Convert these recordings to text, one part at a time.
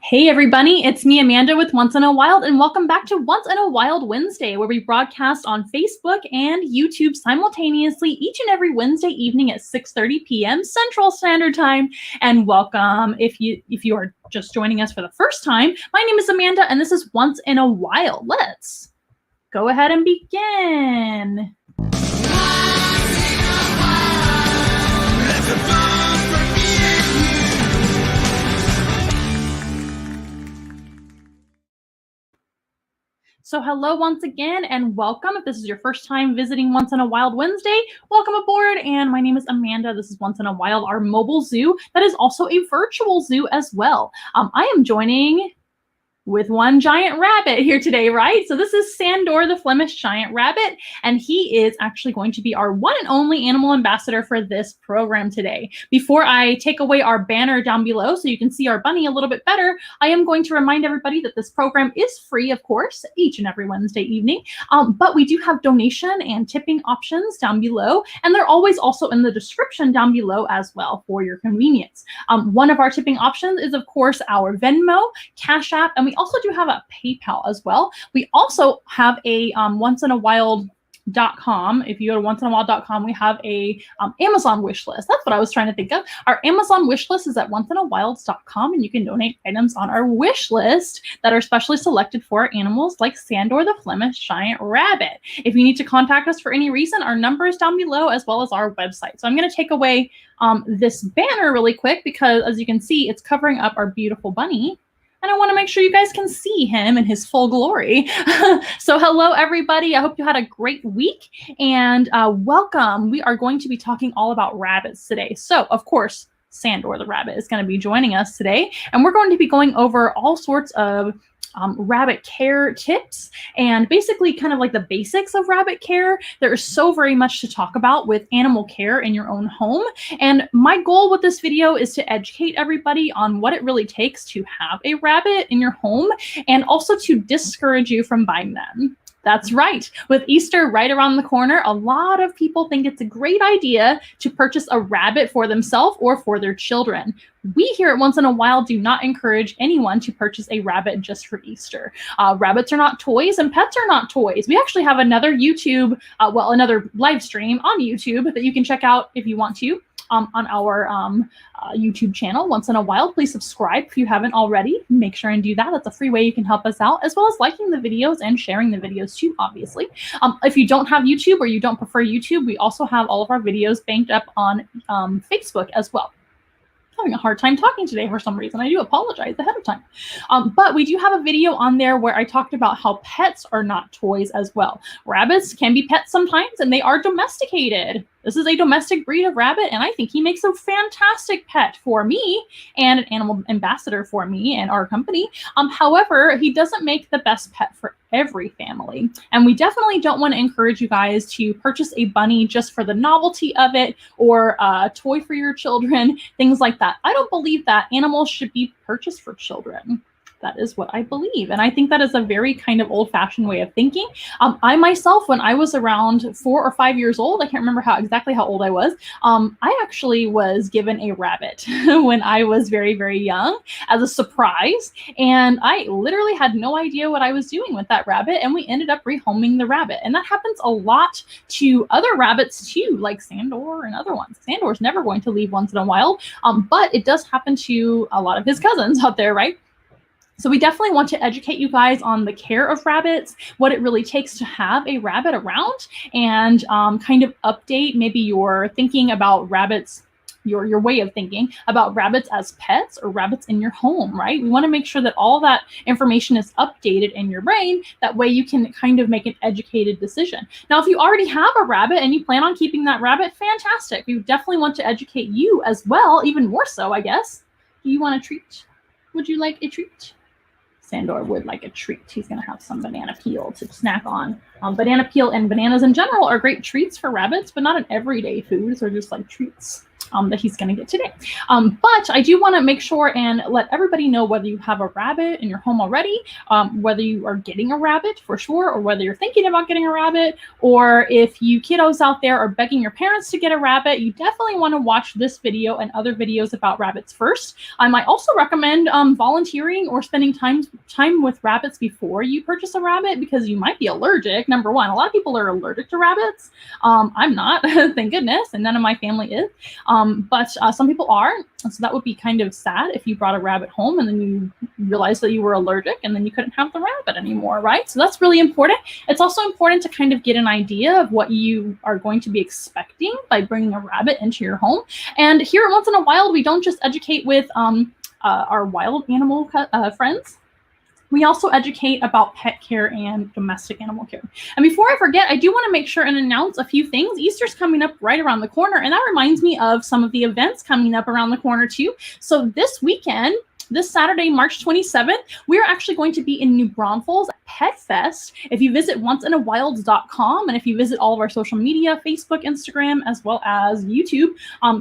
Hey everybody, it's me Amanda with Once in a Wild, and welcome back to Once in a Wild Wednesday, where we broadcast on Facebook and YouTube simultaneously each and every Wednesday evening at 6:30 p.m. Central Standard Time. And welcome if you are just joining us for the first time. My name is Amanda, and this is Once in a Wild. Let's go ahead and begin. So hello once again and welcome. If this is your first time visiting Once in a Wild Wednesday, welcome aboard. And my name is Amanda. This is Once in a Wild, our mobile zoo that is also a virtual zoo as well. I am joining with one giant rabbit here today, right? So this is Sandor, the Flemish giant rabbit, and he is actually going to be our one and only animal ambassador for this program today. Before I take away our banner down below so you can see our bunny a little bit better, I am going to remind everybody that this program is free, of course, each and every Wednesday evening, but we do have donation and tipping options down below, and they're always also in the description down below as well for your convenience. One of our tipping options is, of course, our Venmo, Cash App, and we also do have a PayPal as well. We also have a onceinawild.com. If you go to onceinawild.com, we have a Amazon wish list. That's what I was trying to think of. Our Amazon wish list is at onceinawild.com, and you can donate items on our wish list that are specially selected for animals like Sandor the Flemish giant rabbit. If you need to contact us for any reason, our number is down below as well as our website. So I'm going to take away this banner really quick because, as you can see, it's covering up our beautiful bunny. And I want to make sure you guys can see him in his full glory. So hello, everybody. I hope you had a great week and welcome. We are going to be talking all about rabbits today. So, of course, Sandor the rabbit is going to be joining us today. And we're going to be going over all sorts of rabbit care tips and basically kind of like the basics of rabbit care. There is so very much to talk about with animal care in your own home. And my goal with this video is to educate everybody on what it really takes to have a rabbit in your home and also to discourage you from buying them. That's right. With Easter right around the corner, a lot of people think it's a great idea to purchase a rabbit for themselves or for their children. We here at Once in a Wild do not encourage anyone to purchase a rabbit just for Easter. Rabbits are not toys and pets are not toys. We actually have another another live stream on YouTube that you can check out if you want to. On our YouTube channel, Once in a Wild. Please subscribe if you haven't already. Make sure and do that. That's a free way you can help us out, as well as liking the videos and sharing the videos too, obviously. If you don't have YouTube or you don't prefer YouTube, we also have all of our videos banked up on Facebook as well. Having a hard time talking today for some reason. I do apologize ahead of time. But we do have a video on there where I talked about how pets are not toys as well. Rabbits can be pets sometimes, and they are domesticated. This is a domestic breed of rabbit, and I think he makes a fantastic pet for me and an animal ambassador for me and our company. However, he doesn't make the best pet for every family. And we definitely don't want to encourage you guys to purchase a bunny just for the novelty of it or a toy for your children, things like that. I don't believe that animals should be purchased for children. That is what I believe. And I think that is a very kind of old-fashioned way of thinking. I myself, when I was around 4 or 5 years old, I can't remember exactly how old I was, I actually was given a rabbit when I was very, very young as a surprise. And I literally had no idea what I was doing with that rabbit. And we ended up rehoming the rabbit. And that happens a lot to other rabbits too, like Sandor and other ones. Sandor's never going to leave Once in a Wild, but it does happen to a lot of his cousins out there, right? So we definitely want to educate you guys on the care of rabbits, what it really takes to have a rabbit around, and kind of update maybe your thinking about rabbits, your way of thinking about rabbits as pets or rabbits in your home, right? We want to make sure that all that information is updated in your brain. That way you can kind of make an educated decision. Now, if you already have a rabbit and you plan on keeping that rabbit, fantastic. We definitely want to educate you as well, even more so, I guess. Do you want a treat? Would you like a treat? Sandor would like a treat. He's going to have some banana peel to snack on. Banana peel and bananas in general are great treats for rabbits, but not an everyday food. They're just like treats. that he's going to get today. But I do want to make sure and let everybody know whether you have a rabbit in your home already, whether you are getting a rabbit for sure, or whether you're thinking about getting a rabbit, or if you kiddos out there are begging your parents to get a rabbit, you definitely want to watch this video and other videos about rabbits first. I might also recommend volunteering or spending time with rabbits before you purchase a rabbit, because you might be allergic. Number one, a lot of people are allergic to rabbits. I'm not, thank goodness, and none of my family is. But some people are, and so that would be kind of sad if you brought a rabbit home and then you realized that you were allergic and then you couldn't have the rabbit anymore, right? So that's really important. It's also important to kind of get an idea of what you are going to be expecting by bringing a rabbit into your home. And here at Once in a Wild, we don't just educate with our wild animal friends. We also educate about pet care and domestic animal care. And before I forget, I do want to make sure and announce a few things. Easter's coming up right around the corner, and that reminds me of some of the events coming up around the corner too. So this weekend, this Saturday, March 27th, we're actually going to be in New Braunfels at Pet Fest. If you visit onceinawild.com, and if you visit all of our social media, Facebook, Instagram, as well as YouTube,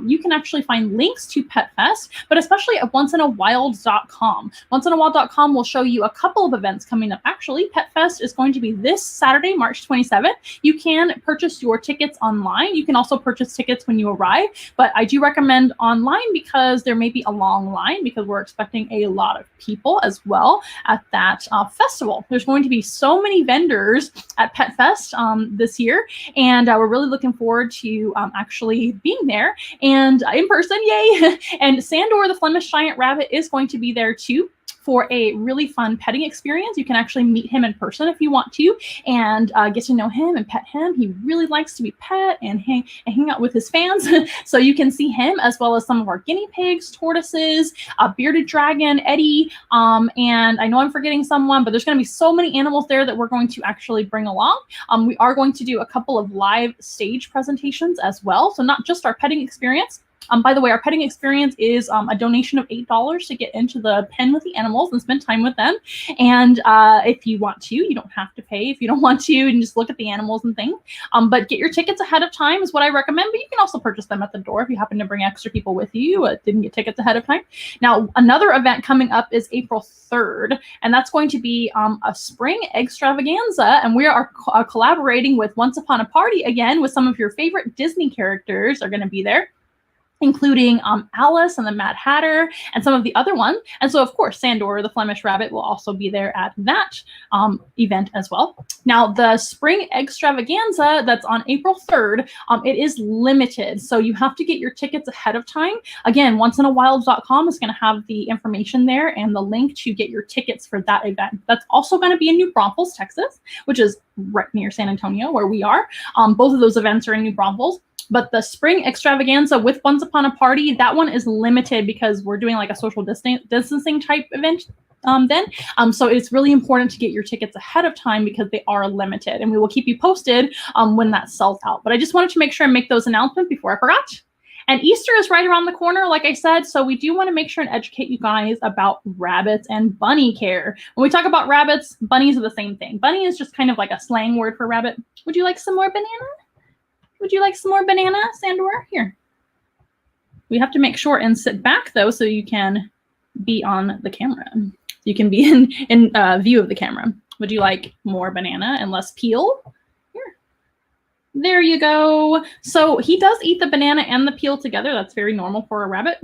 you can actually find links to Pet Fest, but especially at onceinawild.com. Onceinawild.com will show you a couple of events coming up. Actually, Pet Fest is going to be this Saturday, March 27th. You can purchase your tickets online. You can also purchase tickets when you arrive, but I do recommend online because there may be a long line, because we're expecting a lot of people as well at that festival. There's going to be so many vendors at Pet Fest this year, and we're really looking forward to actually being there and in person, yay! And Sandor, the Flemish giant rabbit, is going to be there too, for a really fun petting experience. You can actually meet him in person if you want to, and get to know him and pet him. He really likes to be pet and hang out with his fans. So you can see him, as well as some of our guinea pigs, tortoises, a bearded dragon, Eddie, and I know I'm forgetting someone, but there's going to be so many animals there that we're going to actually bring along. We are going to do a couple of live stage presentations as well, so not just our petting experience. By the way, our petting experience is a donation of $8 to get into the pen with the animals and spend time with them. And if you want to, you don't have to pay. If you don't want to, you can just look at the animals and things. But get your tickets ahead of time is what I recommend. But you can also purchase them at the door if you happen to bring extra people with you. Didn't get tickets ahead of time. Now, another event coming up is April 3rd, and that's going to be a spring extravaganza. And we are collaborating with Once Upon a Party again, with some of your favorite Disney characters are going to be there, including Alice and the Mad Hatter and some of the other ones. And so, of course, Sandor, the Flemish rabbit, will also be there at that event as well. Now, the spring extravaganza that's on April 3rd, it is limited. So you have to get your tickets ahead of time. Again, onceinawild.com is going to have the information there and the link to get your tickets for that event. That's also going to be in New Braunfels, Texas, which is right near San Antonio, where we are. Both of those events are in New Braunfels. But the spring extravaganza with Once Upon a Party, that one is limited because we're doing like a social distancing type event then. So it's really important to get your tickets ahead of time because they are limited, and we will keep you posted when that sells out. But I just wanted to make sure and make those announcements before I forgot. And Easter is right around the corner, like I said, so we do want to make sure and educate you guys about rabbits and bunny care. When we talk about rabbits, bunnies are the same thing. Bunny is just kind of like a slang word for rabbit. Would you like some more banana? Would you like some more banana, Sandor? Here. We have to make sure and sit back, though, so you can be on the camera. You can be in view of the camera. Would you like more banana and less peel? Here. There you go. So he does eat the banana and the peel together. That's very normal for a rabbit.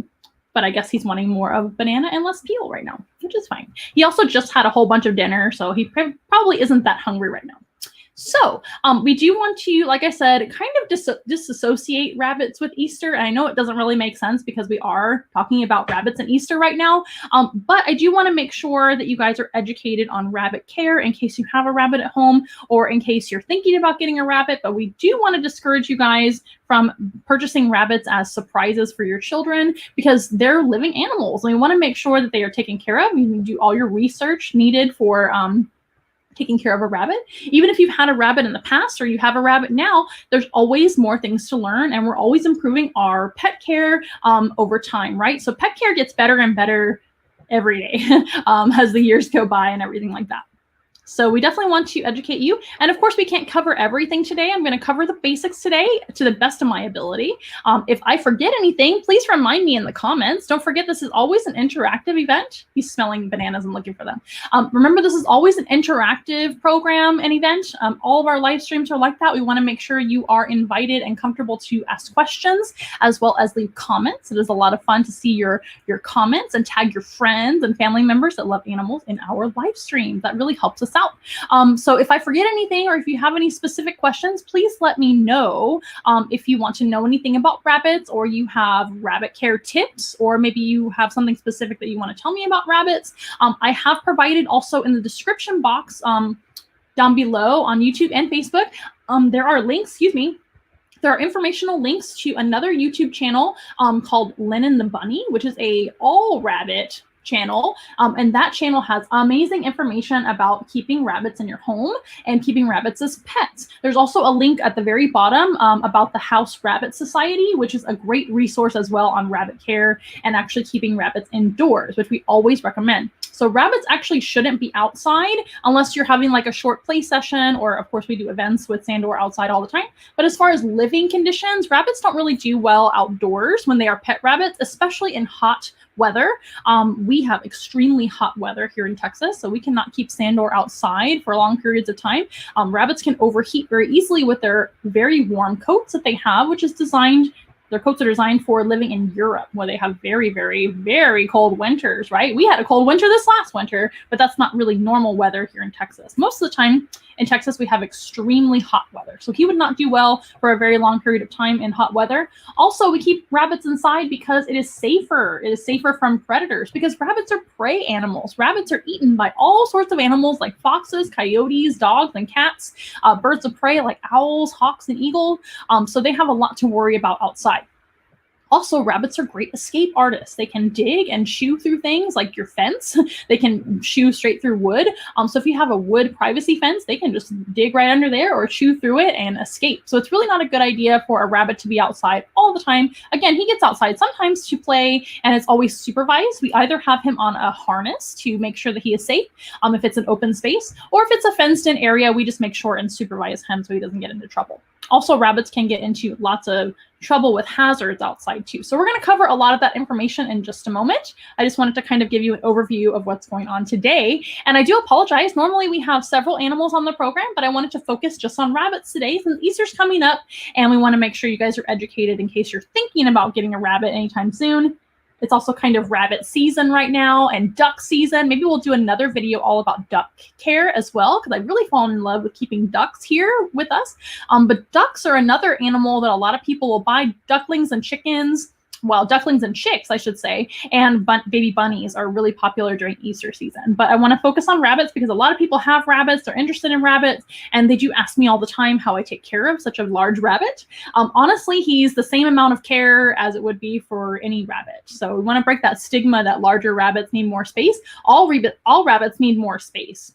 But I guess he's wanting more of banana and less peel right now, which is fine. He also just had a whole bunch of dinner, so he probably isn't that hungry right now. So we do want to, like I said, kind of disassociate rabbits with Easter. And I know it doesn't really make sense because we are talking about rabbits and Easter right now. But I do want to make sure that you guys are educated on rabbit care in case you have a rabbit at home or in case you're thinking about getting a rabbit. But we do want to discourage you guys from purchasing rabbits as surprises for your children because they're living animals. And we want to make sure that they are taken care of. You can do all your research needed for taking care of a rabbit. Even if you've had a rabbit in the past or you have a rabbit now, there's always more things to learn, and we're always improving our pet care over time, right? So pet care gets better and better every day as the years go by and everything like that. So we definitely want to educate you. And of course, we can't cover everything today. I'm going to cover the basics today to the best of my ability. If I forget anything, please remind me in the comments. Don't forget, this is always an interactive event. He's smelling bananas and looking for them. Remember, this is always an interactive program and event. All of our live streams are like that. We want to make sure you are invited and comfortable to ask questions as well as leave comments. It is a lot of fun to see your comments and tag your friends and family members that love animals in our live stream. That really helps us out. So if I forget anything or if you have any specific questions, please let me know. If you want to know anything about rabbits, or you have rabbit care tips, or maybe you have something specific that you want to tell me about rabbits, I have provided also in the description box down below on YouTube and Facebook, there are links, there are informational links to another YouTube channel called Lennon the Bunny, which is a all rabbit channel, and that channel has amazing information about keeping rabbits in your home and keeping rabbits as pets. There's also a link at the very bottom about the House Rabbit Society, which is a great resource as well on rabbit care and actually keeping rabbits indoors, which we always recommend. So rabbits actually shouldn't be outside unless you're having like a short play session, or of course we do events with Sandor outside all the time. But as far as living conditions, rabbits don't really do well outdoors when they are pet rabbits, especially in hot weather. We have extremely hot weather here in Texas, so we cannot keep Sandor outside for long periods of time. Rabbits can overheat very easily with their very warm coats that they have, which is designed, their coats are designed for living in Europe, where they have very, very, very cold winters, right? We had a cold winter this last winter, but that's not really normal weather here in Texas. Most of the time in Texas, we have extremely hot weather. So he would not do well for a very long period of time in hot weather. Also, we keep rabbits inside because it is safer. It is safer from predators because rabbits are prey animals. Rabbits are eaten by all sorts of animals like foxes, coyotes, dogs, and cats, birds of prey like owls, hawks, and eagles. So they have a lot to worry about outside. Also, rabbits are great escape artists. They can dig and chew through things like your fence. They can chew straight through wood. So if you have a wood privacy fence, they can just dig right under there or chew through it and escape. So it's really not a good idea for a rabbit to be outside all the time. Again, he gets outside sometimes to play, and it's always supervised. We either have him on a harness to make sure that he is safe if it's an open space, or if it's a fenced-in area, we just make sure and supervise him so he doesn't get into trouble. Also, rabbits can get into lots of trouble with hazards outside too. So we're going to cover a lot of that information in just a moment. I just wanted to kind of give you an overview of what's going on today. And I do apologize. Normally we have several animals on the program, but I wanted to focus just on rabbits today since Easter's coming up, and we want to make sure you guys are educated in case you're thinking about getting a rabbit anytime soon. It's also kind of rabbit season right now and duck season. Maybe we'll do another video all about duck care as well, because I've really fallen in love with keeping ducks here with us. But ducks are another animal that a lot of people will buy. Ducklings and chickens, well, ducklings and chicks, I should say, and baby bunnies are really popular during Easter season. But I want to focus on rabbits because a lot of people have rabbits, they're interested in rabbits, and they do ask me all the time how I take care of such a large rabbit. Honestly, he's the same amount of care as it would be for any rabbit. So we want to break that stigma that larger rabbits need more space. All rabbits need more space,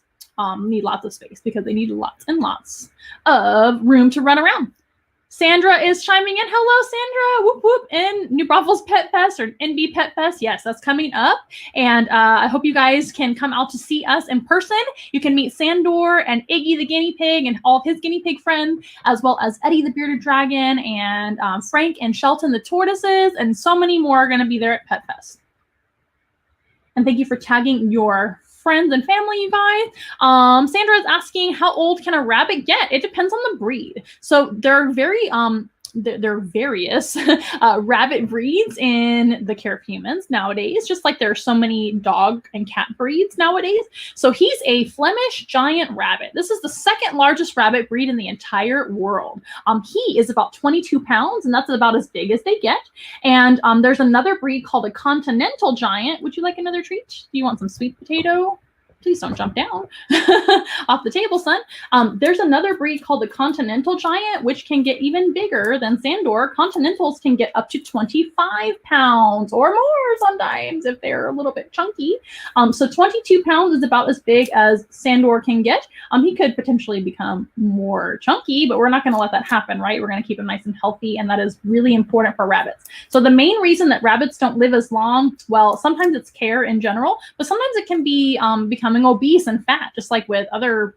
need lots of space because they need lots and lots of room to run around. Sandra is chiming in. Hello, Sandra. Whoop, whoop. In New Braunfels Pet Fest or NB Pet Fest. Yes, that's coming up. And I hope you guys can come out to see us in person. You can meet Sandor and Iggy the guinea pig and all of his guinea pig friends, as well as Eddie the bearded dragon and Frank and Shelton the tortoises. And so many more are going to be there at Pet Fest. And thank you for tagging your friends and family, you guys. Sandra is asking, how old can a rabbit get? It depends on the breed. So there are there are various rabbit breeds in the care of humans nowadays, just like there are so many dog and cat breeds nowadays. So he's a Flemish giant rabbit. This is the second largest rabbit breed in the entire world. He is about 22 pounds, and that's about as big as they get. And there's another breed called a continental giant. Would you like another treat? Do you want some sweet potato? Please don't jump down off the table, son. There's another breed called the continental giant, which can get even bigger than Sandor. Continentals can get up to 25 pounds or more sometimes if they're a little bit chunky. So 22 pounds is about as big as Sandor can get. He could potentially become more chunky, but we're not going to let that happen, right? We're going to keep him nice and healthy, and that is really important for rabbits. So the main reason that rabbits don't live as long, well, sometimes it's care in general, but sometimes it can be become becoming obese and fat, just like with other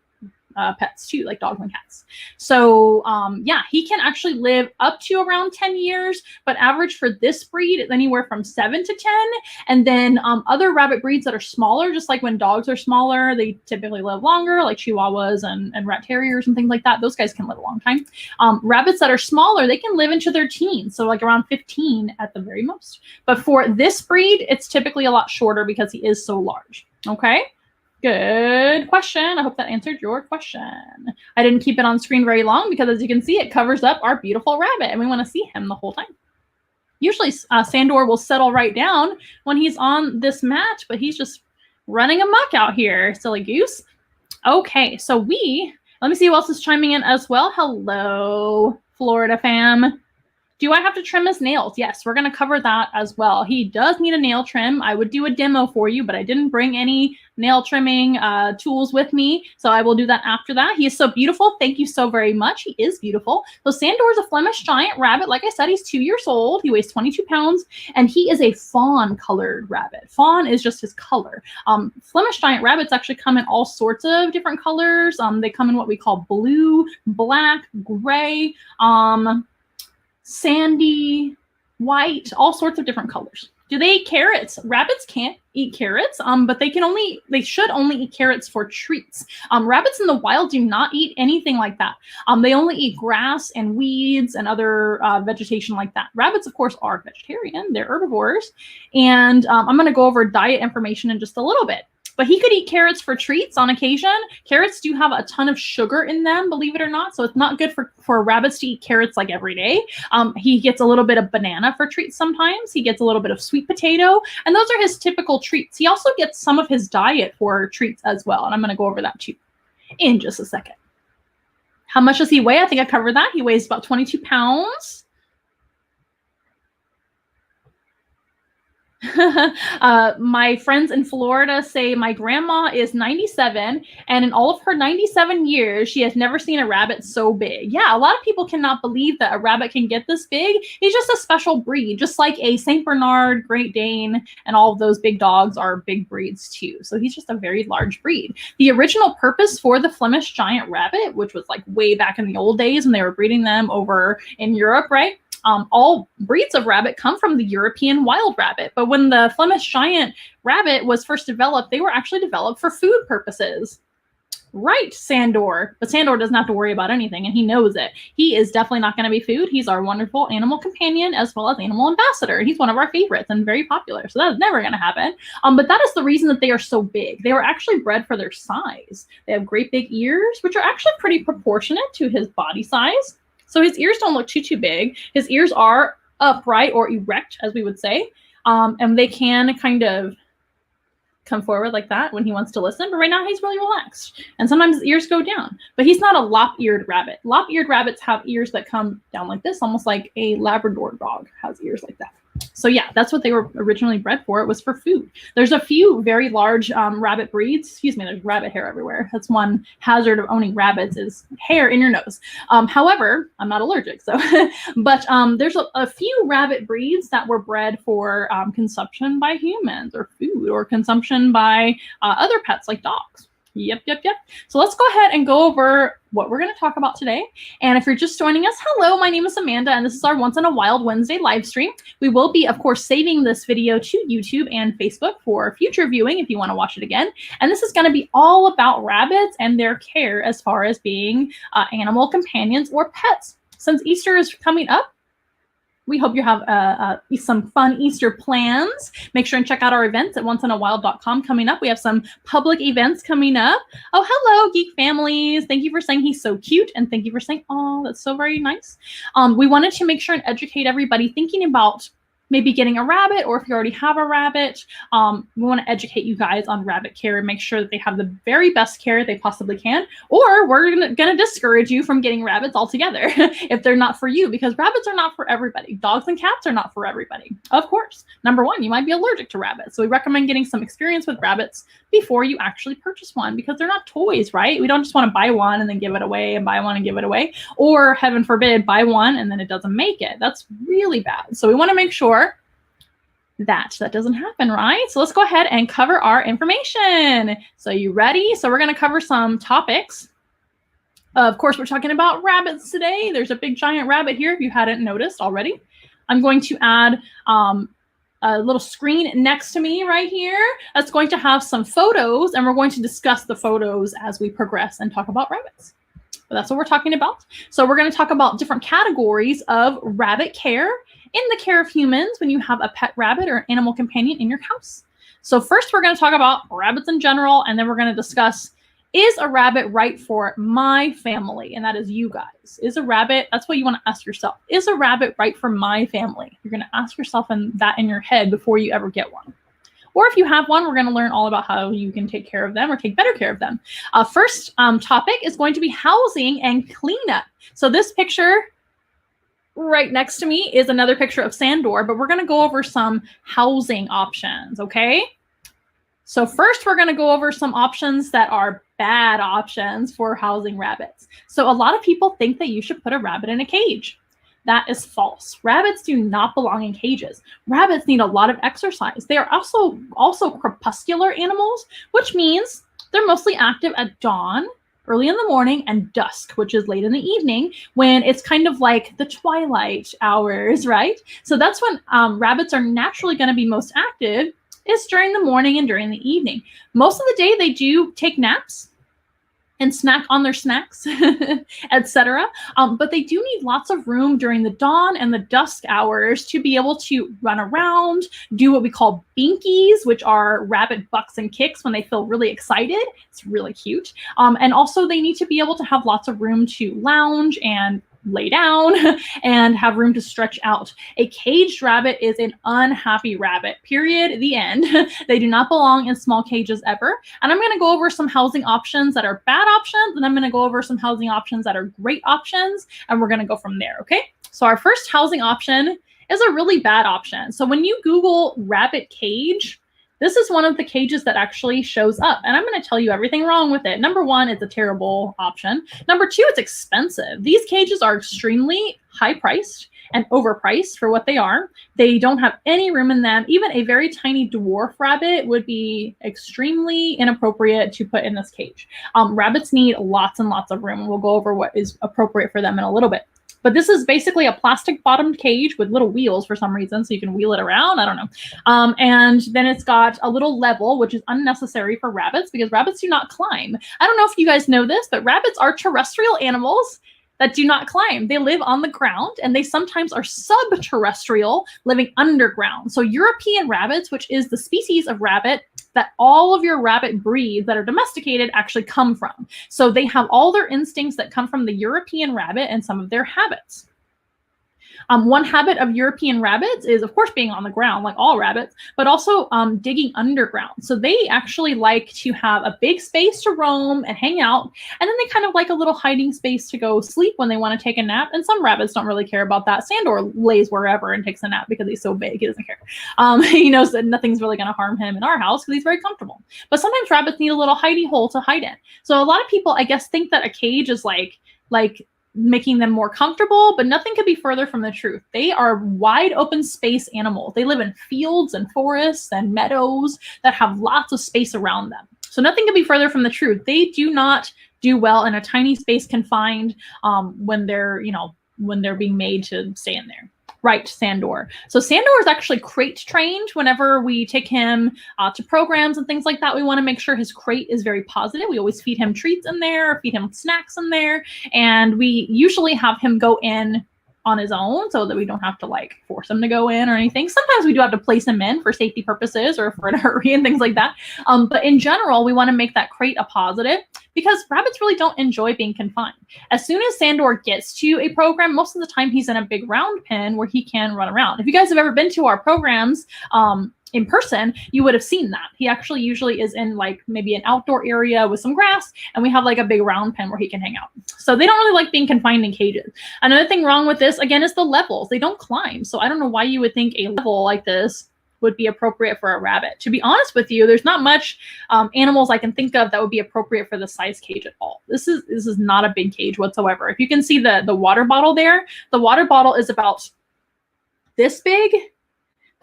pets too, like dogs and cats. So yeah, he can actually live up to around 10 years, but average for this breed is anywhere from 7 to 10. And then other rabbit breeds that are smaller, just like when dogs are smaller, they typically live longer, like Chihuahuas and rat terriers and things like that. Those guys can live a long time. Rabbits that are smaller, they can live into their teens, so like around 15 at the very most. But for this breed, it's typically a lot shorter because he is so large. Okay. Good question. I hope that answered your question. I didn't keep it on screen very long because, as you can see, it covers up our beautiful rabbit, and we want to see him the whole time. Usually, Sandor will settle right down when he's on this mat, but he's just running amok out here, silly goose. Okay, so let me see who else is chiming in as well. Hello, Florida fam. Do I have to trim his nails? Yes, we're going to cover that as well. He does need a nail trim. I would do a demo for you, but I didn't bring any nail trimming tools with me, so I will do that after that. He is so beautiful. Thank you so very much. He is beautiful. So Sandor is a Flemish giant rabbit. Like I said, he's 2 years old. He weighs 22 pounds, and he is a fawn-colored rabbit. Fawn is just his color. Flemish giant rabbits actually come in all sorts of different colors. They come in what we call blue, black, gray, sandy, white, all sorts of different colors. Do they eat carrots? Rabbits can't eat carrots, but they should only eat carrots for treats. Rabbits in the wild do not eat anything like that. They only eat grass and weeds and other vegetation like that. Rabbits, of course, are vegetarian. They're herbivores. And I'm going to go over diet information in just a little bit. But he could eat carrots for treats on occasion. Carrots do have a ton of sugar in them, believe it or not. So it's not good for rabbits to eat carrots like every day. He gets a little bit of banana for treats sometimes. He gets a little bit of sweet potato. And those are his typical treats. He also gets some of his diet for treats as well. And I'm going to go over that too in just a second. How much does he weigh? I think I covered that. He weighs about 22 pounds. My friends in Florida say my grandma is 97, and in all of her 97 years, she has never seen a rabbit so big. Yeah, a lot of people cannot believe that a rabbit can get this big. He's just a special breed, just like a Saint Bernard, Great Dane, and all of those big dogs are big breeds too. So he's just a very large breed. The original purpose for the Flemish giant rabbit, which was like way back in the old days when they were breeding them over in Europe, right? All breeds of rabbit come from the European wild rabbit. But when the Flemish giant rabbit was first developed, they were actually developed for food purposes. Right, Sandor. But Sandor doesn't have to worry about anything, and he knows it. He is definitely not going to be food. He's our wonderful animal companion as well as animal ambassador. He's one of our favorites and very popular. So that's never going to happen. But that is the reason that they are so big. They were actually bred for their size. They have great big ears, which are actually pretty proportionate to his body size. So his ears don't look too big. His ears are upright or erect, as we would say. And they can kind of come forward like that when he wants to listen. But right now he's really relaxed. And sometimes his ears go down. But he's not a lop-eared rabbit. Lop-eared rabbits have ears that come down like this, almost like a Labrador dog has ears like that. So yeah, that's what they were originally bred for. It was for food. There's a few very large rabbit breeds. Excuse me, there's rabbit hair everywhere. That's one hazard of owning rabbits is hair in your nose. However, I'm not allergic, so but there's a few rabbit breeds that were bred for consumption by humans or food or consumption by other pets like dogs. Yep. So let's go ahead and go over what we're going to talk about today. And if you're just joining us, hello, my name is Amanda, and this is our Once in a Wild Wednesday live stream. We will be, of course, saving this video to YouTube and Facebook for future viewing if you want to watch it again. And this is going to be all about rabbits and their care as far as being animal companions or pets. Since Easter is coming up, we hope you have some fun Easter plans. Make sure and check out our events at onceinawild.com coming up. We have some public events coming up. Oh, hello, Geek Families. Thank you for saying he's so cute. And thank you for saying, oh, that's so very nice. We wanted to make sure and educate everybody thinking about maybe getting a rabbit, or if you already have a rabbit, we want to educate you guys on rabbit care and make sure that they have the very best care they possibly can, or we're going to discourage you from getting rabbits altogether if they're not for you, because rabbits are not for everybody. Dogs and cats are not for everybody. Of course, number one, you might be allergic to rabbits. So we recommend getting some experience with rabbits before you actually purchase one, because they're not toys, right? We don't just want to buy one and then give it away and buy one and give it away, or heaven forbid, buy one and then it doesn't make it. That's really bad. So we want to make sure That doesn't happen, right? So let's go ahead and cover our information. So you ready? So we're going to cover some topics. Of course, we're talking about rabbits today. There's a big giant rabbit here if you hadn't noticed already. I'm going to add a little screen next to me right here that's going to have some photos, and we're going to discuss the photos as we progress and talk about rabbits. But that's what we're talking about. So we're going to talk about different categories of rabbit care in the care of humans when you have a pet rabbit or an animal companion in your house. So first, we're going to talk about rabbits in general, and then we're going to discuss, is a rabbit right for my family? And that is you guys. Is a rabbit, that's what you want to ask yourself. Is a rabbit right for my family? You're going to ask yourself that in your head before you ever get one. Or if you have one, we're going to learn all about how you can take care of them or take better care of them. First topic is going to be housing and cleanup. So this picture right next to me is another picture of Sandor, but we're going to go over some housing options, okay? So first, we're going to go over some options that are bad options for housing rabbits. So a lot of people think that you should put a rabbit in a cage. That is false. Rabbits do not belong in cages. Rabbits need a lot of exercise. They are also crepuscular animals, which means they're mostly active at dawn, early in the morning, and dusk, which is late in the evening, when it's kind of like the twilight hours, right? So that's when rabbits are naturally going to be most active, is during the morning and during the evening. Most of the day, they do take naps and snack on their snacks, etc. But they do need lots of room during the dawn and the dusk hours to be able to run around, do what we call binkies, which are rabbit bucks and kicks when they feel really excited. It's really cute. And also they need to be able to have lots of room to lounge and lay down and have room to stretch out. A caged rabbit is an unhappy rabbit, period, the end. They do not belong in small cages ever. And I'm going to go over some housing options that are bad options, and I'm going to go over some housing options that are great options, and we're going to go from there, okay? So our first housing option is a really bad option. So when you Google rabbit cage, this is one of the cages that actually shows up, and I'm going to tell you everything wrong with it. Number one, it's a terrible option. Number two, it's expensive. These cages are extremely high-priced and overpriced for what they are. They don't have any room in them. Even a very tiny dwarf rabbit would be extremely inappropriate to put in this cage. Rabbits need lots and lots of room, and we'll go over what is appropriate for them in a little bit. But this is basically a plastic bottomed cage with little wheels for some reason, so you can wheel it around. I don't know. And then it's got a little level, which is unnecessary for rabbits because rabbits do not climb. I don't know if you guys know this, but rabbits are terrestrial animals that do not climb. They live on the ground, and they sometimes are subterrestrial, living underground. So European rabbits, which is the species of rabbit that all of your rabbit breeds that are domesticated actually come from. So they have all their instincts that come from the European rabbit and some of their habits. One habit of European rabbits is, of course, being on the ground, like all rabbits, but also digging underground. So they actually like to have a big space to roam and hang out, and then they kind of like a little hiding space to go sleep when they want to take a nap. And some rabbits don't really care about that. Sandor lays wherever and takes a nap because he's so big, he doesn't care. He knows that nothing's really going to harm him in our house because he's very comfortable. But sometimes rabbits need a little hidey hole to hide in. So a lot of people, I guess, think that a cage is like making them more comfortable, but nothing could be further from the truth. They are wide open space animals. They live in fields and forests and meadows that have lots of space around them. So nothing could be further from the truth. They do not do well in a tiny space confined when they're being made to stay in there. Right, Sandor. So Sandor is actually crate trained. Whenever we take him to programs and things like that, we want to make sure his crate is very positive. We always feed him treats in there, feed him snacks in there, and we usually have him go in on his own so that we don't have to like force him to go in or anything. Sometimes we do have to place him in for safety purposes or if we're in a hurry and things like that. But in general, we want to make that crate a positive because rabbits really don't enjoy being confined. As soon as Sandor gets to a program, most of the time he's in a big round pen where he can run around. If you guys have ever been to our programs, in person, you would have seen that. He actually usually is in like maybe an outdoor area with some grass, and we have like a big round pen where he can hang out. So they don't really like being confined in cages. Another thing wrong with this, again, is the levels. They don't climb. So I don't know why you would think a level like this would be appropriate for a rabbit. To be honest with you, there's not much animals I can think of that would be appropriate for the size cage at all. This is not a big cage whatsoever. If you can see the water bottle there, the water bottle is about this big.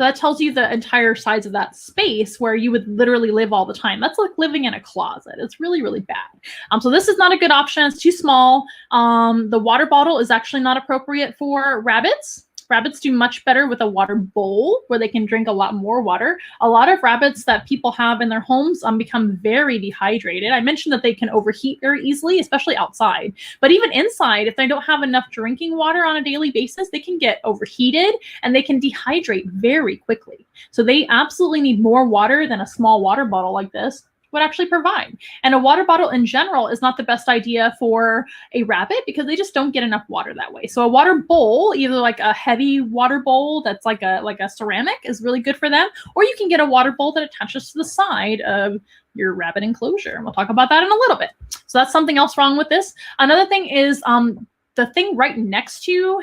So that tells you the entire size of that space where you would literally live all the time. That's like living in a closet. It's really, really bad. So this is not a good option. It's too small. The water bottle is actually not appropriate for rabbits. Rabbits do much better with a water bowl where they can drink a lot more water. A lot of rabbits that people have in their homes become very dehydrated. I mentioned that they can overheat very easily, especially outside. But even inside, if they don't have enough drinking water on a daily basis, they can get overheated and they can dehydrate very quickly. So they absolutely need more water than a small water bottle like this would actually provide. And a water bottle in general is not the best idea for a rabbit because they just don't get enough water that way. So a water bowl, either like a heavy water bowl that's like a ceramic, is really good for them, or you can get a water bowl that attaches to the side of your rabbit enclosure. And we'll talk about that in a little bit. So that's something else wrong with this. Another thing is the thing right next to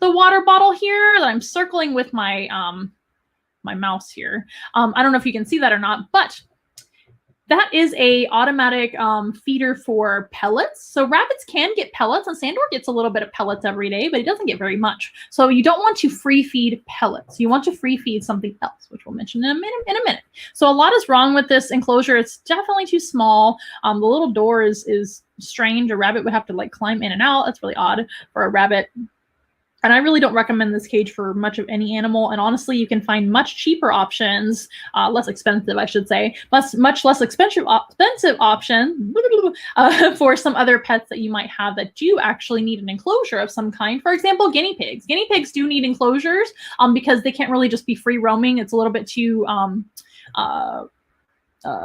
the water bottle here that I'm circling with my my mouse here. I don't know if you can see that or not, but that is a automatic feeder for pellets. So rabbits can get pellets, and Sandor gets a little bit of pellets every day, but he doesn't get very much. So you don't want to free feed pellets. You want to free feed something else, which we'll mention in a minute. So a lot is wrong with this enclosure. It's definitely too small. The little door is strange. A rabbit would have to like climb in and out. That's really odd for a rabbit. And I really don't recommend this cage for much of any animal. And honestly, you can find much cheaper options, less expensive, I should say, much less expensive option for some other pets that you might have that do actually need an enclosure of some kind. For example, guinea pigs. Guinea pigs do need enclosures because they can't really just be free roaming. It's a little bit too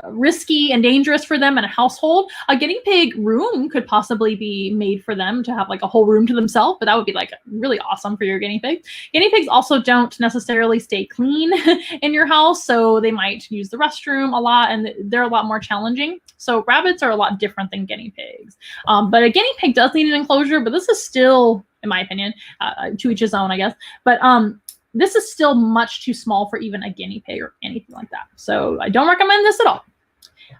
risky and dangerous for them in a household. A guinea pig room could possibly be made for them to have like a whole room to themselves, but that would be like really awesome for your guinea pig. Guinea pigs also don't necessarily stay clean in your house, so they might use the restroom a lot and they're a lot more challenging. So rabbits are a lot different than guinea pigs. But a guinea pig does need an enclosure, but this is still, in my opinion, to each his own, I guess. But this is still much too small for even a guinea pig or anything like that. So I don't recommend this at all.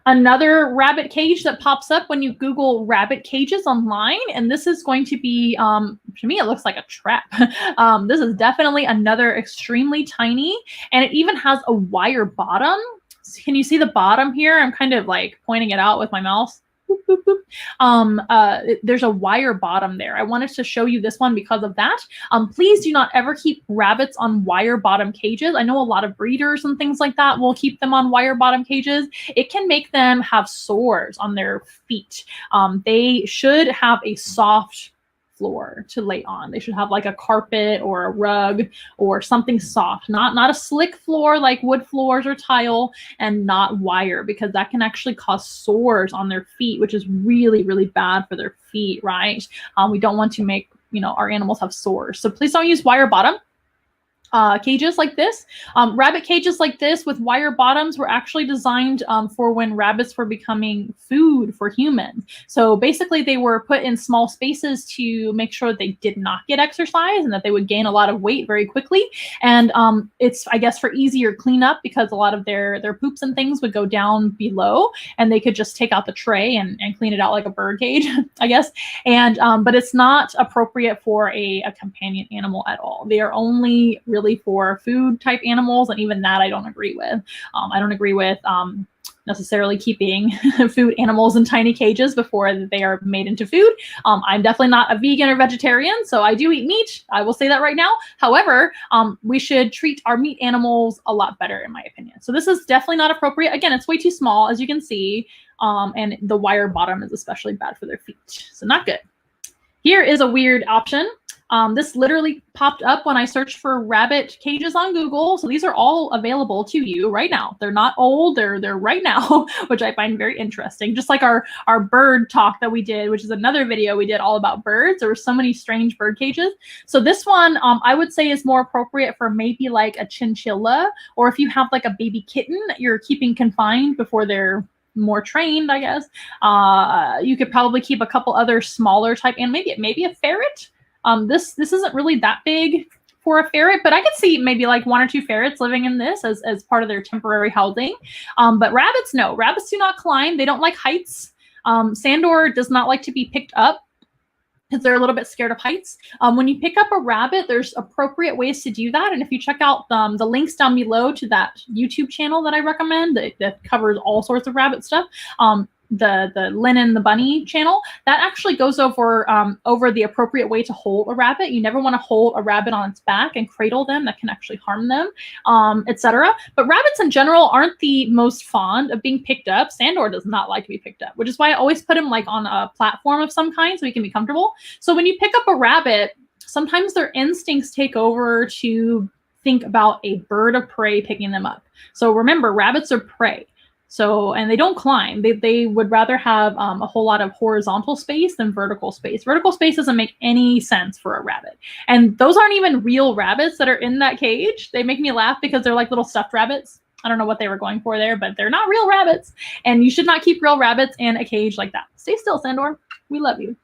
Another rabbit cage that pops up when you Google rabbit cages online, and this is going to be, to me, it looks like a trap. This is definitely another extremely tiny, and it even has a wire bottom. Can you see the bottom here? I'm kind of like pointing it out with my mouse. Boop, boop, boop. There's a wire bottom there. I wanted to show you this one because of that. Please do not ever keep rabbits on wire bottom cages. I know a lot of breeders and things like that will keep them on wire bottom cages. It can make them have sores on their feet. They should have a soft floor to lay on. They should have like a carpet or a rug or something soft, not a slick floor like wood floors or tile, and not wire, because that can actually cause sores on their feet, which is really, really bad for their feet, right? We don't want to make, our animals have sores. So please don't use wire bottom cages like this. Rabbit cages like this with wire bottoms were actually designed for when rabbits were becoming food for humans. So basically they were put in small spaces to make sure they did not get exercise and that they would gain a lot of weight very quickly. And it's, I guess, for easier cleanup because a lot of their poops and things would go down below and they could just take out the tray and clean it out like a bird cage, I guess. And but it's not appropriate for a companion animal at all. They are only really for food type animals, and even that I don't agree with. I don't agree with necessarily keeping food animals in tiny cages before they are made into food. I'm definitely not a vegan or vegetarian, so I do eat meat. I will say that right now. However, we should treat our meat animals a lot better, in my opinion. So this is definitely not appropriate. Again, it's way too small, as you can see, and the wire bottom is especially bad for their feet. So not good. Here is a weird option. This literally popped up when I searched for rabbit cages on Google. So these are all available to you right now. They're not old, they're right now, which I find very interesting. Just like our bird talk that we did, which is another video we did all about birds. There were so many strange bird cages. So this one, I would say is more appropriate for maybe like a chinchilla, or if you have like a baby kitten that you're keeping confined before they're more trained, I guess. You could probably keep a couple other smaller type, and maybe a ferret. This isn't really that big for a ferret, but I could see maybe like 1 or 2 ferrets living in this as part of their temporary housing. But rabbits, no. Rabbits do not climb. They don't like heights. Sandor does not like to be picked up. because they're a little bit scared of heights. When you pick up a rabbit, there's appropriate ways to do that. And if you check out the links down below to that YouTube channel that I recommend that covers all sorts of rabbit stuff, the Linen the Bunny channel, that actually goes over the appropriate way to hold a rabbit. You never want to hold a rabbit on its back and cradle them. That can actually harm them, etc. But rabbits in general aren't the most fond of being picked up. Sandor does not like to be picked up, which is why I always put him like on a platform of some kind so he can be comfortable. So when you pick up a rabbit, sometimes their instincts take over to think about a bird of prey picking them up. So remember, rabbits are prey. So, and they don't climb. They would rather have a whole lot of horizontal space than vertical space. Vertical space doesn't make any sense for a rabbit. And those aren't even real rabbits that are in that cage. They make me laugh because they're like little stuffed rabbits. I don't know what they were going for there, but they're not real rabbits. And you should not keep real rabbits in a cage like that. Stay still, Sandor. We love you.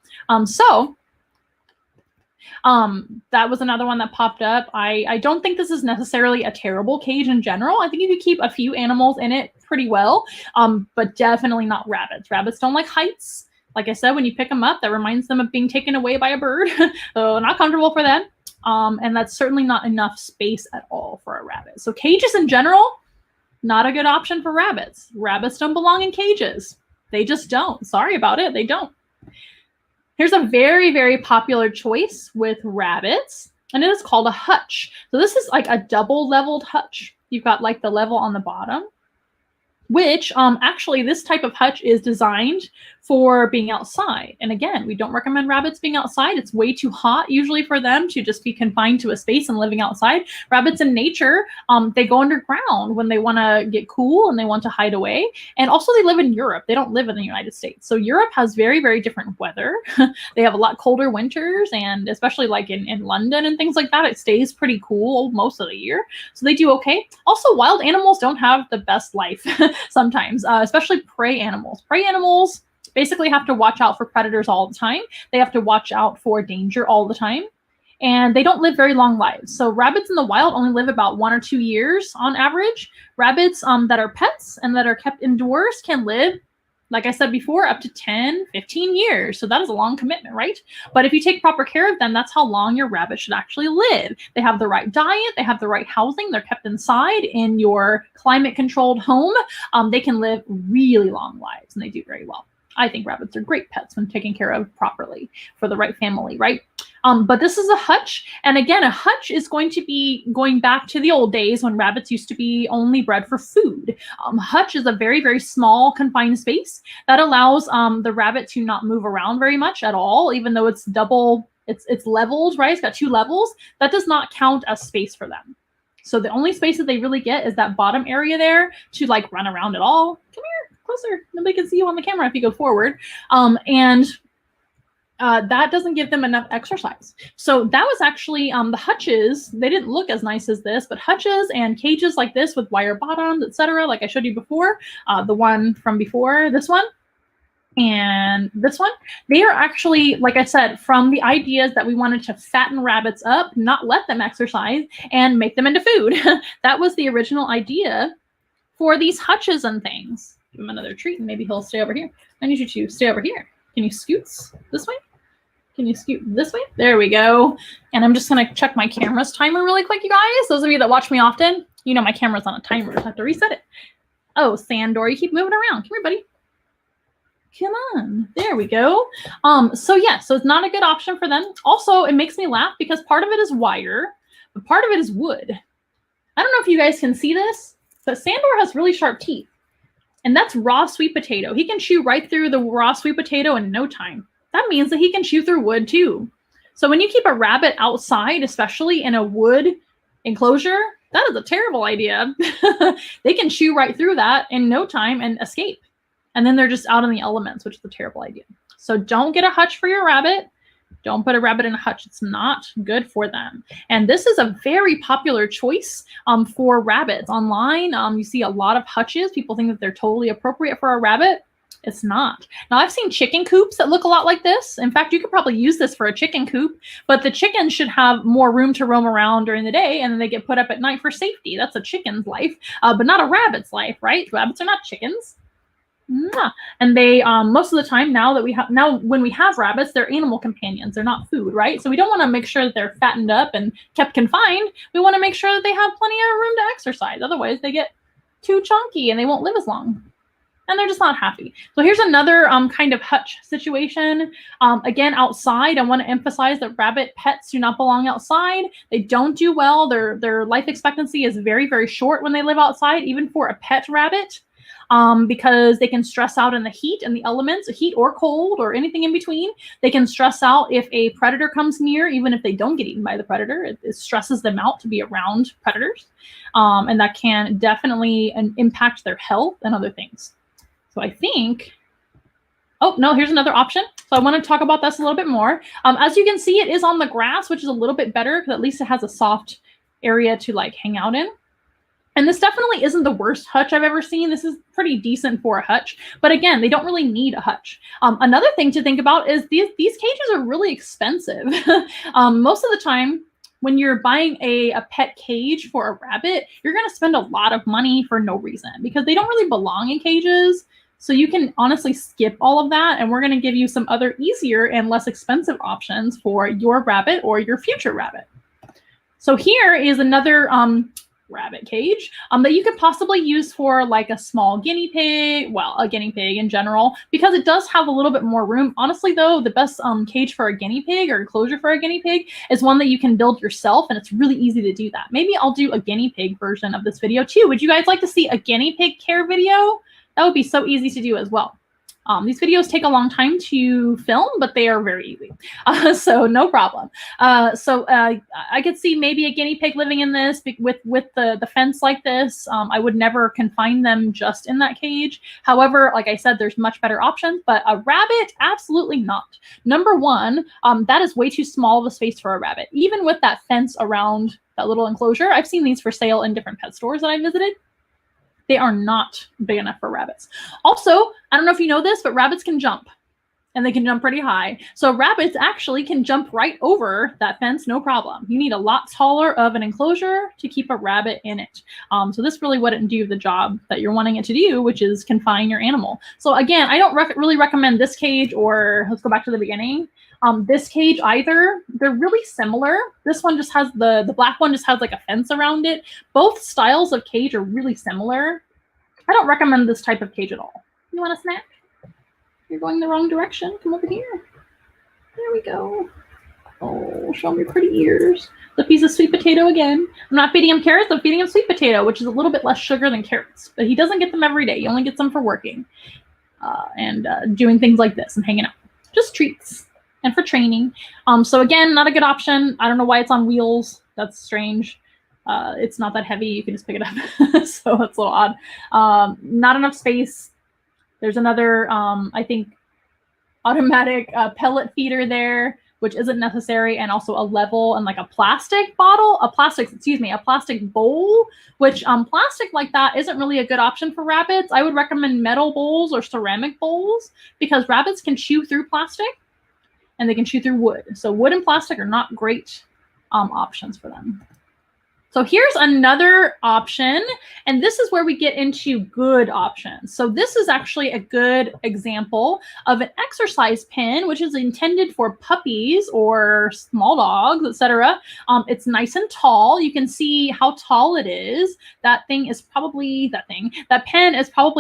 That was another one that popped up. I don't think this is necessarily a terrible cage in general. I think you could keep a few animals in it pretty well, but definitely not rabbits. Rabbits don't like heights. Like I said, when you pick them up, that reminds them of being taken away by a bird. So not comfortable for them. And that's certainly not enough space at all for a rabbit. So cages in general, not a good option for rabbits. Rabbits don't belong in cages. They just don't. Sorry about it. They don't. Here's a very, very popular choice with rabbits, and it is called a hutch. So this is like a double-leveled hutch. You've got like the level on the bottom, which actually this type of hutch is designed for being outside. And again, we don't recommend rabbits being outside. It's way too hot usually for them to just be confined to a space and living outside. Rabbits in nature, they go underground when they want to get cool and they want to hide away. And also they live in Europe. They don't live in the United States. So Europe has very, very different weather. They have a lot colder winters, and especially like in London and things like that, it stays pretty cool most of the year. So they do okay. Also, wild animals don't have the best life sometimes, especially prey animals. Prey animals basically have to watch out for predators all the time. They have to watch out for danger all the time. And they don't live very long lives. So rabbits in the wild only live about 1 or 2 years on average. Rabbits that are pets and that are kept indoors can live, like I said before, up to 10, 15 years. So that is a long commitment, right? But if you take proper care of them, that's how long your rabbit should actually live. They have the right diet, they have the right housing, they're kept inside in your climate-controlled home. They can live really long lives, and they do very well. I think rabbits are great pets when taken care of properly for the right family, right? But this is a hutch. And again, a hutch is going to be going back to the old days when rabbits used to be only bred for food. Hutch is a very, very small confined space that allows the rabbit to not move around very much at all, even though it's it's leveled, right? It's got 2 levels. That does not count as space for them. So the only space that they really get is that bottom area there to like run around at all. Come here. Closer. Nobody can see you on the camera if you go forward. That doesn't give them enough exercise. So that was actually the hutches. They didn't look as nice as this, but hutches and cages like this with wire bottoms, etc., like I showed you before, the one from before, this one, and this one, they are actually, like I said, from the ideas that we wanted to fatten rabbits up, not let them exercise, and make them into food. That was the original idea for these hutches and things. Give him another treat and maybe he'll stay over here. I need you to stay over here. Can you scoot this way? Can you scoot this way? There we go. And I'm just going to check my camera's timer really quick, you guys. Those of you that watch me often, you know my camera's on a timer. I have to reset it. Oh, Sandor, you keep moving around. Come here, buddy. Come on. There we go. So it's not a good option for them. Also, it makes me laugh because part of it is wire, but part of it is wood. I don't know if you guys can see this, but Sandor has really sharp teeth. And that's raw sweet potato. He can chew right through the raw sweet potato in no time. That means that he can chew through wood too. So when you keep a rabbit outside, especially in a wood enclosure, that is a terrible idea. They can chew right through that in no time and escape. And then they're just out in the elements, which is a terrible idea. So don't get a hutch for your rabbit. Don't put a rabbit in a hutch. It's not good for them. And this is a very popular choice for rabbits. Online, you see a lot of hutches. People think that they're totally appropriate for a rabbit. It's not. Now, I've seen chicken coops that look a lot like this. In fact, you could probably use this for a chicken coop, but the chickens should have more room to roam around during the day, and then they get put up at night for safety. That's a chicken's life, but not a rabbit's life, right? Rabbits are not chickens. Mwah. And they most of the time now when we have rabbits, they're animal companions. They're not food, right? So we don't want to make sure that they're fattened up and kept confined. We want to make sure that they have plenty of room to exercise. Otherwise, they get too chunky and they won't live as long. And they're just not happy. So here's another kind of hutch situation. Again, outside, I want to emphasize that rabbit pets do not belong outside. They don't do well. Their life expectancy is very, very short when they live outside, even for a pet rabbit, because they can stress out in the heat and the elements, heat or cold or anything in between. They can stress out if a predator comes near, even if they don't get eaten by the predator. It stresses them out to be around predators. And that can definitely impact their health and other things. So I think, oh, no, here's another option. So I want to talk about this a little bit more. As you can see, it is on the grass, which is a little bit better because at least it has a soft area to like hang out in. And this definitely isn't the worst hutch I've ever seen. This is pretty decent for a hutch. But again, they don't really need a hutch. Another thing to think about is these cages are really expensive. Most of the time, when you're buying a pet cage for a rabbit, you're going to spend a lot of money for no reason because they don't really belong in cages. So you can honestly skip all of that, and we're going to give you some other easier and less expensive options for your rabbit or your future rabbit. So here is another rabbit cage that you could possibly use for like a small guinea pig, well, a guinea pig in general, because it does have a little bit more room. Honestly, though, the best cage for a guinea pig or enclosure for a guinea pig is one that you can build yourself, and it's really easy to do that. Maybe I'll do a guinea pig version of this video too. Would you guys like to see a guinea pig care video? That would be so easy to do as well. These videos take a long time to film, but they are very easy. So no problem. I could see maybe a guinea pig living in this with the fence like this. I would never confine them just in that cage. However, like I said, there's much better options, but a rabbit, absolutely not. Number one, that is way too small of a space for a rabbit. Even with that fence around that little enclosure, I've seen these for sale in different pet stores that I visited. They are not big enough for rabbits. Also, I don't know if you know this, but rabbits can jump, and they can jump pretty high. So rabbits actually can jump right over that fence, no problem. You need a lot taller of an enclosure to keep a rabbit in it. So this really wouldn't do the job that you're wanting it to do, which is confine your animal. So again, I don't really recommend this cage, or let's go back to the beginning. This cage either. They're really similar. This one just has the black one just has like a fence around it. Both styles of cage are really similar. I don't recommend this type of cage at all. You want a snack? You're going the wrong direction. Come over here. There we go. Oh, show him your pretty ears. The piece of sweet potato again. I'm not feeding him carrots. I'm feeding him sweet potato, which is a little bit less sugar than carrots. But he doesn't get them every day. He only gets them for working and doing things like this and hanging out. Just treats. And for training. So again, not a good option. I don't know why it's on wheels. That's strange. It's not that heavy. You can just pick it up. So that's a little odd. Not enough space. There's another, I think, automatic pellet feeder there, which isn't necessary, and also a level and like a plastic bowl, a plastic bowl, which plastic like that isn't really a good option for rabbits. I would recommend metal bowls or ceramic bowls because rabbits can chew through plastic. And they can chew through wood. So wood and plastic are not great options for them. So here's another option, and this is where we get into good options. So this is actually a good example of an exercise pen, which is intended for puppies or small dogs, etc. It's nice and tall. You can see how tall it is. That pen is probably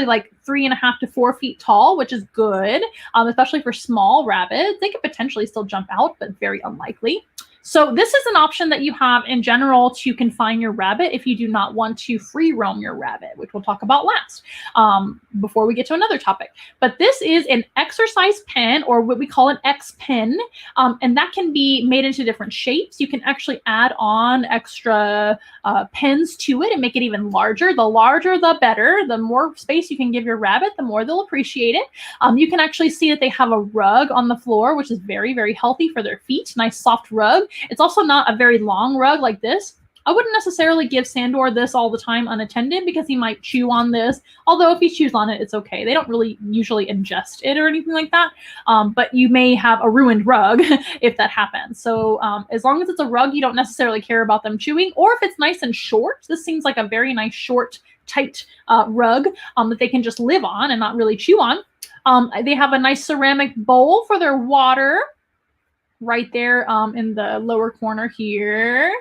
like 3.5 to 4 feet tall, which is good, especially for small rabbits. They could potentially still jump out, but very unlikely. So this is an option that you have in general to confine your rabbit if you do not want to free roam your rabbit, which we'll talk about last before we get to another topic. But this is an exercise pen, or what we call an X pen, and that can be made into different shapes. You can actually add on extra pens to it and make it even larger. The larger, the better. The more space you can give your rabbit, the more they'll appreciate it. You can actually see that they have a rug on the floor, which is very, very healthy for their feet. Nice soft rug. It's also not a very long rug like this. I wouldn't necessarily give Sandor this all the time unattended because he might chew on this. Although if he chews on it, it's okay. They don't really usually ingest it or anything like that. But you may have a ruined rug if that happens. So as long as it's a rug, you don't necessarily care about them chewing. Or if it's nice and short, this seems like a very nice short, tight rug that they can just live on and not really chew on. They have a nice ceramic bowl for their water right there in the lower corner here.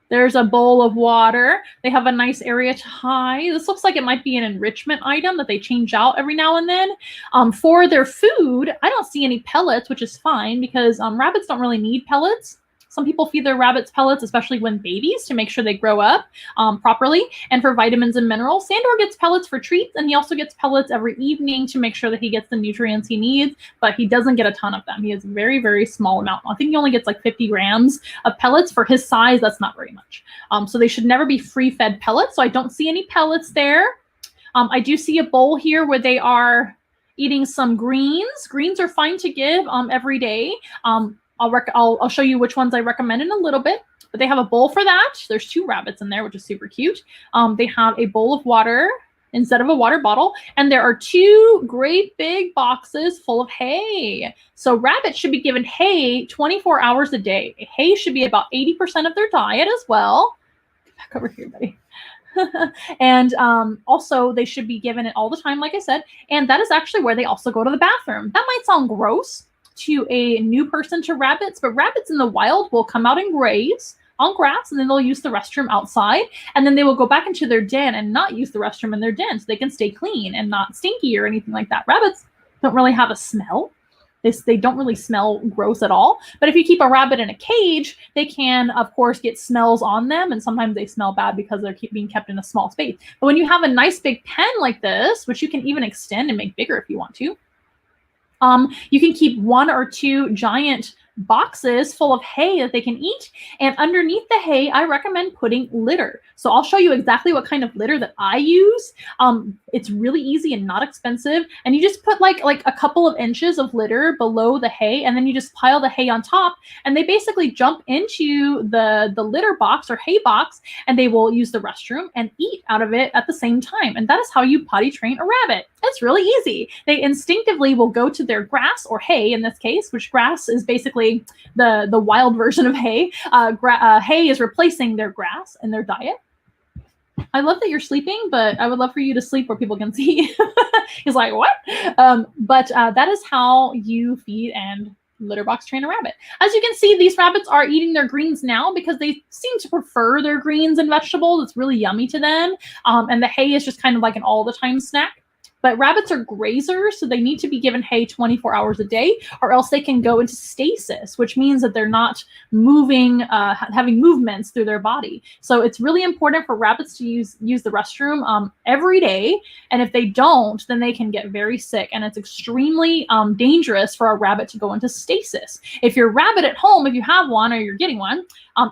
There's a bowl of water. They have a nice area to hide. This looks like it might be an enrichment item that they change out every now and then. For their food, I don't see any pellets, which is fine because rabbits don't really need pellets. Some people feed their rabbits pellets, especially when babies, to make sure they grow up properly. And for vitamins and minerals, Sandor gets pellets for treats, and he also gets pellets every evening to make sure that he gets the nutrients he needs, but he doesn't get a ton of them. He has a very, very small amount. I think he only gets like 50 grams of pellets. For his size, that's not very much. So they should never be free-fed pellets, so I don't see any pellets there. I do see a bowl here where they are eating some greens. Greens are fine to give every day. I'll show you which ones I recommend in a little bit, but they have a bowl for that. There's 2 rabbits in there, which is super cute. They have a bowl of water instead of a water bottle, and there are 2 great big boxes full of hay. So rabbits should be given hay 24 hours a day. Hay should be about 80% of their diet as well. Get back over here, buddy. And also they should be given it all the time, like I said, and that is actually where they also go to the bathroom. That might sound gross to a new person to rabbits, but rabbits in the wild will come out and graze on grass, and then they'll use the restroom outside, and then they will go back into their den and not use the restroom in their den so they can stay clean and not stinky or anything like that. Rabbits don't really have a smell. They don't really smell gross at all. But if you keep a rabbit in a cage, they can, of course, get smells on them, and sometimes they smell bad because they're being kept in a small space. But when you have a nice big pen like this, which you can even extend and make bigger if you want to, you can keep 1 or 2 giant boxes full of hay that they can eat. And underneath the hay, I recommend putting litter. So I'll show you exactly what kind of litter that I use. It's really easy and not expensive. And you just put like a couple of inches of litter below the hay, and then you just pile the hay on top. And they basically jump into the litter box or hay box, and they will use the restroom and eat out of it at the same time. And that is how you potty train a rabbit. It's really easy. They instinctively will go to their grass or hay in this case, which grass is basically the wild version of hay. Hay is replacing their grass in their diet. I love that you're sleeping, but I would love for you to sleep where people can see. He's like, what? But that is how you feed and litter box train a rabbit. As you can see, these rabbits are eating their greens now because they seem to prefer their greens and vegetables. It's really yummy to them. And the hay is just kind of like an all-the-time snack. But rabbits are grazers, so they need to be given hay 24 hours a day, or else they can go into stasis, which means that they're not moving, having movements through their body. So it's really important for rabbits to use the restroom every day. And if they don't, then they can get very sick. And it's extremely dangerous for a rabbit to go into stasis. If your rabbit at home, if you have one or you're getting one,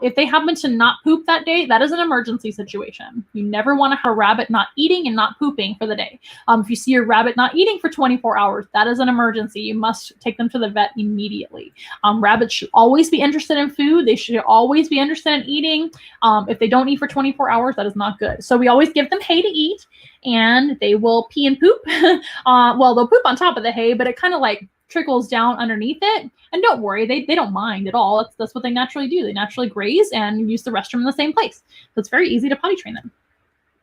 if they happen to not poop that day, that is an emergency situation. You never want to have a rabbit not eating and not pooping for the day. If you see your rabbit not eating for 24 hours, that is an emergency. You must take them to the vet immediately. Rabbits should always be interested in food. They should always be interested in eating. If they don't eat for 24 hours, that is not good. So we always give them hay to eat, and they will pee and poop. Well, they'll poop on top of the hay, but it kind of like trickles down underneath it. And don't worry, they don't mind at all. That's what they naturally do. They naturally graze and use the restroom in the same place. So it's very easy to potty train them.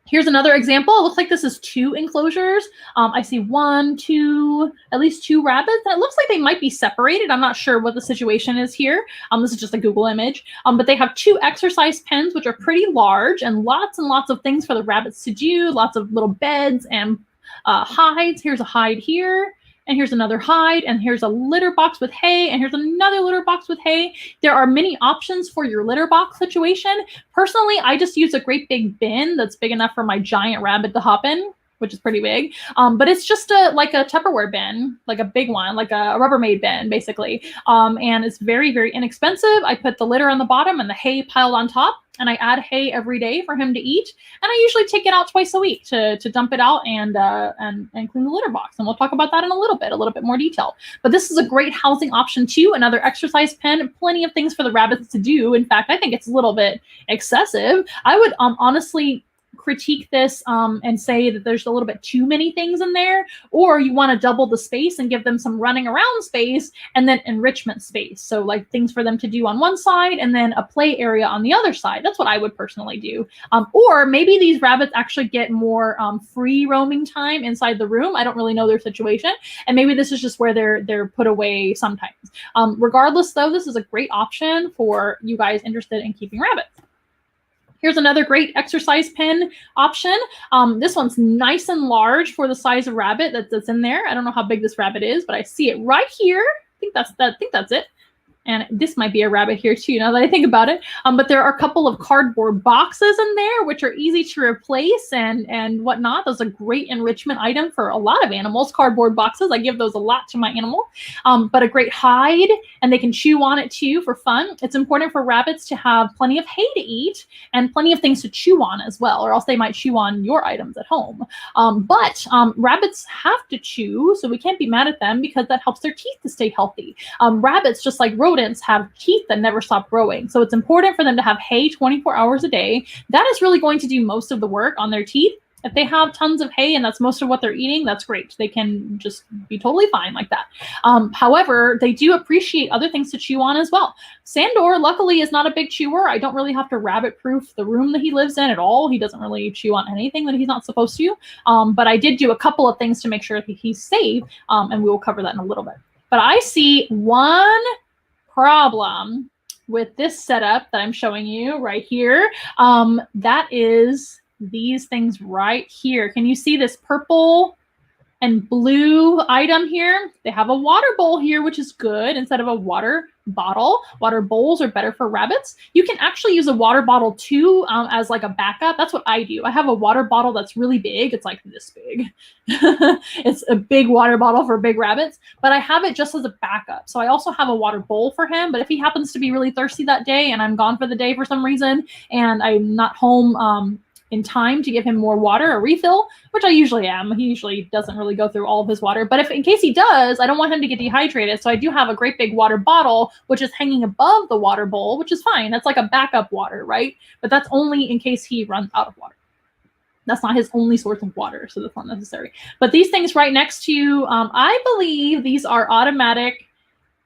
Here's another example. It looks like this is 2 enclosures. I see 1, 2, at least 2 rabbits. And it looks like they might be separated. I'm not sure what the situation is here. This is just a Google image. But they have 2 exercise pens, which are pretty large, and lots of things for the rabbits to do. Lots of little beds and hides. Here's a hide here. And here's another hide, and here's a litter box with hay, and here's another litter box with hay. There are many options for your litter box situation. Personally, I just use a great big bin that's big enough for my giant rabbit to hop in. which is pretty big. But it's just like a Tupperware bin, like a big one, like a Rubbermaid bin, basically. And it's very, very inexpensive. I put the litter on the bottom and the hay piled on top, and I add hay every day for him to eat. And I usually take it out twice a week to dump it out and clean the litter box. And we'll talk about that in a little bit more detail. But this is a great housing option too. Another exercise pen, plenty of things for the rabbits to do. In fact, I think it's a little bit excessive. I would honestly critique this and say that there's a little bit too many things in there, or you want to double the space and give them some running around space and then enrichment space. So like things for them to do on one side and then a play area on the other side. That's what I would personally do. Or maybe these rabbits actually get more free roaming time inside the room. I don't really know their situation. And maybe this is just where they're put away sometimes. Regardless though, this is a great option for you guys interested in keeping rabbits. Here's another great exercise pen option. This one's nice and large for the size of rabbit that's in there. I don't know how big this rabbit is, but I see it right here. I think that's it. And this might be a rabbit here too, now that I think about it. But there are a couple of cardboard boxes in there, which are easy to replace and whatnot. Those are a great enrichment item for a lot of animals. Cardboard boxes, I give those a lot to my animal. But a great hide, and they can chew on it too for fun. It's important for rabbits to have plenty of hay to eat and plenty of things to chew on as well, or else they might chew on your items at home. But rabbits have to chew, so we can't be mad at them because that helps their teeth to stay healthy. Rabbits, just like rodents, have teeth that never stop growing. So it's important for them to have hay 24 hours a day. That is really going to do most of the work on their teeth. If they have tons of hay and that's most of what they're eating, that's great. They can just be totally fine like that. However, they do appreciate other things to chew on as well. Sandor, luckily, is not a big chewer. I don't really have to rabbit-proof the room that he lives in at all. He doesn't really chew on anything that he's not supposed to. But I did do a couple of things to make sure that he's safe, and we will cover that in a little bit. But I see one problem with this setup that I'm showing you right here. That is these things right here. Can you see this purple and blue item here? They have a water bowl here, which is good instead of a water bottle. Water bowls are better for rabbits. You can actually use a water bottle too as like a backup. That's what I do. I have a water bottle that's really big. It's like this big. It's a big water bottle for big rabbits, but I have it just as a backup. So I also have a water bowl for him, but if he happens to be really thirsty that day and I'm gone for the day for some reason and I'm not home in time to give him more water or refill, which I usually am. He usually doesn't really go through all of his water, but if in case he does, I don't want him to get dehydrated. So I do have a great big water bottle, which is hanging above the water bowl, which is fine. That's like a backup water, right? But that's only in case he runs out of water. That's not his only source of water, so that's not necessary. But these things right next to you, I believe these are automatic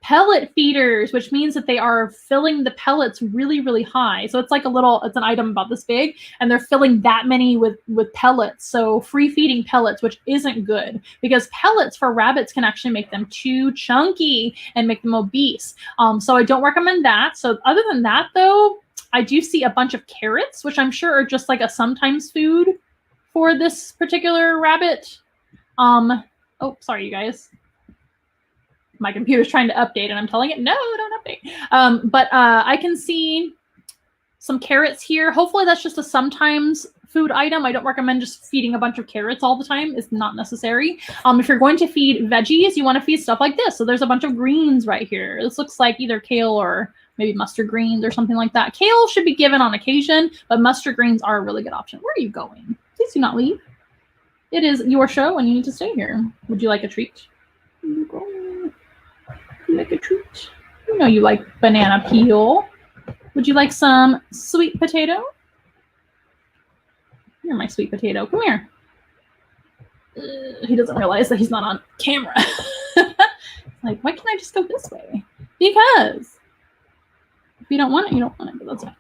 pellet feeders, which means that they are filling the pellets really, really high. So it's like it's an item about this big, and they're filling that many with pellets. So free feeding pellets, which isn't good because pellets for rabbits can actually make them too chunky and make them obese. So I don't recommend that. So other than that though, I do see a bunch of carrots, which I'm sure are just like a sometimes food for this particular rabbit. Oh, sorry, you guys. My computer's trying to update and I'm telling it, no, don't update. But I can see some carrots here. Hopefully that's just a sometimes food item. I don't recommend just feeding a bunch of carrots all the time. It's not necessary. If you're going to feed veggies, you want to feed stuff like this. So there's a bunch of greens right here. This looks like either kale or maybe mustard greens or something like that. Kale should be given on occasion, but mustard greens are a really good option. Where are you going? Please do not leave. It is your show and you need to stay here. Would you like a treat? Like a treat. You know you like banana peel. Would you like some sweet potato? Here, my sweet potato. Come here. He doesn't realize that he's not on camera. Like, why can't I just go this way? Because if you don't want it, you don't want it, but that's fine.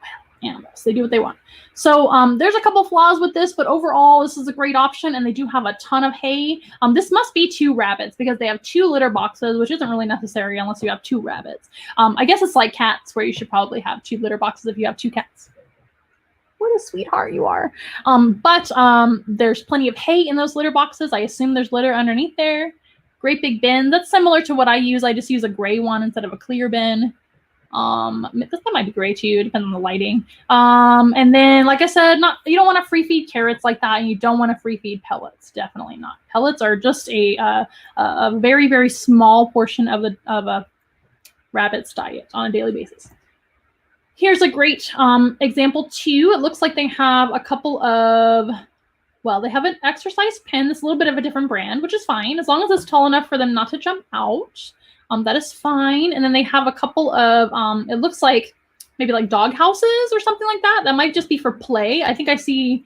Well, animals, they do what they want. So there's a couple flaws with this, but overall, this is a great option, and they do have a ton of hay. This must be 2 rabbits because they have 2 litter boxes, which isn't really necessary unless you have 2 rabbits. I guess it's like cats, where you should probably have 2 litter boxes if you have 2 cats. What a sweetheart you are. But there's plenty of hay in those litter boxes. I assume there's litter underneath there. Great big bin. That's similar to what I use. I just use a gray one instead of a clear bin. This one might be gray too, depending on the lighting. And then, like I said, you don't want to free feed carrots like that, and you don't want to free feed pellets. Definitely not. Pellets are just a very, very small portion of a rabbit's diet on a daily basis. Here's a great example too. It looks like they have a couple of, well, they have an exercise pen. It's a little bit of a different brand, which is fine, as long as it's tall enough for them not to jump out. That is fine. And then they have a couple of, it looks like maybe like dog houses or something like that. That might just be for play. I think I see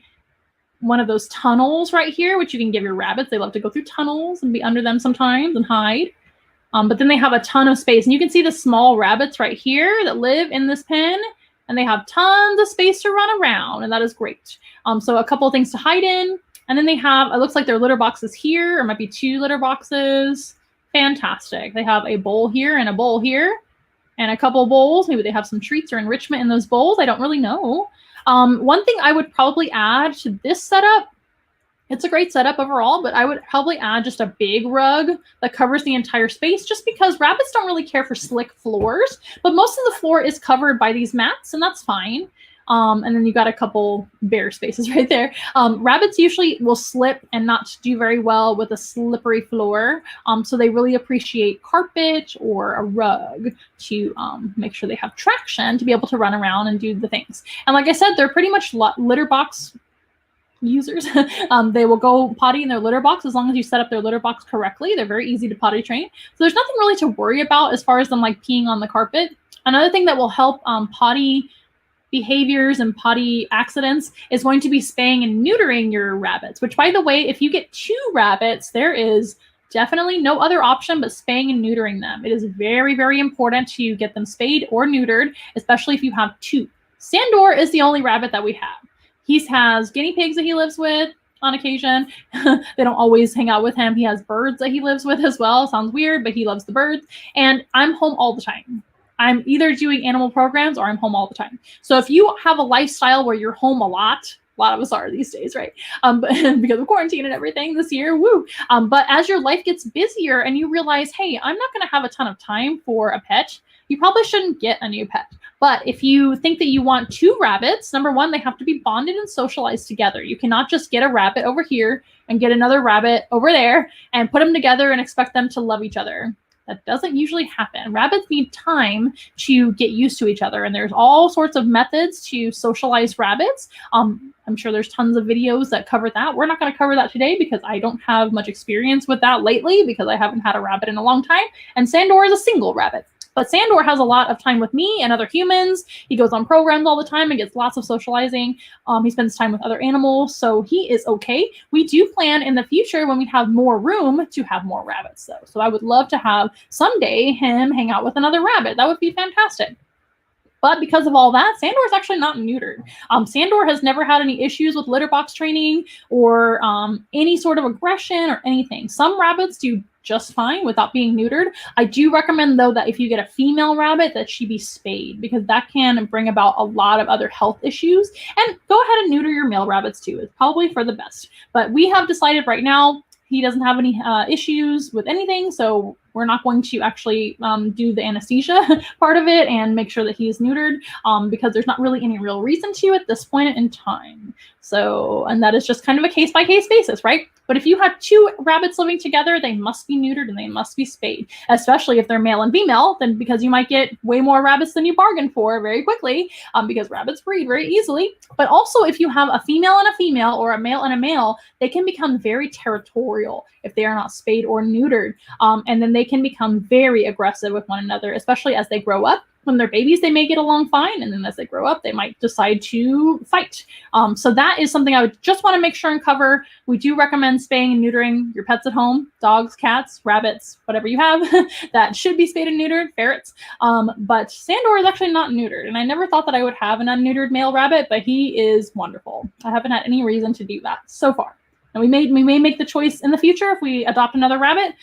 one of those tunnels right here, which you can give your rabbits. They love to go through tunnels and be under them sometimes and hide. But then they have a ton of space. And you can see the small rabbits right here that live in this pen. And they have tons of space to run around. And that is great. So a couple of things to hide in. And then they have, it looks like their litter boxes here. Or might be 2 litter boxes. Fantastic. They have a bowl here and a bowl here. And a couple of bowls. Maybe they have some treats or enrichment in those bowls. I don't really know. One thing I would probably add to this setup, it's a great setup overall, but I would probably add just a big rug that covers the entire space, just because rabbits don't really care for slick floors, but most of the floor is covered by these mats, and that's fine. And then you got a couple bare spaces right there. Rabbits usually will slip and not do very well with a slippery floor. So they really appreciate carpet or a rug to make sure they have traction to be able to run around and do the things. And like I said, they're pretty much litter box users. They will go potty in their litter box as long as you set up their litter box correctly. They're very easy to potty train. So there's nothing really to worry about as far as them like peeing on the carpet. Another thing that will help potty behaviors and potty accidents is going to be spaying and neutering your rabbits, which, by the way, if you get 2 rabbits, there is definitely no other option but spaying and neutering them. It is very, very important to get them spayed or neutered, especially if you have 2. Sandor is the only rabbit that we have. He has guinea pigs that he lives with on occasion. They don't always hang out with him. He has birds that he lives with as well. Sounds weird, but he loves the birds. And I'm home all the time. I'm either doing animal programs or I'm home all the time. So if you have a lifestyle where you're home a lot of us are these days, right? Because of quarantine and everything this year, woo. But as your life gets busier and you realize, hey, I'm not going to have a ton of time for a pet, you probably shouldn't get a new pet. But if you think that you want 2 rabbits, number one, they have to be bonded and socialized together. You cannot just get a rabbit over here and get another rabbit over there and put them together and expect them to love each other. That doesn't usually happen. Rabbits need time to get used to each other, and there's all sorts of methods to socialize rabbits. I'm sure there's tons of videos that cover that. We're not going to cover that today because I don't have much experience with that lately because I haven't had a rabbit in a long time, and Sandor is a single rabbit. But Sandor has a lot of time with me and other humans. He goes on programs all the time and gets lots of socializing. He spends time with other animals, so he is okay. We do plan in the future when we have more room to have more rabbits, though. So I would love to have someday him hang out with another rabbit. That would be fantastic. But because of all that, Sandor is actually not neutered. Sandor has never had any issues with litter box training or any sort of aggression or anything. Some rabbits do just fine without being neutered. I do recommend, though, that if you get a female rabbit, that she be spayed, because that can bring about a lot of other health issues. And go ahead and neuter your male rabbits too. It's probably for the best. But we have decided right now he doesn't have any issues with anything, so we're not going to actually do the anesthesia part of it and make sure that he is neutered because there's not really any real reason to at this point in time. So, and that is just kind of a case-by-case basis, right? But if you have 2 rabbits living together, they must be neutered and they must be spayed, especially if they're male and female, then because you might get way more rabbits than you bargained for very quickly because rabbits breed very easily. But also if you have a female and a female or a male and a male, they can become very territorial if they are not spayed or neutered. And then they can become very aggressive with one another, especially as they grow up. When they're babies, they may get along fine, and then as they grow up, they might decide to fight. So that is something I would just want to make sure and cover. We do recommend spaying and neutering your pets at home, dogs, cats, rabbits, whatever you have that should be spayed and neutered, ferrets. But Sandor is actually not neutered, and I never thought that I would have an unneutered male rabbit, but he is wonderful. I haven't had any reason to do that so far. And we may make the choice in the future if we adopt another rabbit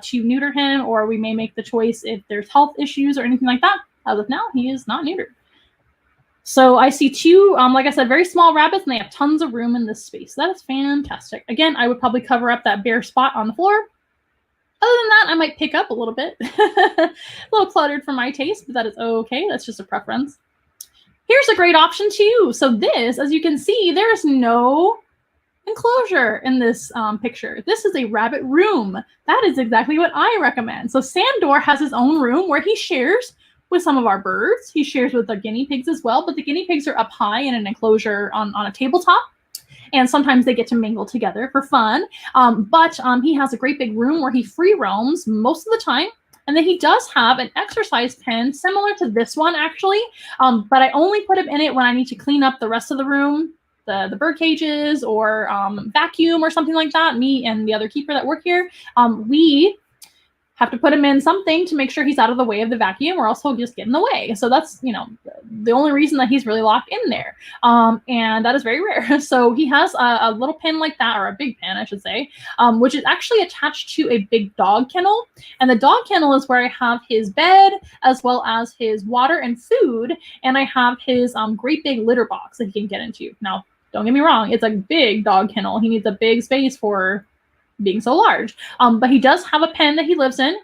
to neuter him, or we may make the choice if there's health issues or anything like that. As of now, he is not neutered. So I see 2, like I said, very small rabbits, and they have tons of room in this space. That is fantastic. Again, I would probably cover up that bare spot on the floor Other than that, I might pick up a little bit. A little cluttered for my taste, but that is okay. That's just a preference. Here's a great option too. So this, as you can see, there is no enclosure in this picture. This is a rabbit room. That is exactly what I recommend. So Sandor has his own room where he shares with some of our birds. He shares with the guinea pigs as well, but the guinea pigs are up high in an enclosure on a tabletop. And sometimes they get to mingle together for fun. But he has a great big room where he free roams most of the time. And then he does have an exercise pen similar to this one, actually. But I only put him in it when I need to clean up the rest of the room, the bird cages, or vacuum or something like that. Me and the other keeper that work here, we have to put him in something to make sure he's out of the way of the vacuum, or else he'll just get in the way. So that's, the only reason that he's really locked in there. And that is very rare. So he has a little pen like that, or a big pen, I should say, which is actually attached to a big dog kennel. And the dog kennel is where I have his bed, as well as his water and food. And I have his great big litter box that he can get into. Now, don't get me wrong, it's a big dog kennel. He needs a big space for being so large. But he does have a pen that he lives in,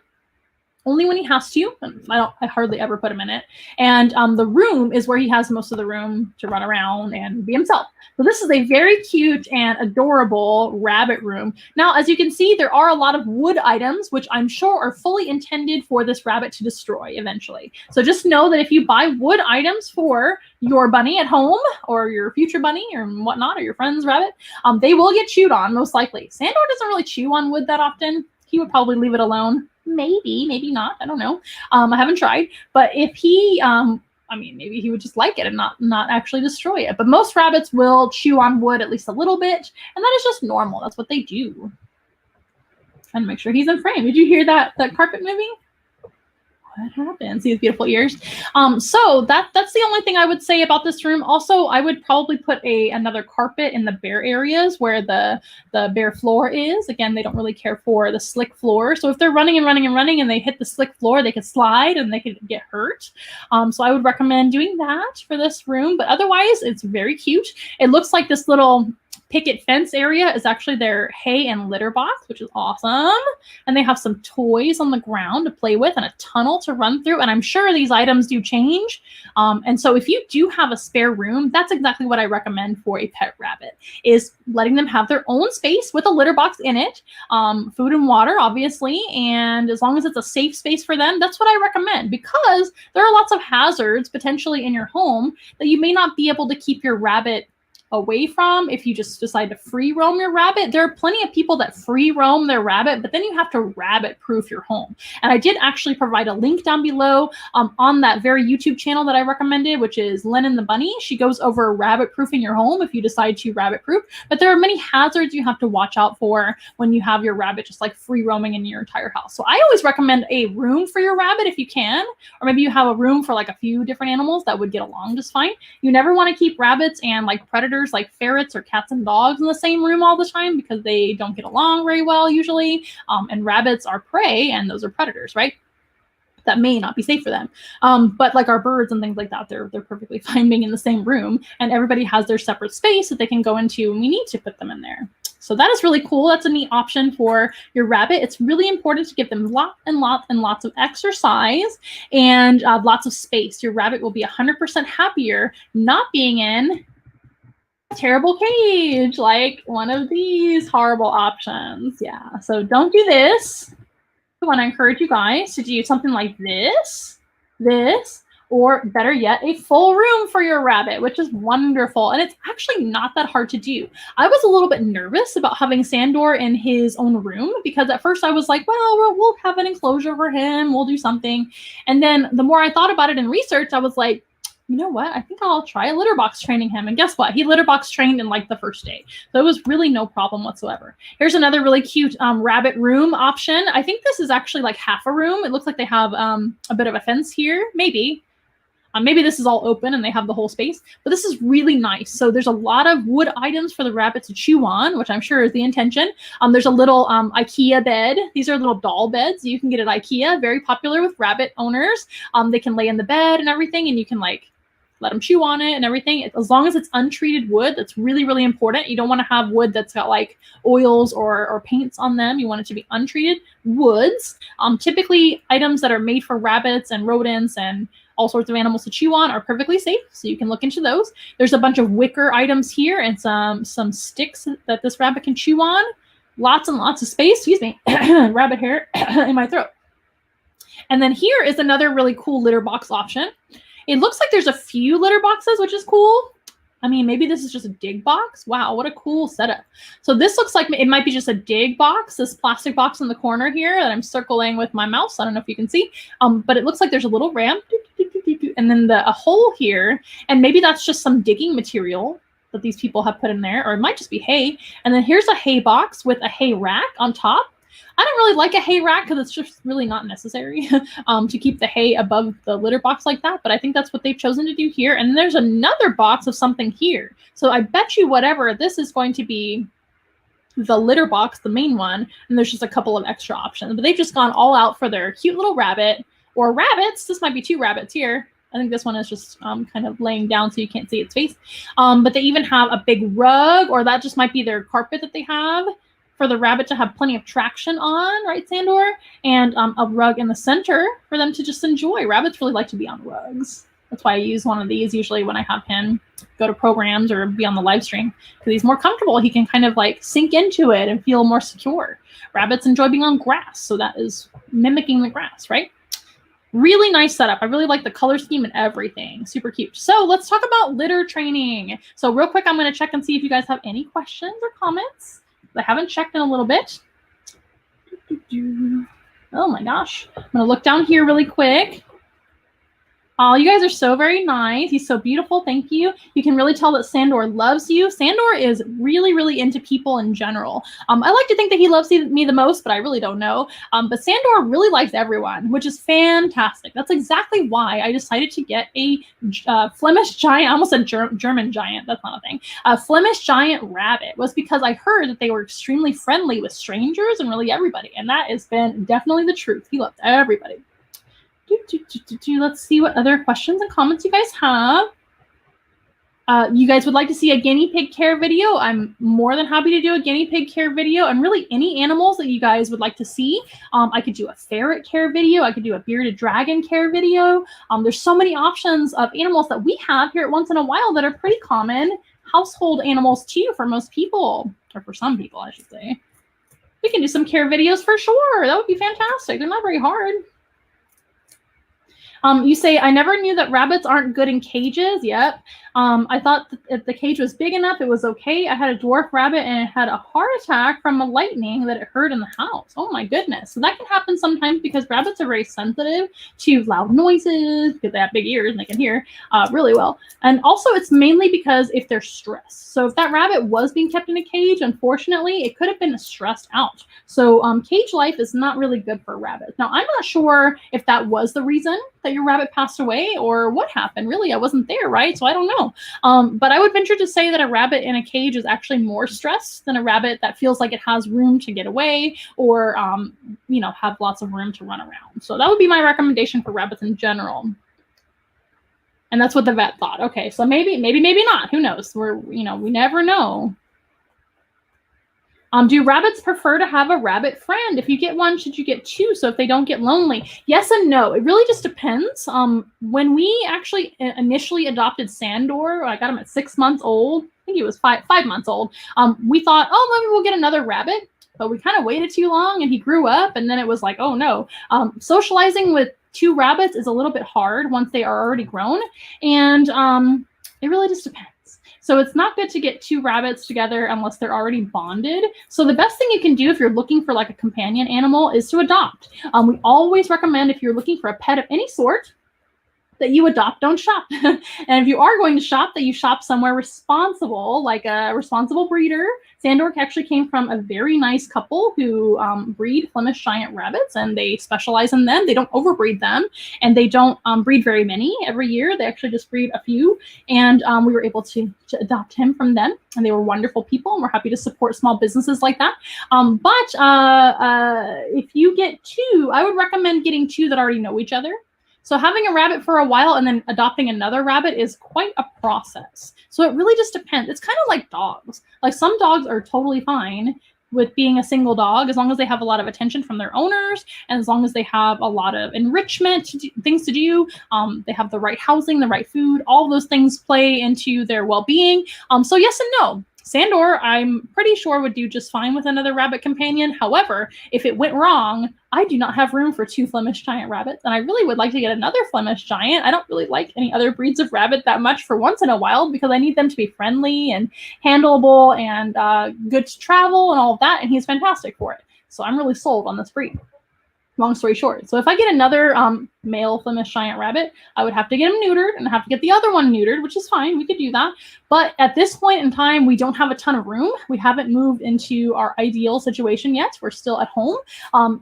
only when he has to. I hardly ever put him in it. And the room is where he has most of the room to run around and be himself. So this is a very cute and adorable rabbit room. Now, as you can see, there are a lot of wood items, which I'm sure are fully intended for this rabbit to destroy eventually. So just know that if you buy wood items for your bunny at home, or your future bunny or whatnot, or your friend's rabbit, they will get chewed on, most likely. Sandor doesn't really chew on wood that often. He would probably leave it alone. Maybe not. I don't know. I haven't tried. But if he, maybe he would just like it and not actually destroy it. But most rabbits will chew on wood at least a little bit, and that is just normal. That's what they do. Trying to make sure he's in frame. Did you hear that carpet moving? What happened? See his beautiful ears. So that's the only thing I would say about this room. Also, I would probably put another carpet in the bare areas where the bare floor is. Again, they don't really care for the slick floor. So if they're running and they hit the slick floor, they could slide and they could get hurt. So I would recommend doing that for this room. But otherwise, it's very cute. It looks like this little picket fence area is actually their hay and litter box, which is awesome. And they have some toys on the ground to play with and a tunnel to run through. And I'm sure these items do change. And so if you do have a spare room, that's exactly what I recommend for a pet rabbit, is letting them have their own space with a litter box in it, food and water, obviously. And as long as it's a safe space for them, that's what I recommend, because there are lots of hazards potentially in your home that you may not be able to keep your rabbit away from if you just decide to free roam your rabbit. There are plenty of people that free roam their rabbit, but then you have to rabbit proof your home. And I did actually provide a link down below on that very YouTube channel that I recommended, which is Lennon the Bunny. She goes over rabbit proofing your home if you decide to rabbit proof. But there are many hazards you have to watch out for when you have your rabbit just like free roaming in your entire house. So I always recommend a room for your rabbit if you can, or maybe you have a room for like a few different animals that would get along just fine. You never want to keep rabbits and like predators like ferrets or cats and dogs in the same room all the time, because they don't get along very well usually. And rabbits are prey, and those are predators, right? That may not be safe for them. But like our birds and things like that, they're perfectly fine being in the same room, and everybody has their separate space that they can go into, and we need to put them in there. So that is really cool. That's a neat option for your rabbit. It's really important to give them lots and lots of exercise and lots of space. Your rabbit will be 100% happier not being in a terrible cage, like one of these horrible options. Yeah, so don't do this. I want to encourage you guys to do something like this, or better yet, a full room for your rabbit, which is wonderful. And it's actually not that hard to do. I was a little bit nervous about having Sandor in his own room, because at first I was like, well, we'll have an enclosure for him. We'll do something. And then the more I thought about it in research, I was like, you know what? I think I'll try a litter box training him. And guess what? He litter box trained in like the first day. So it was really no problem whatsoever. Here's another really cute rabbit room option. I think this is actually like half a room. It looks like they have a bit of a fence here. Maybe this is all open and they have the whole space, but this is really nice. So there's a lot of wood items for the rabbit to chew on, which I'm sure is the intention. There's a little IKEA bed. These are little doll beds you can get at IKEA, very popular with rabbit owners. They can lay in the bed and everything, and you can like let them chew on it and everything. As long as it's untreated wood, that's really, really important. You don't want to have wood that's got like oils or paints on them. You want it to be untreated woods. Typically, items that are made for rabbits and rodents and all sorts of animals to chew on are perfectly safe, so you can look into those. There's a bunch of wicker items here and some sticks that this rabbit can chew on. Lots and lots of space. Excuse me, rabbit hair in my throat. And then here is another really cool litter box option. It looks like there's a few litter boxes, which is cool. I mean, maybe this is just a dig box. Wow, what a cool setup. So this looks like it might be just a dig box, this plastic box in the corner here that I'm circling with my mouse. I don't know if you can see, but it looks like there's a little ramp and then a hole here. And maybe that's just some digging material that these people have put in there, or it might just be hay. And then here's a hay box with a hay rack on top. I don't really like a hay rack because it's just really not necessary to keep the hay above the litter box like that. But I think that's what they've chosen to do here. And then there's another box of something here. So I bet you whatever this is going to be the litter box, the main one. And there's just a couple of extra options. But they've just gone all out for their cute little rabbit or rabbits. This might be 2 rabbits here. I think this one is just kind of laying down so you can't see its face. But they even have a big rug, or that just might be their carpet that they have for the rabbit to have plenty of traction on, right, Sandor? And a rug in the center for them to just enjoy. Rabbits really like to be on rugs. That's why I use one of these usually when I have him go to programs or be on the live stream, because he's more comfortable. He can kind of like sink into it and feel more secure. Rabbits enjoy being on grass, so that is mimicking the grass, right? Really nice setup. I really like the color scheme and everything. Super cute. So let's talk about litter training. So real quick, I'm going to check and see if you guys have any questions or comments. I haven't checked in a little bit. Oh my gosh. I'm going to look down here really quick. Oh, you guys are so very nice. He's so beautiful. Thank you. You can really tell that Sandor loves you. Sandor is really, really into people in general. I like to think that he loves me the most, but I really don't know. But Sandor really likes everyone, which is fantastic. That's exactly why I decided to get a Flemish giant. I almost said German giant. That's not a thing. A Flemish giant rabbit was because I heard that they were extremely friendly with strangers and really everybody. And that has been definitely the truth. He loves everybody. Let's see what other questions and comments you guys have. You guys would like to see a guinea pig care video? I'm more than happy to do a guinea pig care video, and really any animals that you guys would like to see. I could do a ferret care video. I could do a bearded dragon care video. There's so many options of animals that we have here at Once in a While that are pretty common household animals too for most people, or for some people, I should say. We can do some care videos for sure. That would be fantastic. They're not very hard. You say, I never knew that rabbits aren't good in cages. Yep. I thought that if the cage was big enough, it was okay. I had a dwarf rabbit and it had a heart attack from a lightning that it heard in the house. Oh my goodness. So that can happen sometimes because rabbits are very sensitive to loud noises because they have big ears and they can hear really well. And also it's mainly because if they're stressed. So if that rabbit was being kept in a cage, unfortunately, it could have been stressed out. So cage life is not really good for rabbits. Now, I'm not sure if that was the reason that your rabbit passed away or what happened. Really, I wasn't there, right? So I don't know. But I would venture to say that a rabbit in a cage is actually more stressed than a rabbit that feels like it has room to get away or, you know, have lots of room to run around. So that would be my recommendation for rabbits in general. And that's what the vet thought. Okay, so maybe not. Who knows? We never know. Do rabbits prefer to have a rabbit friend? If you get one, should you get 2 so if they don't get lonely? Yes and no. It really just depends. When we actually initially adopted Sandor, I got him at 6 months old. I think he was 5 months old. We thought, oh, maybe we'll get another rabbit. But we kind of waited too long and he grew up. And then it was like, oh, no. Socializing with 2 rabbits is a little bit hard once they are already grown. And it really just depends. So it's not good to get 2 rabbits together unless they're already bonded. So the best thing you can do if you're looking for like a companion animal is to adopt. We always recommend if you're looking for a pet of any sort that you adopt, don't shop. And if you are going to shop, that you shop somewhere responsible, like a responsible breeder. Sandor actually came from a very nice couple who breed Flemish giant rabbits, and they specialize in them. They don't overbreed them, and they don't breed very many every year. They actually just breed a few, and we were able to adopt him from them, and they were wonderful people, and we're happy to support small businesses like that. But if you get 2, I would recommend getting 2 that already know each other. So having a rabbit for a while and then adopting another rabbit is quite a process. So it really just depends. It's kind of like dogs. Like some dogs are totally fine with being a single dog as long as they have a lot of attention from their owners and as long as they have a lot of enrichment things to do. They have the right housing, the right food. All those things play into their well-being. So yes and no. Sandor, I'm pretty sure, would do just fine with another rabbit companion. However, if it went wrong, I do not have room for 2 Flemish giant rabbits, and I really would like to get another Flemish giant. I don't really like any other breeds of rabbit that much for once in a while because I need them to be friendly and handleable and good to travel and all of that, and he's fantastic for it. So I'm really sold on this breed. Long story short. So if I get another male Flemish giant rabbit, I would have to get him neutered and have to get the other one neutered, which is fine. We could do that. But at this point in time, we don't have a ton of room. We haven't moved into our ideal situation yet. We're still at home.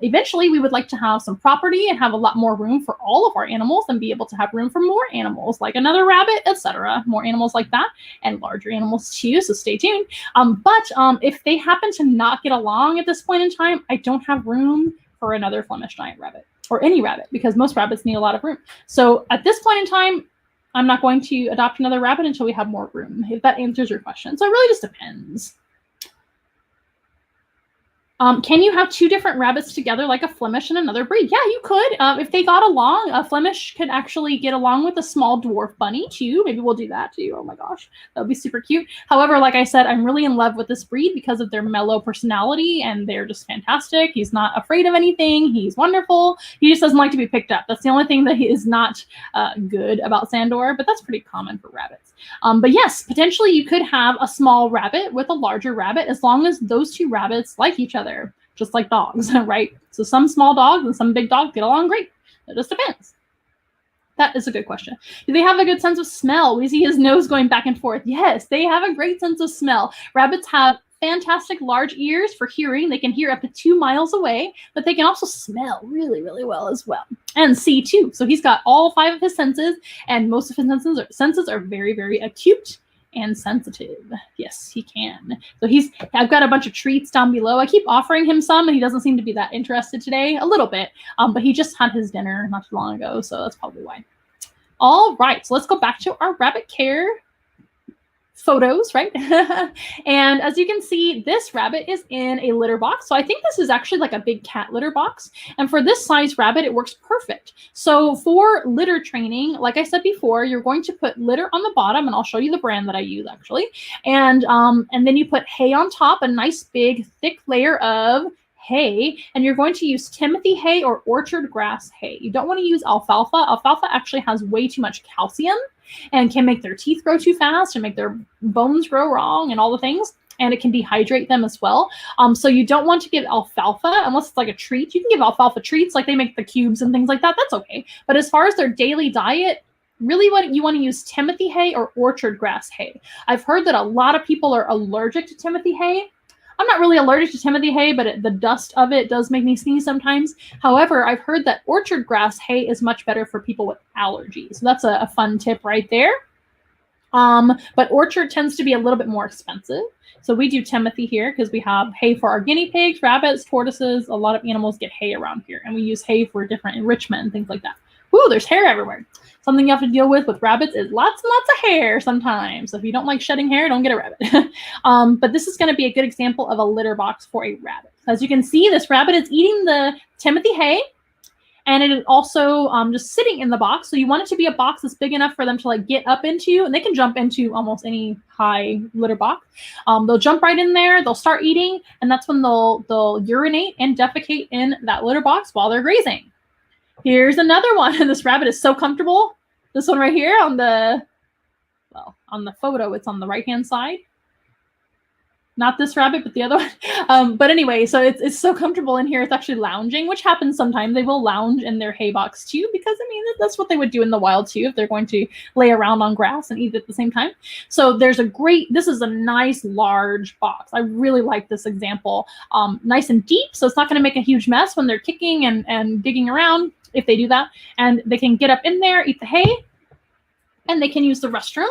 Eventually, we would like to have some property and have a lot more room for all of our animals and be able to have room for more animals, like another rabbit, etc. More animals like that and larger animals too. So stay tuned. But if they happen to not get along at this point in time, I don't have room for another Flemish giant rabbit or any rabbit because most rabbits need a lot of room. So at this point in time, I'm not going to adopt another rabbit until we have more room, if that answers your question. So it really just depends. Can you have 2 different rabbits together like a Flemish and another breed? Yeah, you could. If they got along, a Flemish could actually get along with a small dwarf bunny too. Maybe we'll do that too. Oh my gosh, that would be super cute. However, like I said, I'm really in love with this breed because of their mellow personality and they're just fantastic. He's not afraid of anything. He's wonderful. He just doesn't like to be picked up. That's the only thing that he is not good about Sandor, but that's pretty common for rabbits. But yes, potentially you could have a small rabbit with a larger rabbit as long as those 2 rabbits like each other. Just like dogs, right? So some small dogs and some big dogs get along great. It just depends. That is a good question. Do they have a good sense of smell? We see his nose going back and forth. Yes, they have a great sense of smell. Rabbits have fantastic large ears for hearing. They can hear up to 2 miles away, but they can also smell really, really well as well. And see too. So he's got all 5 of his senses, and most of his senses are very, very acute and sensitive. Yes, he can. So I've got a bunch of treats down below. I keep offering him some, and he doesn't seem to be that interested today, a little bit. But he just had his dinner not too long ago, so that's probably why. All right, so let's go back to our rabbit care photos, right? And as you can see, this rabbit is in a litter box. So I think this is actually like a big cat litter box. And for this size rabbit, it works perfect. So for litter training, like I said before, you're going to put litter on the bottom, and I'll show you the brand that I use actually. And then you put hay on top, a nice big thick layer of hay, and you're going to use Timothy hay or orchard grass hay. You don't want to use alfalfa. Alfalfa actually has way too much calcium and can make their teeth grow too fast and make their bones grow wrong and all the things. And it can dehydrate them as well. So you don't want to give alfalfa unless it's like a treat. You can give alfalfa treats, like they make the cubes and things like that. That's okay. But as far as their daily diet, really what you want to use Timothy hay or orchard grass hay. I've heard that a lot of people are allergic to Timothy hay. I'm not really allergic to Timothy hay, but the dust of it does make me sneeze sometimes. However, I've heard that orchard grass hay is much better for people with allergies. So that's a fun tip right there. But orchard tends to be a little bit more expensive. So we do Timothy here because we have hay for our guinea pigs, rabbits, tortoises. A lot of animals get hay around here. And we use hay for different enrichment and things like that. Ooh, there's hair everywhere. Something you have to deal with rabbits is lots and lots of hair sometimes. So if you don't like shedding hair, don't get a rabbit. But this is going to be a good example of a litter box for a rabbit. As you can see, this rabbit is eating the Timothy hay, and it is also just sitting in the box. So you want it to be a box that's big enough for them to like get up into, and they can jump into almost any high litter box. They'll jump right in there. They'll start eating, and that's when they'll urinate and defecate in that litter box while they're grazing. Here's another one. This rabbit is so comfortable. This one right here on the photo, it's on the right-hand side. Not this rabbit, but the other one. But anyway, so it's so comfortable in here. It's actually lounging, which happens sometimes. They will lounge in their hay box too, because I mean, that's what they would do in the wild too, if they're going to lay around on grass and eat at the same time. So this is a nice large box. I really like this example. Nice and deep, so it's not going to make a huge mess when they're kicking and digging around, if they do that. And they can get up in there, eat the hay, and they can use the restroom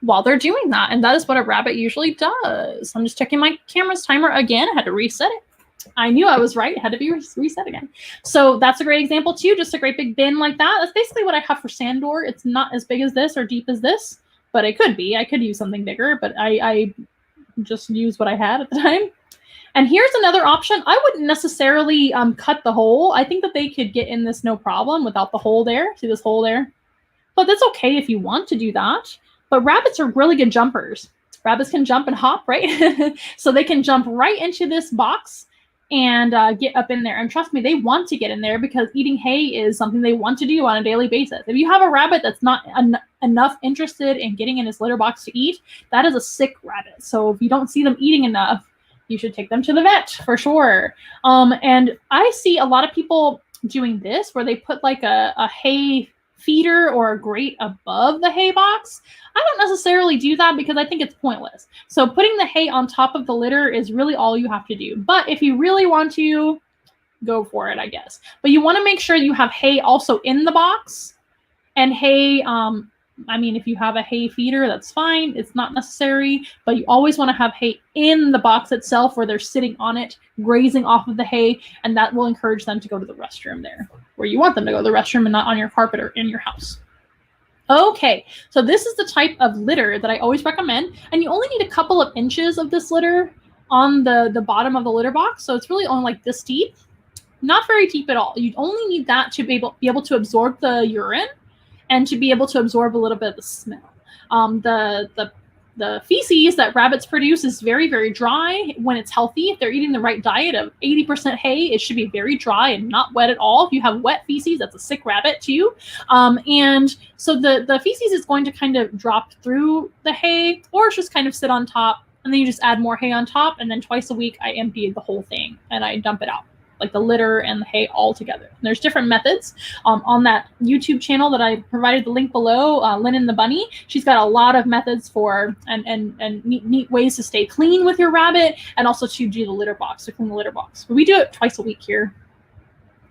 while they're doing that. And that is what a rabbit usually does. I'm just checking my camera's timer again. I had to reset it. I knew I was right. It had to be reset again. So that's a great example too. Just a great big bin like that. That's basically what I have for Sandor. It's not as big as this or deep as this, but it could be. I could use something bigger, but I just used what I had at the time. And here's another option. I wouldn't necessarily cut the hole. I think that they could get in this no problem without the hole there. See this hole there? But that's okay if you want to do that. But rabbits are really good jumpers. Rabbits can jump and hop, right? So they can jump right into this box and get up in there. And trust me, they want to get in there because eating hay is something they want to do on a daily basis. If you have a rabbit that's not enough interested in getting in his litter box to eat, that is a sick rabbit. So if you don't see them eating enough, you should take them to the vet for sure. And I see a lot of people doing this where they put like a hay feeder or a grate above the hay box. I don't necessarily do that because I think it's pointless. So putting the hay on top of the litter is really all you have to do. But if you really want to, go for it, I guess. But you want to make sure you have hay also in the box. And hay, I mean, if you have a hay feeder, that's fine. It's not necessary, but you always want to have hay in the box itself where they're sitting on it, grazing off of the hay, and that will encourage them to go to the restroom there, where you want them to go to the restroom and not on your carpet or in your house. Okay, so this is the type of litter that I always recommend, and you only need a couple of inches of this litter on the bottom of the litter box, so it's really only like this deep. Not very deep at all. You only need that to be able to absorb the urine and to be able to absorb a little bit of the smell. The feces that rabbits produce is very, very dry when it's healthy. If they're eating the right diet of 80% hay, it should be very dry and not wet at all. If you have wet feces, that's a sick rabbit too. And so the feces is going to kind of drop through the hay or just kind of sit on top. And then you just add more hay on top. And then twice a week, I empty the whole thing and I dump it out, like the litter and the hay all together. And there's different methods on that YouTube channel that I provided the link below, Lynn the Bunny. She's got a lot of methods for and neat ways to stay clean with your rabbit and also to do the litter box, to clean the litter box. But we do it twice a week here.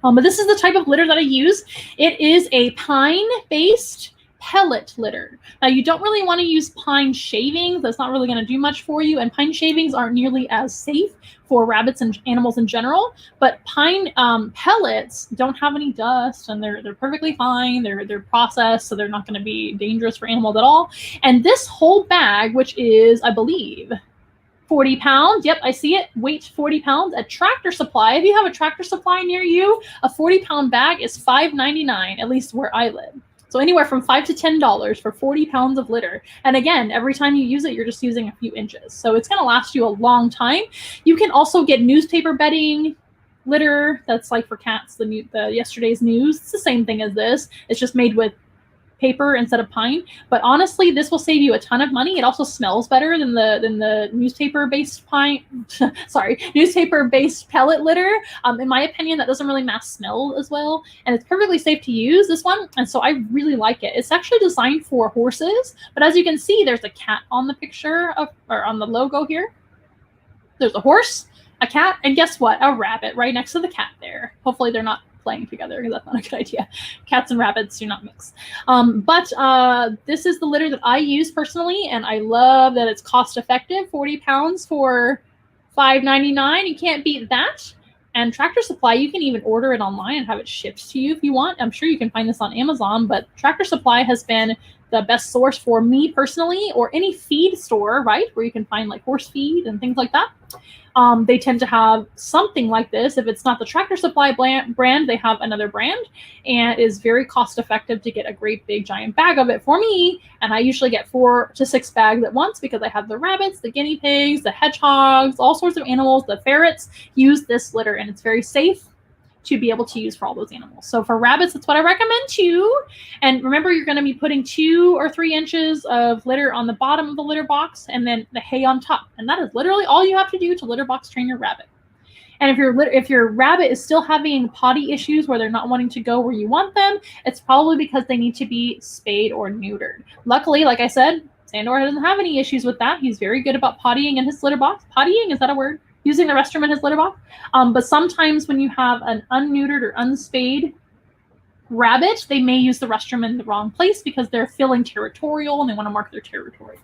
But this is the type of litter that I use. It is a pine-based pellet litter. Now, you don't really want to use pine shavings. That's not really going to do much for you. And pine shavings aren't nearly as safe for rabbits and animals in general. But pine pellets don't have any dust, and they're perfectly fine. They're processed, so they're not going to be dangerous for animals at all. And this whole bag, which is, I believe, 40 pounds. Yep, I see it. Weight 40 pounds at Tractor Supply. If you have a Tractor Supply near you, a 40-pound bag is $5.99, at least where I live. So anywhere from $5 to $10 for 40 pounds of litter. And again, every time you use it, you're just using a few inches. So it's going to last you a long time. You can also get newspaper bedding litter. That's like for cats, the yesterday's news. It's the same thing as this. It's just made with paper instead of pine. But honestly, this will save you a ton of money. It also smells better than the newspaper-based newspaper-based pellet litter. In my opinion, that doesn't really mask smell as well. And it's perfectly safe to use, this one. And so I really like it. It's actually designed for horses. But as you can see, there's a cat on the picture or on the logo here. There's a horse, a cat, and guess what? A rabbit right next to the cat there. Hopefully they're not playing together because that's not a good idea. Cats and rabbits do not mix. But this is the litter that I use personally, and I love that it's cost effective. 40 pounds for $5.99. You can't beat that. And Tractor Supply, you can even order it online and have it shipped to you if you want. I'm sure you can find this on Amazon, but Tractor Supply has been the best source for me personally, or any feed store, right, where you can find like horse feed and things like that. They tend to have something like this. If it's not the Tractor Supply brand, they have another brand, and it is very cost effective to get a great big giant bag of it for me. And I usually get 4 to 6 bags at once because I have the rabbits, the guinea pigs, the hedgehogs, all sorts of animals. The ferrets use this litter, and it's very safe to be able to use for all those animals. So for rabbits, that's what I recommend too. And remember, you're going to be putting 2 or 3 inches of litter on the bottom of the litter box and then the hay on top. And that is literally all you have to do to litter box train your rabbit. And if your rabbit is still having potty issues where they're not wanting to go where you want them, it's probably because they need to be spayed or neutered. Luckily, like I said, Sandor doesn't have any issues with that. He's very good about pottying in his litter box. Pottying, is that a word? Using the restroom in his litter box. But sometimes when you have an unneutered or unspayed Rabbit, they may use the restroom in the wrong place because they're feeling territorial and they want to mark their territory.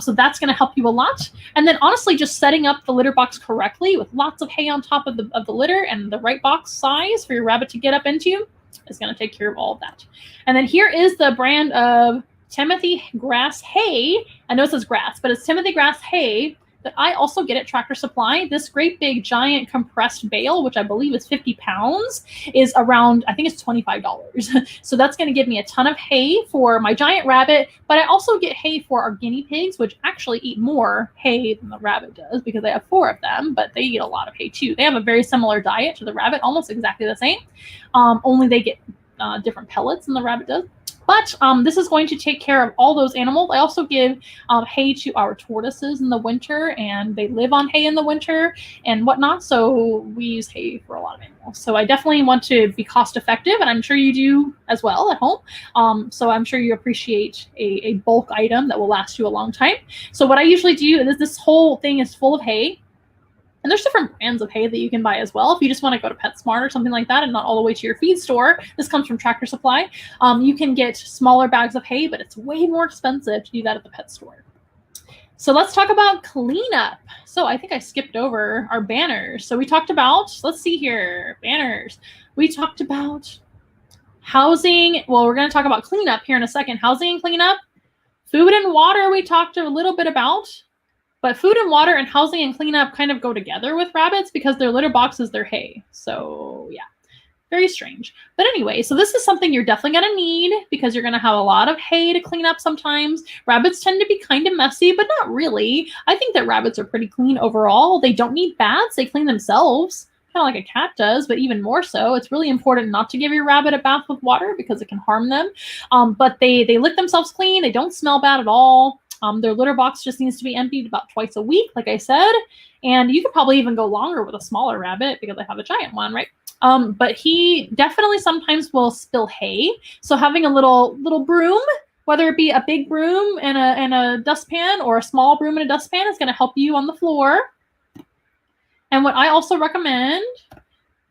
So that's going to help you a lot. And then honestly, just setting up the litter box correctly with lots of hay on top of the litter and the right box size for your rabbit to get up into is going to take care of all of that. And then here is the brand of Timothy grass hay. I know it says grass, but it's Timothy grass hay that I also get at Tractor Supply. This great big giant compressed bale, which I believe is 50 pounds, is around, I think it's $25. So that's going to give me a ton of hay for my giant rabbit, but I also get hay for our guinea pigs, which actually eat more hay than the rabbit does because they have 4 of them, but they eat a lot of hay too. They have a very similar diet to the rabbit, almost exactly the same, only they get different pellets than the rabbit does. But this is going to take care of all those animals. I also give hay to our tortoises in the winter, and they live on hay in the winter and whatnot. So we use hay for a lot of animals. So I definitely want to be cost effective, and I'm sure you do as well at home. So I'm sure you appreciate a bulk item that will last you a long time. So what I usually do is this whole thing is full of hay. And there's different brands of hay that you can buy as well. If you just want to go to PetSmart or something like that and not all the way to your feed store, this comes from Tractor Supply. You can get smaller bags of hay, but it's way more expensive to do that at the pet store. So let's talk about cleanup. So I think I skipped over our banners. So we talked about, let's see here, banners. We talked about housing. Well, we're going to talk about cleanup here in a second. Housing and cleanup. Food and water we talked a little bit about. But food and water and housing and cleanup kind of go together with rabbits because their litter box is their hay. So yeah, very strange. But anyway, so this is something you're definitely going to need because you're going to have a lot of hay to clean up sometimes. Rabbits tend to be kind of messy, but not really. I think that rabbits are pretty clean overall. They don't need baths. They clean themselves, kind of like a cat does, but even more so. It's really important not to give your rabbit a bath with water because it can harm them. But they lick themselves clean. They don't smell bad at all. Their litter box just needs to be emptied about twice a week, like I said. And you could probably even go longer with a smaller rabbit because I have a giant one, right? But he definitely sometimes will spill hay. So having a little broom, whether it be a big broom and a dustpan or a small broom and a dustpan, is going to help you on the floor. And what I also recommend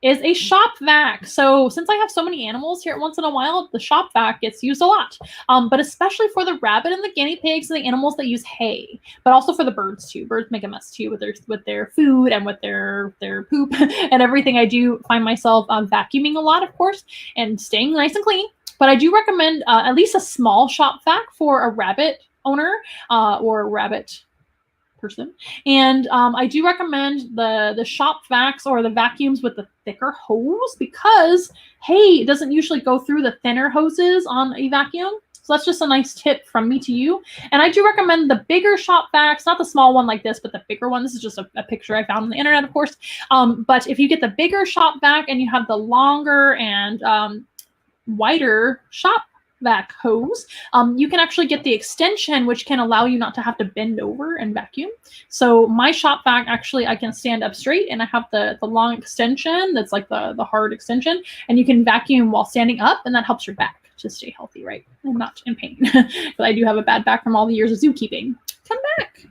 is a shop vac. So since I have so many animals here at Once in a While, the shop vac gets used a lot, but especially for the rabbit and the guinea pigs and the animals that use hay, but also for the birds too. Birds make a mess too with their food and with their poop and everything. I do find myself vacuuming a lot, of course, and staying nice and clean. But I do recommend at least a small shop vac for a rabbit owner or a rabbit person. And I do recommend the shop vacs or the vacuums with the thicker hose because hay doesn't usually go through the thinner hoses on a vacuum. So that's just a nice tip from me to you. And I do recommend the bigger shop vacs, not the small one like this, but the bigger one. This is just a picture I found on the internet, of course. But if you get the bigger shop vac and you have the longer and wider shop vac hose, you can actually get the extension, which can allow you not to have to bend over and vacuum. So my shop vac, actually, I can stand up straight and I have the long extension that's like the hard extension, and you can vacuum while standing up, and that helps your back to stay healthy, right? And not in pain. But I do have a bad back from all the years of zookeeping. Come back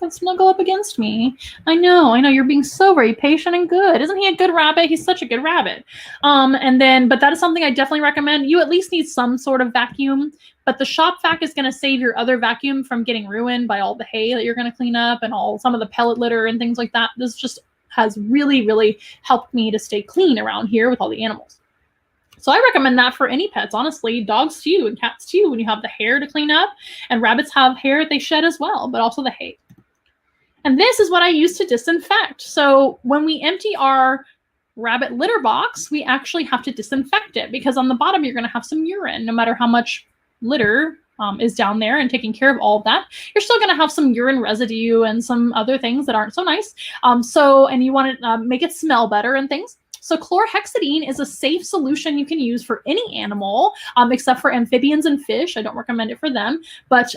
and snuggle up against me. I know, you're being so very patient and good. Isn't he a good rabbit? He's such a good rabbit. But that is something I definitely recommend. You at least need some sort of vacuum, but the shop vac is going to save your other vacuum from getting ruined by all the hay that you're going to clean up and some of the pellet litter and things like that. This just has really, really helped me to stay clean around here with all the animals. So I recommend that for any pets, honestly, dogs too and cats too, when you have the hair to clean up, and rabbits have hair they shed as well, but also the hay. And this is what I use to disinfect. So when we empty our rabbit litter box, we actually have to disinfect it because on the bottom, you're going to have some urine. No matter how much litter is down there and taking care of all of that, you're still going to have some urine residue and some other things that aren't so nice. And you want to make it smell better and things. So chlorhexidine is a safe solution you can use for any animal, except for amphibians and fish. I don't recommend it for them. But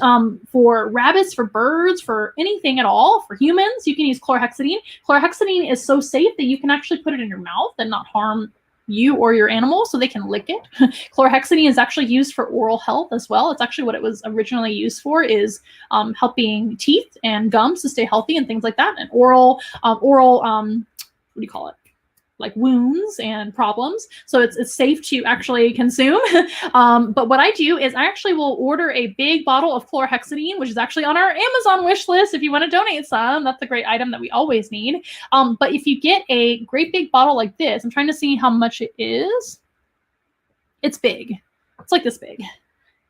for rabbits, for birds, for anything at all, for humans, you can use chlorhexidine. Chlorhexidine is so safe that you can actually put it in your mouth and not harm you or your animal, so they can lick it. Chlorhexidine is actually used for oral health as well. It's actually what it was originally used for, is helping teeth and gums to stay healthy and things like that. And oral, what do you call it? wounds and problems. So it's safe to actually consume. But what I do is I actually will order a big bottle of chlorhexidine, which is actually on our Amazon wish list. If you want to donate some, that's a great item that we always need. But if you get a great big bottle like this, I'm trying to see how much it is. It's big. It's like this big.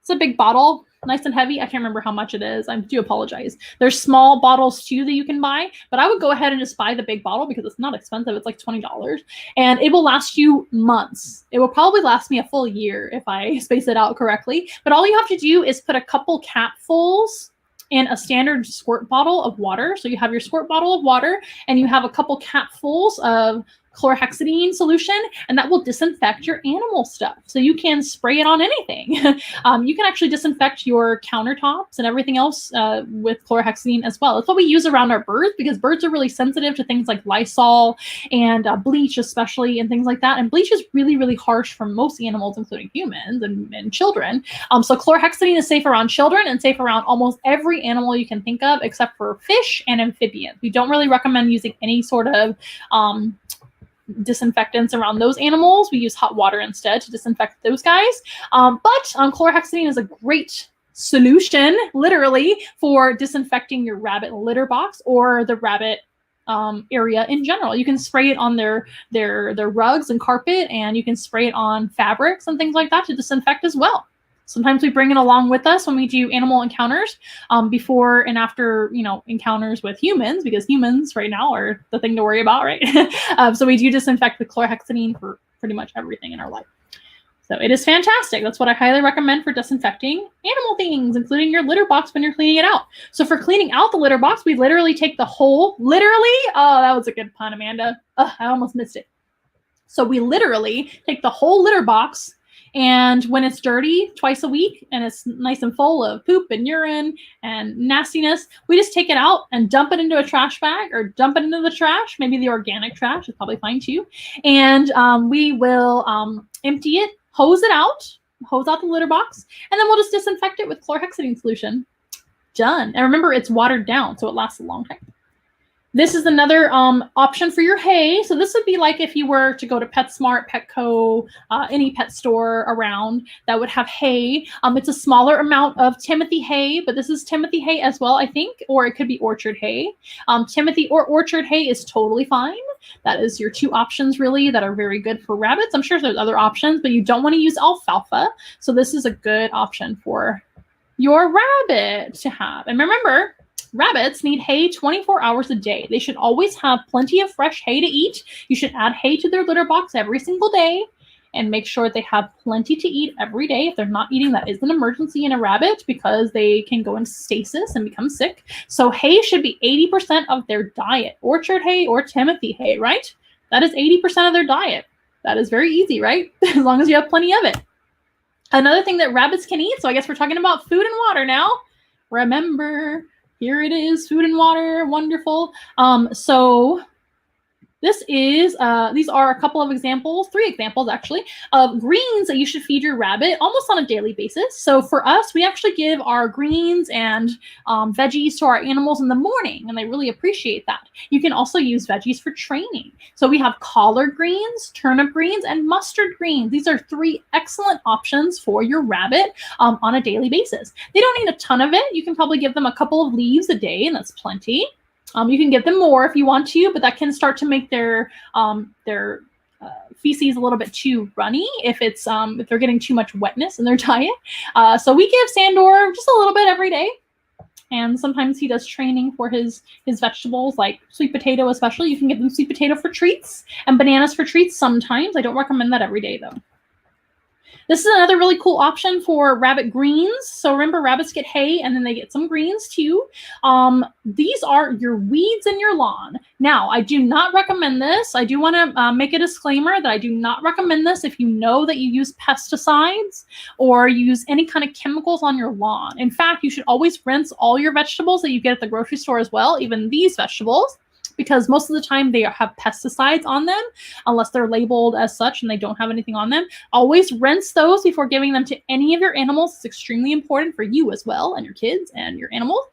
It's a big bottle, nice and heavy. I can't remember how much it is. I do apologize. There's small bottles too that you can buy, but I would go ahead and just buy the big bottle because it's not expensive. It's like $20 and it will last you months. It will probably last me a full year if I space it out correctly. But all you have to do is put a couple capfuls in a standard squirt bottle of water. So you have your squirt bottle of water and you have a couple capfuls of chlorhexidine solution, and that will disinfect your animal stuff. So you can spray it on anything. You can actually disinfect your countertops and everything else with chlorhexidine as well. It's what we use around our birds because birds are really sensitive to things like Lysol and bleach especially and things like that. And bleach is really, really harsh for most animals, including humans and children. So chlorhexidine is safe around children and safe around almost every animal you can think of except for fish and amphibians. We don't really recommend using any sort of disinfectants around those animals. We use hot water instead to disinfect those guys. But chlorhexidine is a great solution, literally, for disinfecting your rabbit litter box or the rabbit area in general. You can spray it on their rugs and carpet, and you can spray it on fabrics and things like that to disinfect as well. Sometimes we bring it along with us when we do animal encounters, before and after, encounters with humans, because humans right now are the thing to worry about, right? So we do disinfect with chlorhexidine for pretty much everything in our life. So it is fantastic. That's what I highly recommend for disinfecting animal things, including your litter box when you're cleaning it out. So for cleaning out the litter box, we literally take the whole, oh, that was a good pun, Amanda. I almost missed it. So we literally take the whole litter box, and when it's dirty twice a week and it's nice and full of poop and urine and nastiness, we just take it out and dump it into a trash bag or dump it into the trash. Maybe the organic trash is probably fine too. And we will empty it, hose out the litter box, and then we'll just disinfect it with chlorhexidine solution. Done. And remember, it's watered down, so it lasts a long time. This is another option for your hay. So this would be like if you were to go to PetSmart, Petco, any pet store around that would have hay. It's a smaller amount of Timothy hay, but this is Timothy hay as well, I think, or it could be orchard hay. Timothy or orchard hay is totally fine. That is your two options really that are very good for rabbits. I'm sure there's other options, but you don't want to use alfalfa. So this is a good option for your rabbit to have. And remember, rabbits need hay 24 hours a day. They should always have plenty of fresh hay to eat. You should add hay to their litter box every single day and make sure they have plenty to eat every day. If they're not eating, that is an emergency in a rabbit because they can go into stasis and become sick. So hay should be 80% of their diet. Orchard hay or Timothy hay, right? That is 80% of their diet. That is very easy, right? As long as you have plenty of it. Another thing that rabbits can eat, so I guess we're talking about food and water now. Remember, here it is, food and water, wonderful. So this is, these are a couple of examples, 3 examples actually, of greens that you should feed your rabbit almost on a daily basis. So for us, we actually give our greens and veggies to our animals in the morning, and they really appreciate that. You can also use veggies for training. So we have collard greens, turnip greens, and mustard greens. These are 3 excellent options for your rabbit on a daily basis. They don't need a ton of it. You can probably give them a couple of leaves a day, and that's plenty. You can give them more if you want to, but that can start to make their feces a little bit too runny if they're getting too much wetness in their diet. So we give Sandor just a little bit every day. And sometimes he does training for his vegetables, like sweet potato especially. You can give them sweet potato for treats and bananas for treats sometimes. I don't recommend that every day, though. This is another really cool option for rabbit greens. So remember, rabbits get hay and then they get some greens too. These are your weeds in your lawn. Now, I do not recommend this. I do want to make a disclaimer that I do not recommend this if you know that you use pesticides or use any kind of chemicals on your lawn. In fact, you should always rinse all your vegetables that you get at the grocery store as well, even these vegetables, because most of the time they have pesticides on them, unless they're labeled as such and they don't have anything on them. Always rinse those before giving them to any of your animals. It's extremely important for you as well, and your kids and your animals.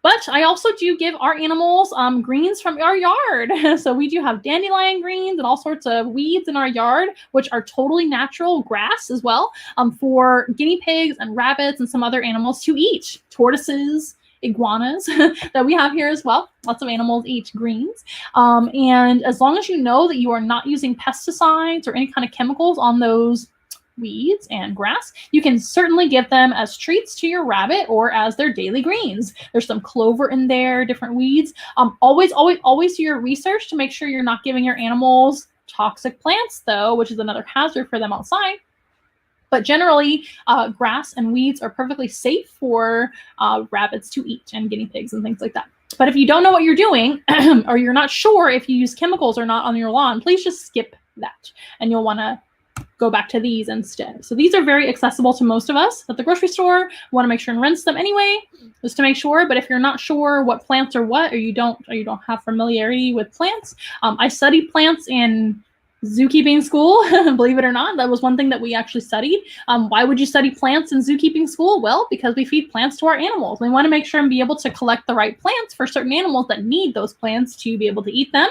But I also do give our animals greens from our yard. So we do have dandelion greens and all sorts of weeds in our yard, which are totally natural grass as well, for guinea pigs and rabbits and some other animals to eat. Tortoises, iguanas that we have here as well. Lots of animals eat greens. And as long as you know that you are not using pesticides or any kind of chemicals on those weeds and grass, you can certainly give them as treats to your rabbit or as their daily greens. There's some clover in there, different weeds. Always do your research to make sure you're not giving your animals toxic plants, though, which is another hazard for them outside. But generally, grass and weeds are perfectly safe for rabbits to eat and guinea pigs and things like that. But if you don't know what you're doing, or you're not sure if you use chemicals or not on your lawn, please just skip that. And you'll want to go back to these instead. So these are very accessible to most of us at the grocery store. We want to make sure and rinse them anyway, just to make sure. But if you're not sure what plants are what, or you don't have familiarity with plants, I studied plants in zookeeping school. Believe it or not, that was one thing that we actually studied. Why would you study plants in zookeeping school? Well, because we feed plants to our animals. We want to make sure and be able to collect the right plants for certain animals that need those plants to be able to eat them.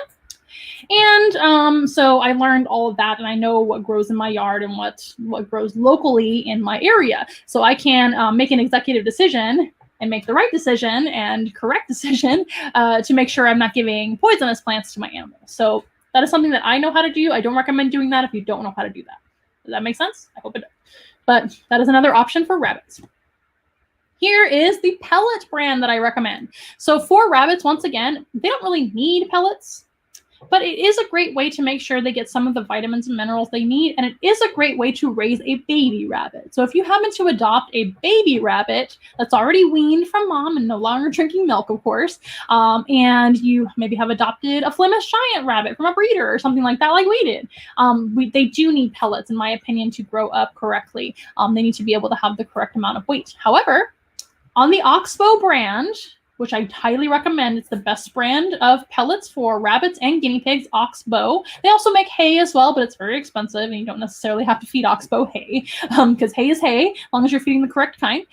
And so I learned all of that, and I know what grows in my yard and what grows locally in my area. So I can make an executive decision and make the right decision and correct decision to make sure I'm not giving poisonous plants to my animals. So that is something that I know how to do. I don't recommend doing that if you don't know how to do that. Does that make sense? I hope it does. But that is another option for rabbits. Here is the pellet brand that I recommend. So for rabbits, once again, they don't really need pellets, but it is a great way to make sure they get some of the vitamins and minerals they need, and it is a great way to raise a baby rabbit. So if you happen to adopt a baby rabbit that's already weaned from mom and no longer drinking milk, of course, and you maybe have adopted a Flemish giant rabbit from a breeder or something like that, like we did, they do need pellets, in my opinion, to grow up correctly. They need to be able to have the correct amount of weight. However, on the Oxbow brand, which I highly recommend. It's the best brand of pellets for rabbits and guinea pigs, Oxbow. They also make hay as well, but it's very expensive, and you don't necessarily have to feed Oxbow hay, because hay is hay, as long as you're feeding the correct kind.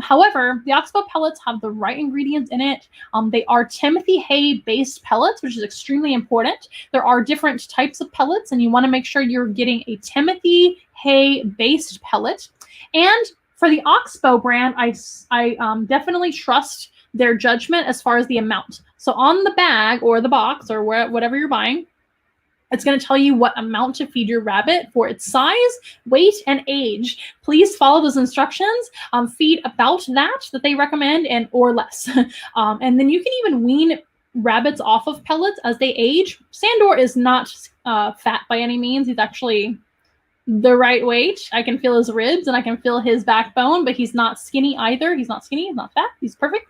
However, the Oxbow pellets have the right ingredients in it. They are Timothy hay-based pellets, which is extremely important. There are different types of pellets, and you want to make sure you're getting a Timothy hay-based pellet. And for the Oxbow brand, I definitely trust their judgment as far as the amount. So on the bag or the box or whatever you're buying, it's going to tell you what amount to feed your rabbit for its size, weight, and age. Please follow those instructions. Feed about that they recommend and or less. And then you can even wean rabbits off of pellets as they age. Sandor is not fat by any means. He's actually the right weight. I can feel his ribs and I can feel his backbone, but he's not skinny either. He's not skinny, he's not fat, he's perfect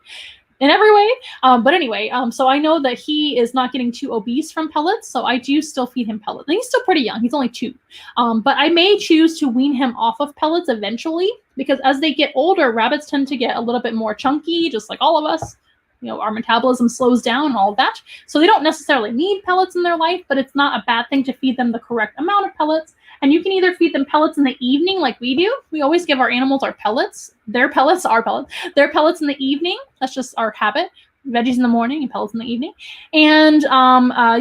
in every way. But anyway, so I know that he is not getting too obese from pellets, so I do still feed him pellets. And he's still pretty young, he's only 2. But I may choose to wean him off of pellets eventually, because as they get older, rabbits tend to get a little bit more chunky, just like all of us. You know, our metabolism slows down and all of that. So they don't necessarily need pellets in their life, but it's not a bad thing to feed them the correct amount of pellets. And you can either feed them pellets in the evening like we do. We always give our animals our pellets. Their pellets, our pellets. Their pellets in the evening. That's just our habit. Veggies in the morning and pellets in the evening. And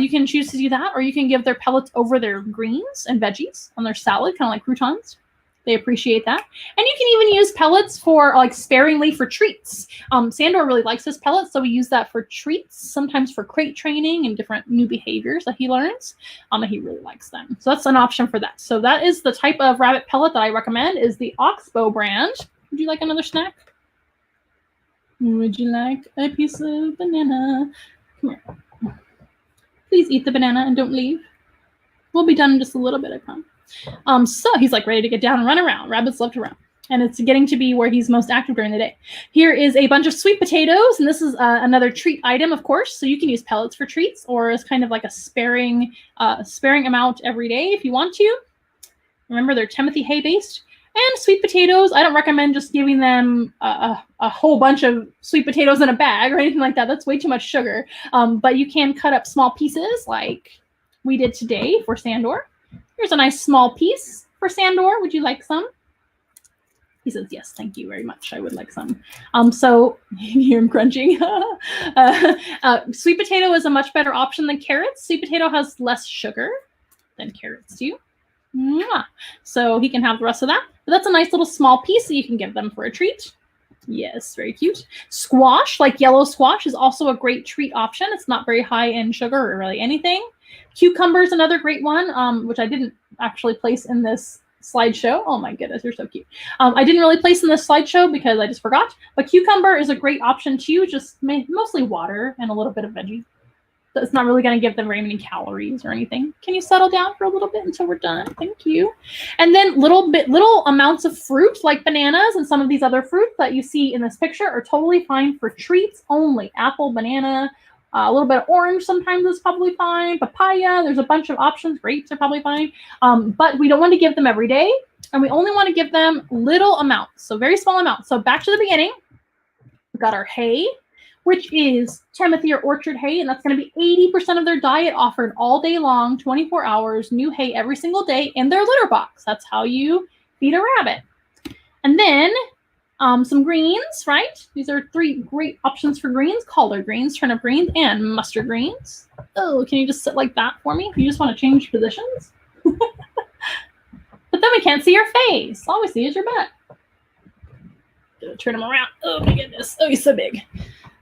you can choose to do that, or you can give their pellets over their greens and veggies on their salad, kind of like croutons. They appreciate that. And you can even use pellets for like sparingly for treats. Sandor really likes his pellets, so we use that for treats, sometimes for crate training and different new behaviors that he learns. He really likes them. So that's an option for that. So that is the type of rabbit pellet that I recommend, is the Oxbow brand. Would you like another snack? Would you like a piece of banana? Come here. Please eat the banana and don't leave. We'll be done in just a little bit, I promise. So he's like ready to get down and run around. Rabbits love to run. And it's getting to be where he's most active during the day. Here is a bunch of sweet potatoes, and this is another treat item, of course. So you can use pellets for treats, or as kind of like a sparing amount every day if you want to. Remember, they're Timothy hay based. And sweet potatoes, I don't recommend just giving them a whole bunch of sweet potatoes in a bag or anything like that. That's way too much sugar. But you can cut up small pieces like we did today for Sandor. Here's a nice small piece for Sandor. Would you like some? He says, yes, thank you very much. I would like some. So you hear him crunching. Sweet potato is a much better option than carrots. Sweet potato has less sugar than carrots do. Mwah. So he can have the rest of that. But that's a nice little small piece that you can give them for a treat. Yes, very cute. Squash, like yellow squash, is also a great treat option. It's not very high in sugar or really anything. Cucumber is another great one, which I didn't actually place in this slideshow. Oh my goodness, you're so cute. I didn't really place in this slideshow because I just forgot. But cucumber is a great option too, just mostly water and a little bit of veggie. So it's not really going to give them very many calories or anything. Can you settle down for a little bit until we're done? Thank you. And then little amounts of fruit like bananas and some of these other fruits that you see in this picture are totally fine for treats only. Apple, banana, a little bit of orange sometimes is probably fine. Papaya, there's a bunch of options. Grapes are probably fine. But we don't want to give them every day. And we only want to give them little amounts. So very small amounts. So back to the beginning. We've got our hay, which is Timothy or orchard hay, and that's going to be 80% of their diet offered all day long, 24 hours, new hay every single day in their litter box. That's how you feed a rabbit. And then some greens, right? These are 3 great options for greens: collard greens, turnip greens, and mustard greens. Oh, can you just sit like that for me? You just want to change positions? But then we can't see your face. All we see is your butt. Turn him around. Oh my goodness. Oh, he's so big.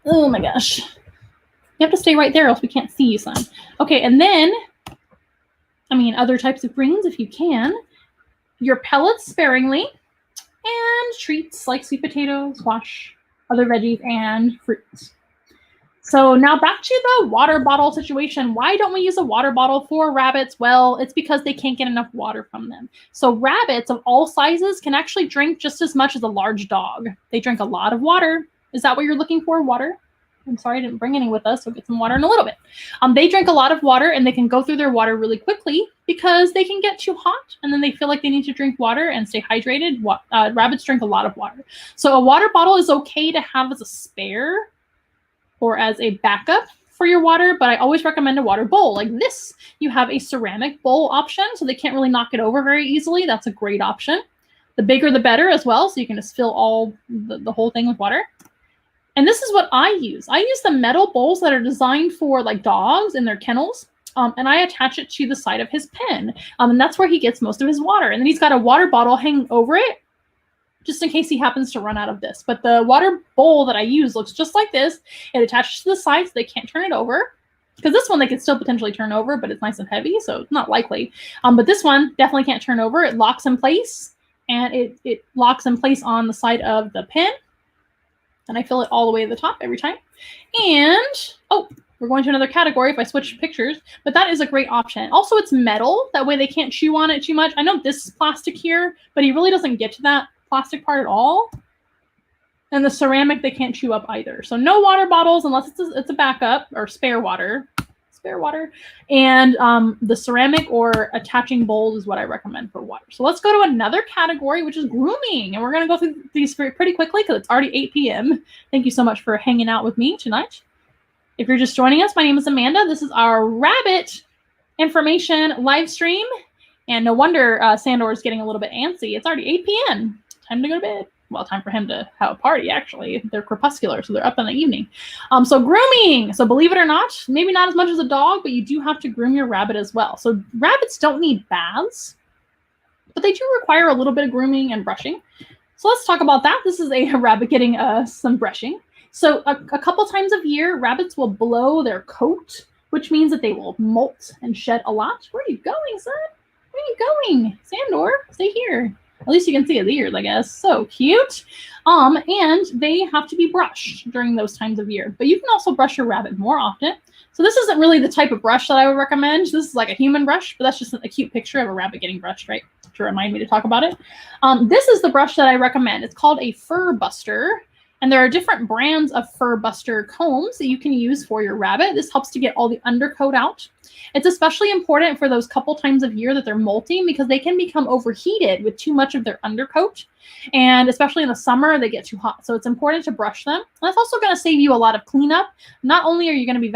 Oh my gosh. You have to stay right there or else we can't see you, son. Okay, and then, other types of greens if you can. Your pellets sparingly. And treats like sweet potato, squash, other veggies, and fruits. So now back to the water bottle situation. Why don't we use a water bottle for rabbits? Well, it's because they can't get enough water from them. So rabbits of all sizes can actually drink just as much as a large dog. They drink a lot of water. Is that what you're looking for? Water? I'm sorry I didn't bring any with us. We'll get some water in a little bit. They drink a lot of water and they can go through their water really quickly because they can get too hot and then they feel like they need to drink water and stay hydrated. Rabbits drink a lot of water. So a water bottle is okay to have as a spare or as a backup for your water, but I always recommend a water bowl like this. You have a ceramic bowl option, so they can't really knock it over very easily. That's a great option. The bigger the better as well, so you can just fill all the whole thing with water. And this is what I use. I use the metal bowls that are designed for like dogs in their kennels, and I attach it to the side of his pen, and that's where he gets most of his water. And then he's got a water bottle hanging over it, just in case he happens to run out of this. But the water bowl that I use looks just like this. It attaches to the side so they can't turn it over. Because this one they could still potentially turn over, but it's nice and heavy, so it's not likely. But this one definitely can't turn over. It locks in place, and it locks in place on the side of the pen. And I fill it all the way to the top every time. And, we're going to another category if I switch pictures, but that is a great option. Also, it's metal. That way they can't chew on it too much. I know this is plastic here, but he really doesn't get to that plastic part at all. And the ceramic, they can't chew up either. So no water bottles unless it's a backup or spare water. And the ceramic or attaching bowls is what I recommend for water. So let's go to another category, which is grooming. And we're going to go through these pretty quickly because it's already 8 p.m. Thank you so much for hanging out with me tonight. If you're just joining us, my name is Amanda. This is our rabbit information live stream. And no wonder Sandor is getting a little bit antsy. It's already 8 p.m. Time to go to bed. Well, time for him to have a party, actually. They're crepuscular, so they're up in the evening. So grooming. So believe it or not, maybe not as much as a dog, but you do have to groom your rabbit as well. So rabbits don't need baths, but they do require a little bit of grooming and brushing. So let's talk about that. This is a rabbit getting some brushing. So a couple times a year, rabbits will blow their coat, which means that they will molt and shed a lot. Where are you going, son? Where are you going? Sandor, stay here. At least you can see his ears, I guess. So cute. And they have to be brushed during those times of year. But you can also brush your rabbit more often. So this isn't really the type of brush that I would recommend. This is like a human brush, but that's just a cute picture of a rabbit getting brushed, right? To remind me to talk about it. This is the brush that I recommend. It's called a fur buster. And there are different brands of fur buster combs that you can use for your rabbit. This helps to get all the undercoat out. It's especially important for those couple times of year that they're molting because they can become overheated with too much of their undercoat. And especially in the summer, they get too hot. So it's important to brush them. And that's also going to save you a lot of cleanup. Not only are you going to be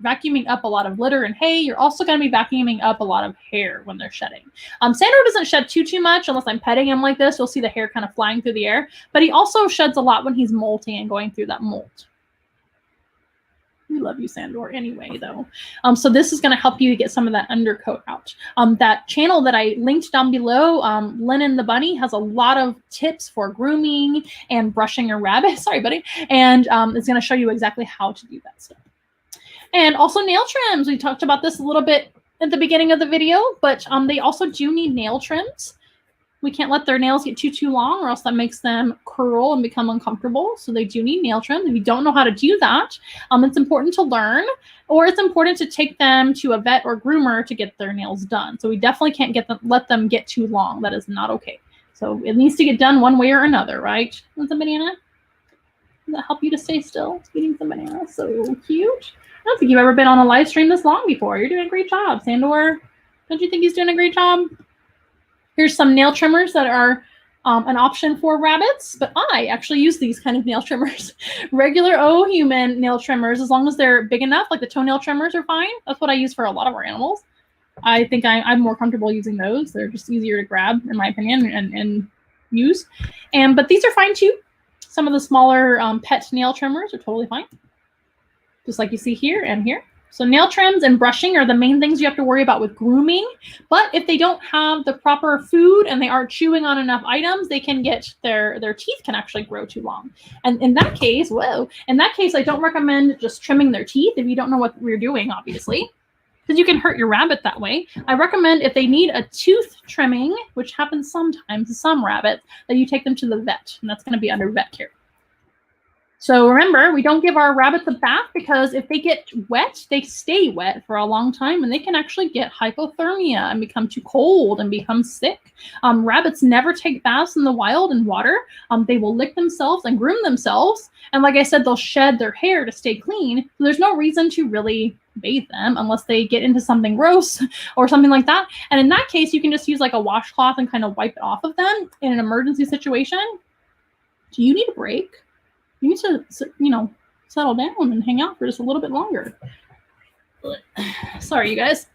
vacuuming up a lot of litter and hay, you're also going to be vacuuming up a lot of hair when they're shedding. Sandor doesn't shed too much unless I'm petting him like this. You'll see the hair kind of flying through the air. But he also sheds a lot when he's molting and going through that molt. We love you, Sandor, anyway, though. So this is going to help you to get some of that undercoat out. That channel that I linked down below, Lennon the Bunny, has a lot of tips for grooming and brushing your rabbit. Sorry, buddy. And it's going to show you exactly how to do that stuff. And also nail trims. We talked about this a little bit at the beginning of the video, but they also do need nail trims. We can't let their nails get too long or else that makes them curl and become uncomfortable. So they do need nail trim. If you don't know how to do that, it's important to learn, or it's important to take them to a vet or groomer to get their nails done. So we definitely can't let them get too long. That is not okay. So it needs to get done one way or another, right? What's a banana? Does that help you to stay still? It's eating some banana. So cute. I don't think you've ever been on a live stream this long before. You're doing a great job, Sandor. Don't you think he's doing a great job? Here's some nail trimmers that are an option for rabbits, but I actually use these kind of nail trimmers. Regular human nail trimmers, as long as they're big enough, like the toenail trimmers are fine. That's what I use for a lot of our animals. I think I'm more comfortable using those. They're just easier to grab, in my opinion, and use. But these are fine too. Some of the smaller pet nail trimmers are totally fine, just like you see here and here. So nail trims and brushing are the main things you have to worry about with grooming. But if they don't have the proper food and they aren't chewing on enough items, they can get their teeth can actually grow too long. And in that case, I don't recommend just trimming their teeth if you don't know what we're doing, obviously, because you can hurt your rabbit that way. I recommend if they need a tooth trimming, which happens sometimes to some rabbits, that you take them to the vet, and that's going to be under vet care. So remember, we don't give our rabbits a bath because if they get wet, they stay wet for a long time and they can actually get hypothermia and become too cold and become sick. Rabbits never take baths in the wild in water. They will lick themselves and groom themselves. And like I said, they'll shed their hair to stay clean. So there's no reason to really bathe them unless they get into something gross or something like that. And in that case, you can just use like a washcloth and kind of wipe it off of them in an emergency situation. Do you need a break? You need to, settle down and hang out for just a little bit longer. Sorry, you guys.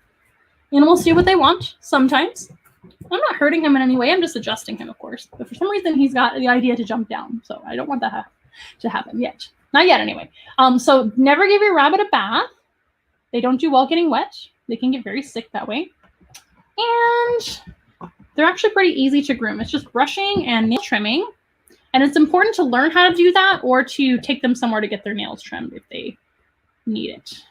Animals do what they want sometimes. I'm not hurting him in any way. I'm just adjusting him, of course. But for some reason, he's got the idea to jump down. So I don't want that to happen yet. Not yet, anyway. So never give your rabbit a bath. They don't do well getting wet. They can get very sick that way. And they're actually pretty easy to groom. It's just brushing and nail trimming. And it's important to learn how to do that or to take them somewhere to get their nails trimmed if they need it.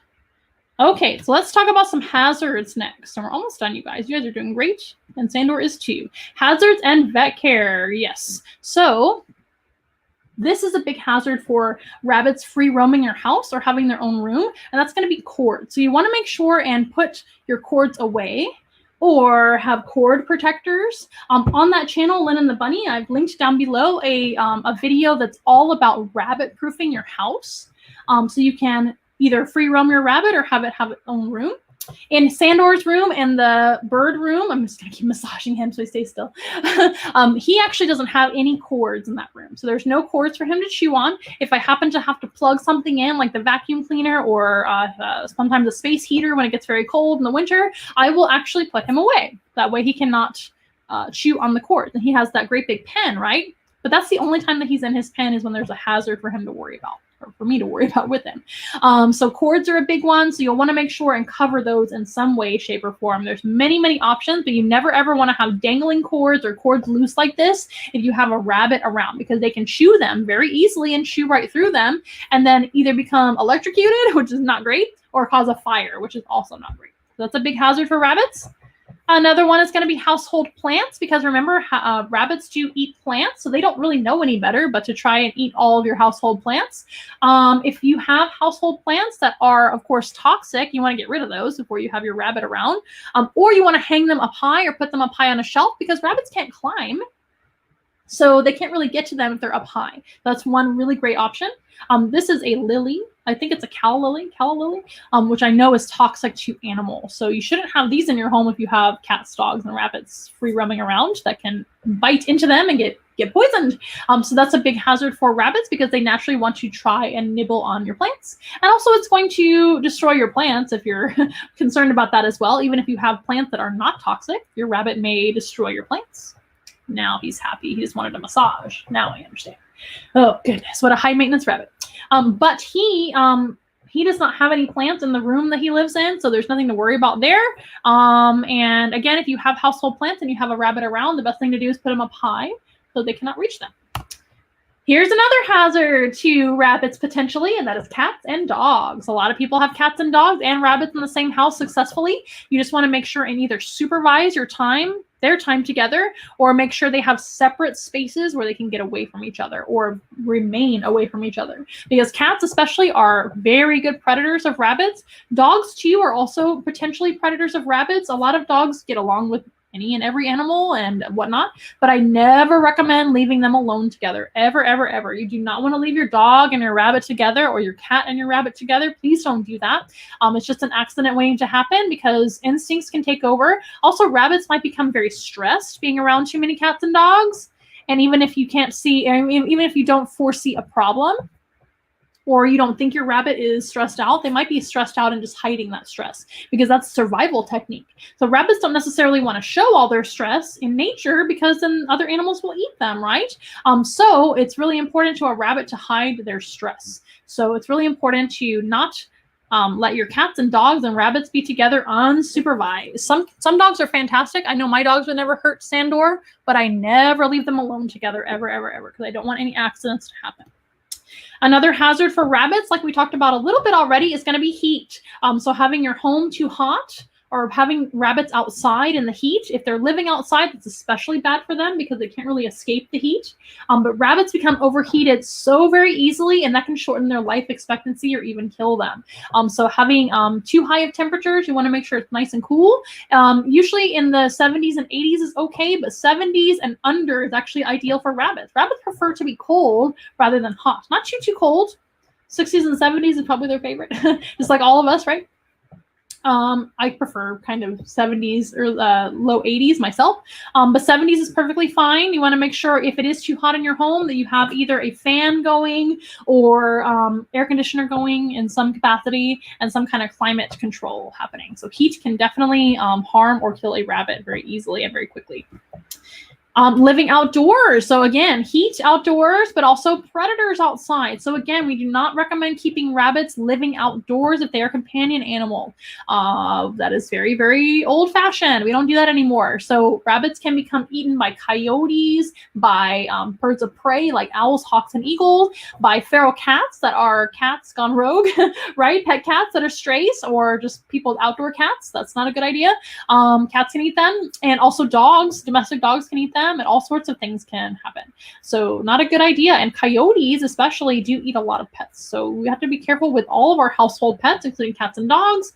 Okay, so let's talk about some hazards next. And we're almost done, you guys. You guys are doing great. And Sandor is too. Hazards and vet care. Yes. So this is a big hazard for rabbits free roaming your house or having their own room. And that's going to be cords. So you want to make sure and put your cords away, or have cord protectors. On that channel, Lennon the Bunny, I've linked down below a video that's all about rabbit proofing your house. So you can either free roam your rabbit or have it have its own room. In Sandor's room and the bird room, I'm just gonna keep massaging him so he stays still. He actually doesn't have any cords in that room. So there's no cords for him to chew on. If I happen to have to plug something in, like the vacuum cleaner or sometimes a space heater when it gets very cold in the winter, I will actually put him away. That way he cannot chew on the cords. And he has that great big pen, right? But that's the only time that he's in his pen is when there's a hazard for him to worry about, or for me to worry about with him. So cords are a big one. So you'll want to make sure and cover those in some way, shape, or form. There's many, many options, but you never ever want to have dangling cords or cords loose like this if you have a rabbit around, because they can chew them very easily and chew right through them and then either become electrocuted, which is not great, or cause a fire, which is also not great. So that's a big hazard for rabbits. Another one is going to be household plants, because remember, rabbits do eat plants, so they don't really know any better but to try and eat all of your household plants. If you have household plants that are, of course, toxic, you want to get rid of those before you have your rabbit around. Or you want to hang them up high or put them up high on a shelf, because rabbits can't climb. So they can't really get to them if they're up high. That's one really great option. This is a lily. I think it's a calla lily, which I know is toxic to animals. So you shouldn't have these in your home if you have cats, dogs, and rabbits free roaming around that can bite into them and get poisoned. So that's a big hazard for rabbits because they naturally want to try and nibble on your plants. And also it's going to destroy your plants if you're concerned about that as well. Even if you have plants that are not toxic, your rabbit may destroy your plants. Now he's happy. He just wanted a massage. Now I understand. Oh goodness, what a high maintenance rabbit. But he does not have any plants in the room that he lives in, so there's nothing to worry about there. And again, if you have household plants and you have a rabbit around, the best thing to do is put them up high so they cannot reach them. Here's another hazard to rabbits potentially, and that is cats and dogs. A lot of people have cats and dogs and rabbits in the same house successfully. You just want to make sure and either supervise their time together, or make sure they have separate spaces where they can get away from each other or remain away from each other. Because cats especially are very good predators of rabbits. Dogs too are also potentially predators of rabbits. A lot of dogs get along with any and every animal and whatnot, but I never recommend leaving them alone together. Ever, ever, ever. You do not want to leave your dog and your rabbit together or your cat and your rabbit together. Please don't do that. It's just an accident waiting to happen because instincts can take over. Also, rabbits might become very stressed being around too many cats and dogs. And even if you can't see, even if you don't foresee a problem, or you don't think your rabbit is stressed out, they might be stressed out and just hiding that stress because that's a survival technique. So rabbits don't necessarily want to show all their stress in nature because then other animals will eat them, right? So it's really important to a rabbit to hide their stress. So it's really important to not let your cats and dogs and rabbits be together unsupervised. Some dogs are fantastic. I know my dogs would never hurt Sandor, but I never leave them alone together ever, ever, ever because I don't want any accidents to happen. Another hazard for rabbits, like we talked about a little bit already, is going to be heat. So having your home too hot or having rabbits outside in the heat. If they're living outside, it's especially bad for them because they can't really escape the heat. But rabbits become overheated so very easily, and that can shorten their life expectancy or even kill them. So having too high of temperatures, you want to make sure it's nice and cool. Usually in the 70s and 80s is okay, but 70s and under is actually ideal for rabbits. Rabbits prefer to be cold rather than hot. Not too cold. 60s and 70s is probably their favorite, just like all of us, right? I prefer kind of 70s or low 80s myself, but 70s is perfectly fine. You want to make sure if it is too hot in your home that you have either a fan going or air conditioner going in some capacity and some kind of climate control happening. So heat can definitely harm or kill a rabbit very easily and very quickly. Living outdoors. So again, heat outdoors, but also predators outside. So again, we do not recommend keeping rabbits living outdoors if they are companion animal. That is very, very old fashioned. We don't do that anymore. So rabbits can become eaten by coyotes, by birds of prey like owls, hawks, and eagles, by feral cats that are cats gone rogue, right? Pet cats that are strays or just people's outdoor cats. That's not a good idea. Cats can eat them, and also dogs, domestic dogs can eat them, and all sorts of things can happen. So not a good idea. And coyotes especially do eat a lot of pets. So we have to be careful with all of our household pets, including cats and dogs.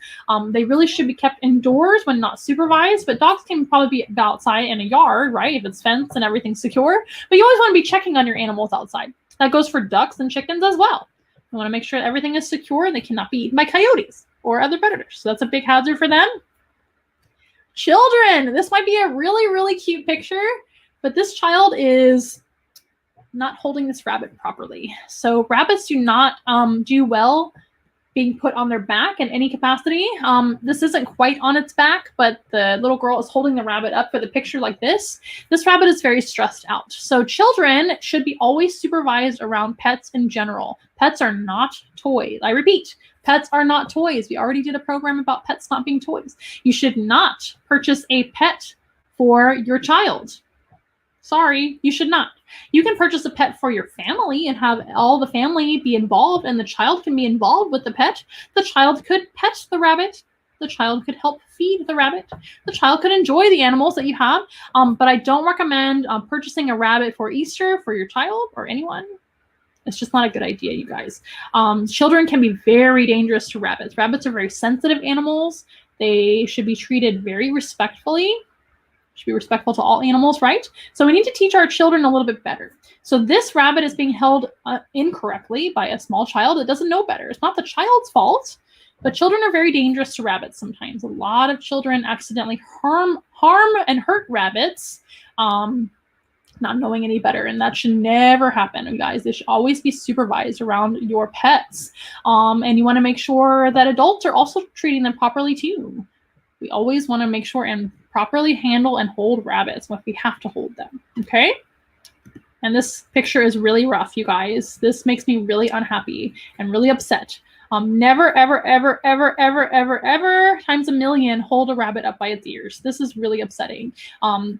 They really should be kept indoors when not supervised, but dogs can probably be outside in a yard, right? If it's fenced and everything's secure. But you always want to be checking on your animals outside. That goes for ducks and chickens as well. You want to make sure everything is secure and they cannot be eaten by coyotes or other predators. So that's a big hazard for them. Children. This might be a really, really cute picture, but this child is not holding this rabbit properly. So rabbits do not do well being put on their back in any capacity. This isn't quite on its back, but the little girl is holding the rabbit up for the picture like this. This rabbit is very stressed out. So children should be always supervised around pets in general. Pets are not toys. I repeat, pets are not toys. We already did a program about pets not being toys. You should not purchase a pet for your child. Sorry, you should not. You can purchase a pet for your family and have all the family be involved, and the child can be involved with the pet. The child could pet the rabbit. The child could help feed the rabbit. The child could enjoy the animals that you have. But I don't recommend purchasing a rabbit for Easter for your child or anyone. It's just not a good idea, you guys. Children can be very dangerous to rabbits. Rabbits are very sensitive animals. They should be treated very respectfully. Should be respectful to all animals, right? So we need to teach our children a little bit better. So this rabbit is being held incorrectly by a small child that doesn't know better. It's not the child's fault, but children are very dangerous to rabbits sometimes. A lot of children accidentally harm and hurt rabbits, not knowing any better, and that should never happen. And guys, this should always be supervised around your pets. And you want to make sure that adults are also treating them properly too. We always want to make sure and properly handle and hold rabbits if we have to hold them, okay? And this picture is really rough, you guys. This makes me really unhappy and really upset. Never, ever, ever, ever, ever, ever, ever times a million hold a rabbit up by its ears. This is really upsetting.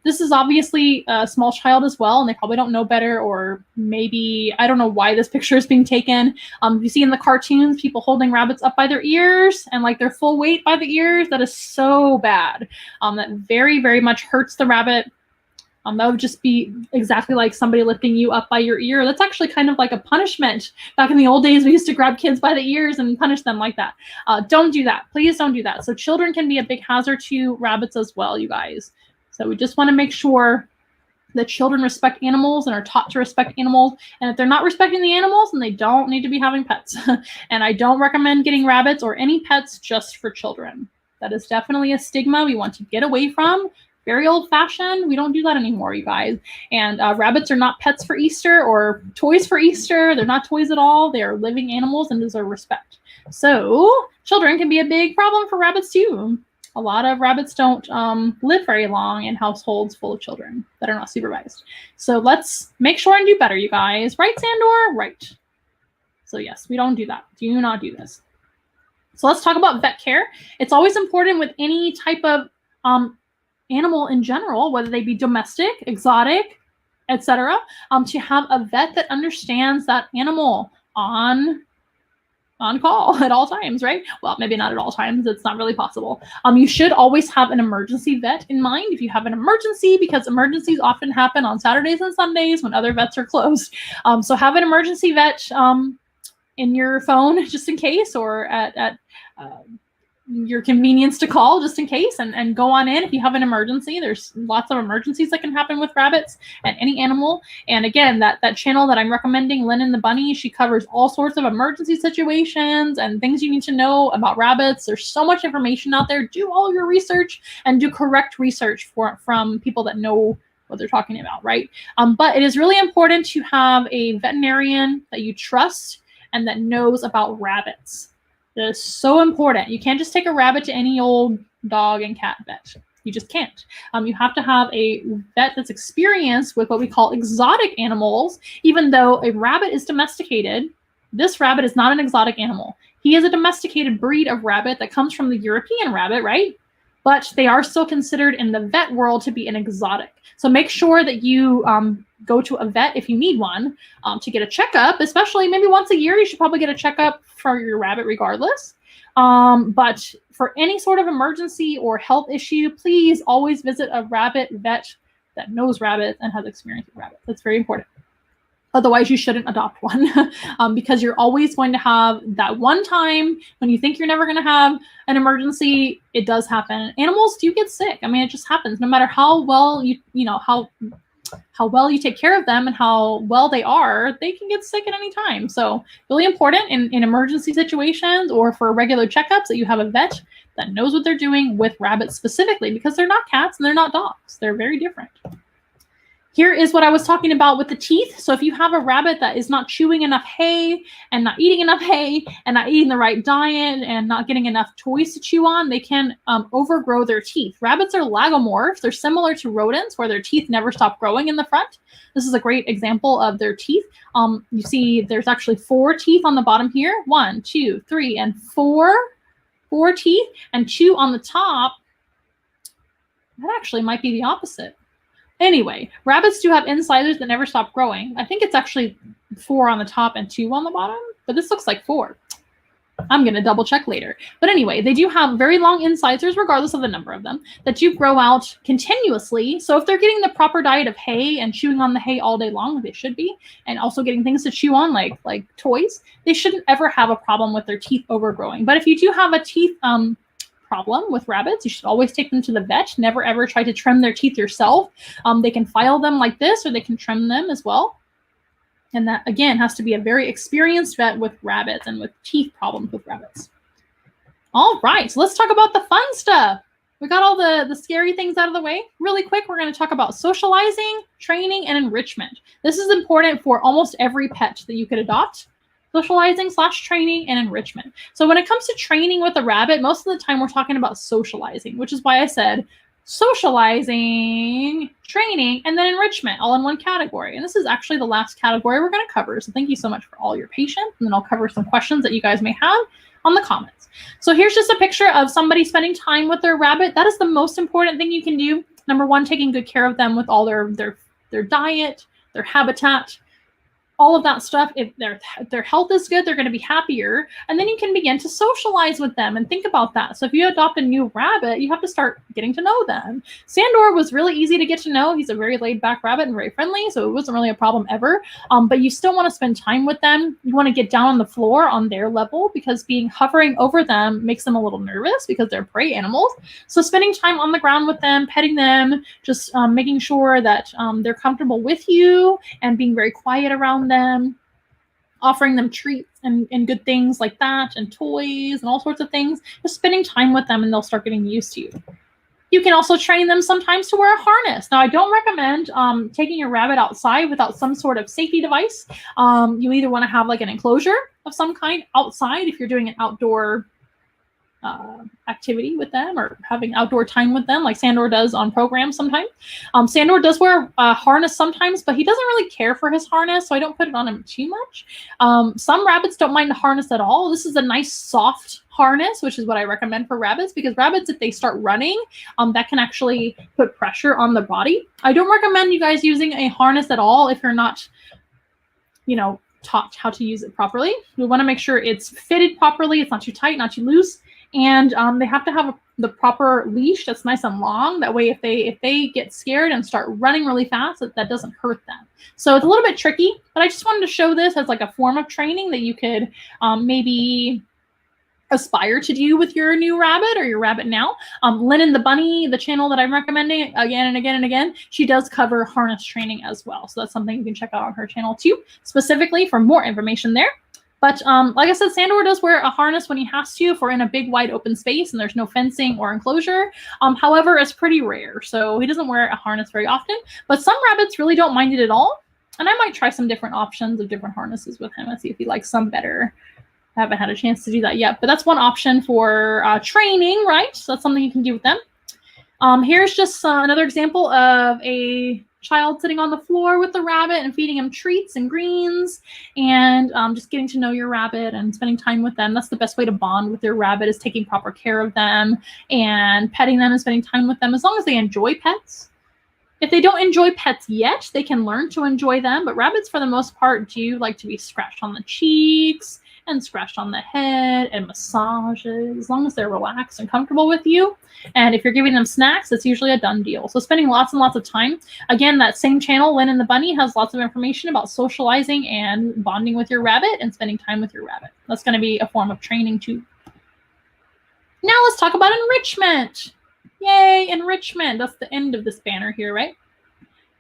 This is obviously a small child as well, and they probably don't know better, or maybe, I don't know why this picture is being taken. You see in the cartoons, people holding rabbits up by their ears and like their full weight by the ears. That is so bad. That very, very much hurts the rabbit. That would just be exactly like somebody lifting you up by your ear. That's actually kind of like a punishment. Back in the old days, we used to grab kids by the ears and punish them like that. Don't do that. Please don't do that. So children can be a big hazard to rabbits as well, you guys. So we just want to make sure that children respect animals and are taught to respect animals. And if they're not respecting the animals, then they don't need to be having pets. And I don't recommend getting rabbits or any pets just for children. That is definitely a stigma we want to get away from. Very old-fashioned. We don't do that anymore, you guys. And rabbits are not pets for Easter or toys for Easter. They're not toys at all. They are living animals and deserve respect. So children can be a big problem for rabbits too. A lot of rabbits don't live very long in households full of children that are not supervised. So let's make sure and do better, you guys. Right, Sandor? Right. So yes, we don't do that. Do not do this. So let's talk about vet care. It's always important with any type of animal in general, whether they be domestic, exotic, etc., to have a vet that understands that animal on call at all times, right? Well, maybe not at all times. It's not really possible. You should always have an emergency vet in mind if you have an emergency, because emergencies often happen on Saturdays and Sundays when other vets are closed. So have an emergency vet in your phone just in case, or at your convenience to call just in case, and go on in if you have an emergency. There's lots of emergencies that can happen with rabbits and any animal. And again, that channel that I'm recommending, Lynn and the Bunny, she covers all sorts of emergency situations and things you need to know about rabbits. There's so much information out there. Do all your research and do correct research from people that know what they're talking about, right? But it is really important to have a veterinarian that you trust and that knows about rabbits. That is so important. You can't just take a rabbit to any old dog and cat vet. You just can't. You have to have a vet that's experienced with what we call exotic animals. Even though a rabbit is domesticated, this rabbit is not an exotic animal. He is a domesticated breed of rabbit that comes from the European rabbit, right? But they are still considered in the vet world to be an exotic. So make sure that you go to a vet if you need one to get a checkup, especially maybe once a year. You should probably get a checkup for your rabbit regardless. But for any sort of emergency or health issue, please always visit a rabbit vet that knows rabbits and has experience with rabbits. That's very important. Otherwise, you shouldn't adopt one because you're always going to have that one time when you think you're never going to have an emergency. It does happen. Animals do get sick. I mean, it just happens. No matter how well how well you take care of them and how well they are, they can get sick at any time. So really important in emergency situations or for regular checkups that you have a vet that knows what they're doing with rabbits specifically, because they're not cats and they're not dogs. They're very different. Here is what I was talking about with the teeth. So if you have a rabbit that is not chewing enough hay and not eating enough hay and not eating the right diet and not getting enough toys to chew on, they can overgrow their teeth. Rabbits are lagomorphs. They're similar to rodents where their teeth never stop growing in the front. This is a great example of their teeth. You see there's actually 4 teeth on the bottom here. 1, 2, 3, and 4 teeth, and 2 on the top. That actually might be the opposite. Anyway, rabbits do have incisors that never stop growing. I think it's actually 4 on the top and 2 on the bottom, but this looks like 4. I'm going to double check later. But anyway, they do have very long incisors, regardless of the number of them, that do grow out continuously. So if they're getting the proper diet of hay and chewing on the hay all day long, they should be, and also getting things to chew on like toys, they shouldn't ever have a problem with their teeth overgrowing. But if you do have a teeth problem with rabbits, you should always take them to the vet. Never ever try to trim their teeth yourself. They can file them like this, or they can trim them as well. And that, again, has to be a very experienced vet with rabbits and with teeth problems with rabbits. All right, so let's talk about the fun stuff. We got all the scary things out of the way. Really quick, we're going to talk about socializing, training, and enrichment. This is important for almost every pet that you could adopt. Socializing / training and enrichment. So when it comes to training with a rabbit, most of the time we're talking about socializing, which is why I said socializing, training, and then enrichment all in one category. And this is actually the last category we're going to cover. So thank you so much for all your patience. And then I'll cover some questions that you guys may have on the comments. So here's just a picture of somebody spending time with their rabbit. That is the most important thing you can do. Number one, taking good care of them with all their diet, their habitat, all of that stuff. If their health is good, they're going to be happier. And then you can begin to socialize with them and think about that. So if you adopt a new rabbit, you have to start getting to know them. Sandor was really easy to get to know. He's a very laid back rabbit and very friendly, so it wasn't really a problem ever. But you still want to spend time with them. You want to get down on the floor on their level, because hovering over them makes them a little nervous because they're prey animals. So spending time on the ground with them, petting them, just making sure that they're comfortable with you and being very quiet around them, offering them treats and good things like that, and toys and all sorts of things. Just spending time with them and they'll start getting used to you. You can also train them sometimes to wear a harness. Now, I don't recommend taking your rabbit outside without some sort of safety device. You either want to have like an enclosure of some kind outside if you're doing an outdoor activity with them, or having outdoor time with them like Sandor does on programs sometimes. Sandor does wear a harness sometimes, but he doesn't really care for his harness, so I don't put it on him too much. Some rabbits don't mind the harness at all. This is a nice soft harness, which is what I recommend for rabbits, because rabbits, if they start running, that can actually put pressure on the body. I don't recommend you guys using a harness at all if you're not, taught how to use it properly. We want to make sure it's fitted properly. It's not too tight, not too loose. And they have to have the proper leash that's nice and long. That way, if they get scared and start running really fast, that doesn't hurt them. So it's a little bit tricky, but I just wanted to show this as like a form of training that you could maybe aspire to do with your new rabbit or your rabbit now. Lennon the Bunny, the channel that I'm recommending again and again and again, she does cover harness training as well. So that's something you can check out on her channel too, specifically for more information there. But like I said, Sandor does wear a harness when he has to if we're in a big, wide open space and there's no fencing or enclosure. However, it's pretty rare, so he doesn't wear a harness very often. But some rabbits really don't mind it at all. And I might try some different options of different harnesses with him and see if he likes some better. I haven't had a chance to do that yet, but that's one option for training, right? So that's something you can do with them. Here's just another example of a child sitting on the floor with the rabbit and feeding him treats and greens, and just getting to know your rabbit and spending time with them. That's the best way to bond with your rabbit, is taking proper care of them and petting them and spending time with them, as long as they enjoy pets. If they don't enjoy pets yet, they can learn to enjoy them, but rabbits for the most part do like to be scratched on the cheeks and scratched on the head and massages, as long as they're relaxed and comfortable with you. And if you're giving them snacks, it's usually a done deal. So spending lots and lots of time. Again, that same channel, Lennon the Bunny, has lots of information about socializing and bonding with your rabbit and spending time with your rabbit. That's going to be a form of training too. Now let's talk about enrichment. Yay, enrichment. That's the end of this banner here, right?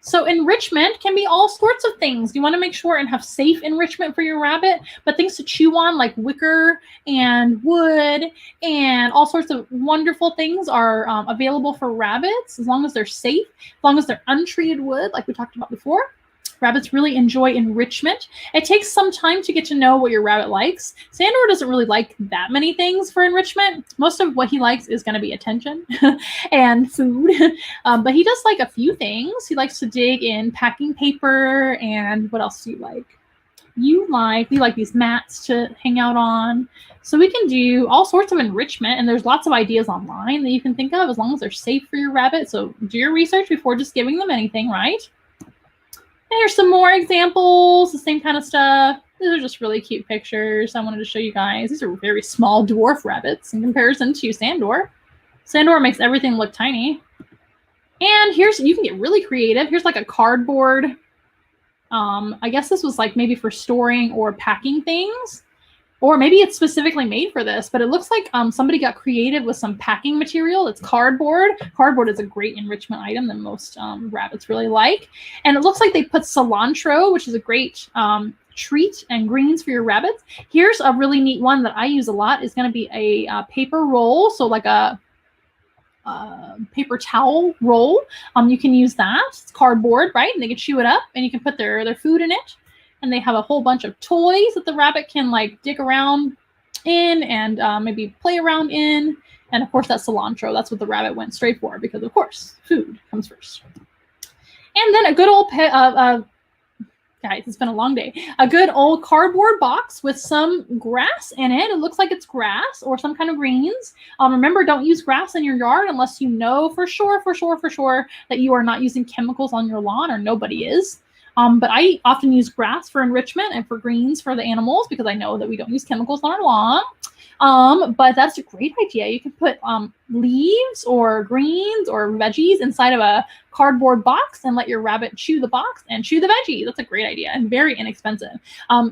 So enrichment can be all sorts of things. You want to make sure and have safe enrichment for your rabbit, but things to chew on like wicker and wood and all sorts of wonderful things are available for rabbits, as long as they're safe, as long as they're untreated wood, like we talked about before. Rabbits really enjoy enrichment. It takes some time to get to know what your rabbit likes. Sandor doesn't really like that many things for enrichment. Most of what he likes is going to be attention and food. But he does like a few things. He likes to dig in packing paper, and what else do you like? We like these mats to hang out on. So we can do all sorts of enrichment, and there's lots of ideas online that you can think of, as long as they're safe for your rabbit. So do your research before just giving them anything, right? Here's some more examples, the same kind of stuff. These are just really cute pictures I wanted to show you guys. These are very small dwarf rabbits in comparison to Sandor. Sandor makes everything look tiny. And you can get really creative. Here's like a cardboard. I guess this was like maybe for storing or packing things. Or maybe it's specifically made for this, but it looks like somebody got creative with some packing material. It's cardboard. Cardboard is a great enrichment item that most rabbits really like. And it looks like they put cilantro, which is a great treat, and greens for your rabbits. Here's a really neat one that I use a lot. Is going to be a paper roll, so like a paper towel roll. You can use that. It's cardboard, right? And they can chew it up, and you can put their food in it. And they have a whole bunch of toys that the rabbit can like dig around in and maybe play around in. And of course, that cilantro, that's what the rabbit went straight for, because of course, food comes first. And then a good old, guys, it's been a long day. A good old cardboard box with some grass in it. It looks like it's grass or some kind of greens. Remember, don't use grass in your yard unless you know for sure that you are not using chemicals on your lawn, or nobody is. But I often use grass for enrichment and for greens for the animals, because I know that we don't use chemicals on our lawn. But that's a great idea. You can put leaves or greens or veggies inside of a cardboard box and let your rabbit chew the box and chew the veggie. That's a great idea and very inexpensive.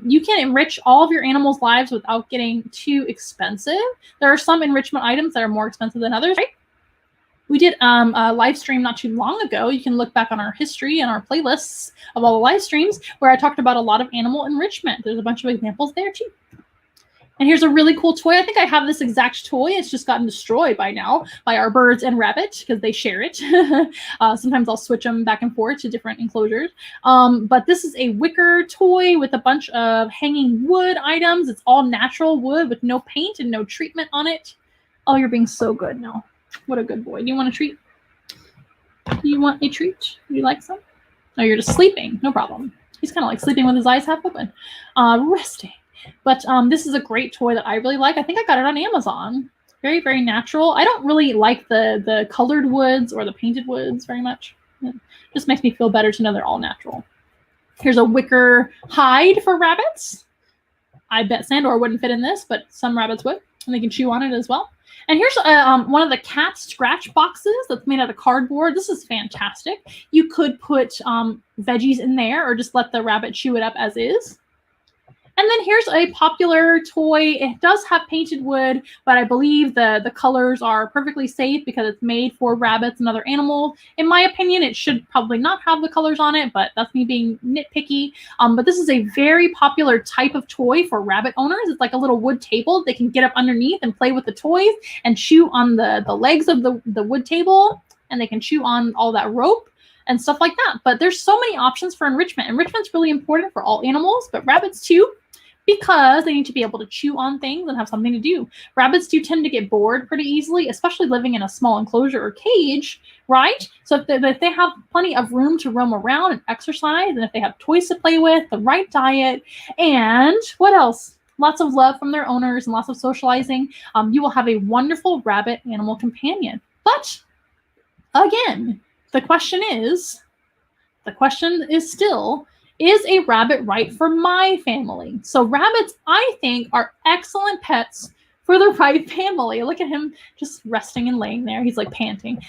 You can enrich all of your animals' lives without getting too expensive. There are some enrichment items that are more expensive than others, right? We did a live stream not too long ago. You can look back on our history and our playlists of all the live streams where I talked about a lot of animal enrichment. There's a bunch of examples there too. And here's a really cool toy. I think I have this exact toy. It's just gotten destroyed by now by our birds and rabbit because they share it. Sometimes I'll switch them back and forth to different enclosures. But this is a wicker toy with a bunch of hanging wood items. It's all natural wood with no paint and no treatment on it. Oh, you're being so good now. What a good boy. Do you want a treat? Do you want a treat? Would you like some? No, you're just sleeping. No problem. He's kind of like sleeping with his eyes half open. Resting. But this is a great toy that I really like. I think I got it on Amazon. Very, very natural. I don't really like the colored woods or the painted woods very much. It just makes me feel better to know they're all natural. Here's a wicker hide for rabbits. I bet Sandor wouldn't fit in this, but some rabbits would. And they can chew on it as well. And here's one of the cat scratch boxes that's made out of cardboard. This is fantastic. You could put veggies in there or just let the rabbit chew it up as is. And then here's a popular toy. It does have painted wood, but I believe the colors are perfectly safe because it's made for rabbits and other animals. In my opinion, it should probably not have the colors on it, but that's me being nitpicky. But this is a very popular type of toy for rabbit owners. It's like a little wood table. They can get up underneath and play with the toys and chew on the legs of the wood table, and they can chew on all that rope and stuff like that. But there's so many options for enrichment. Enrichment's really important for all animals, but rabbits too, because they need to be able to chew on things and have something to do. Rabbits do tend to get bored pretty easily, especially living in a small enclosure or cage, right? So if they have plenty of room to roam around and exercise, and if they have toys to play with, the right diet, and what else? Lots of love from their owners and lots of socializing, you will have a wonderful rabbit animal companion. But again, the question is still, is a rabbit right for my family? So rabbits, I think, are excellent pets for the right family. Look at him just resting and laying there. He's like panting.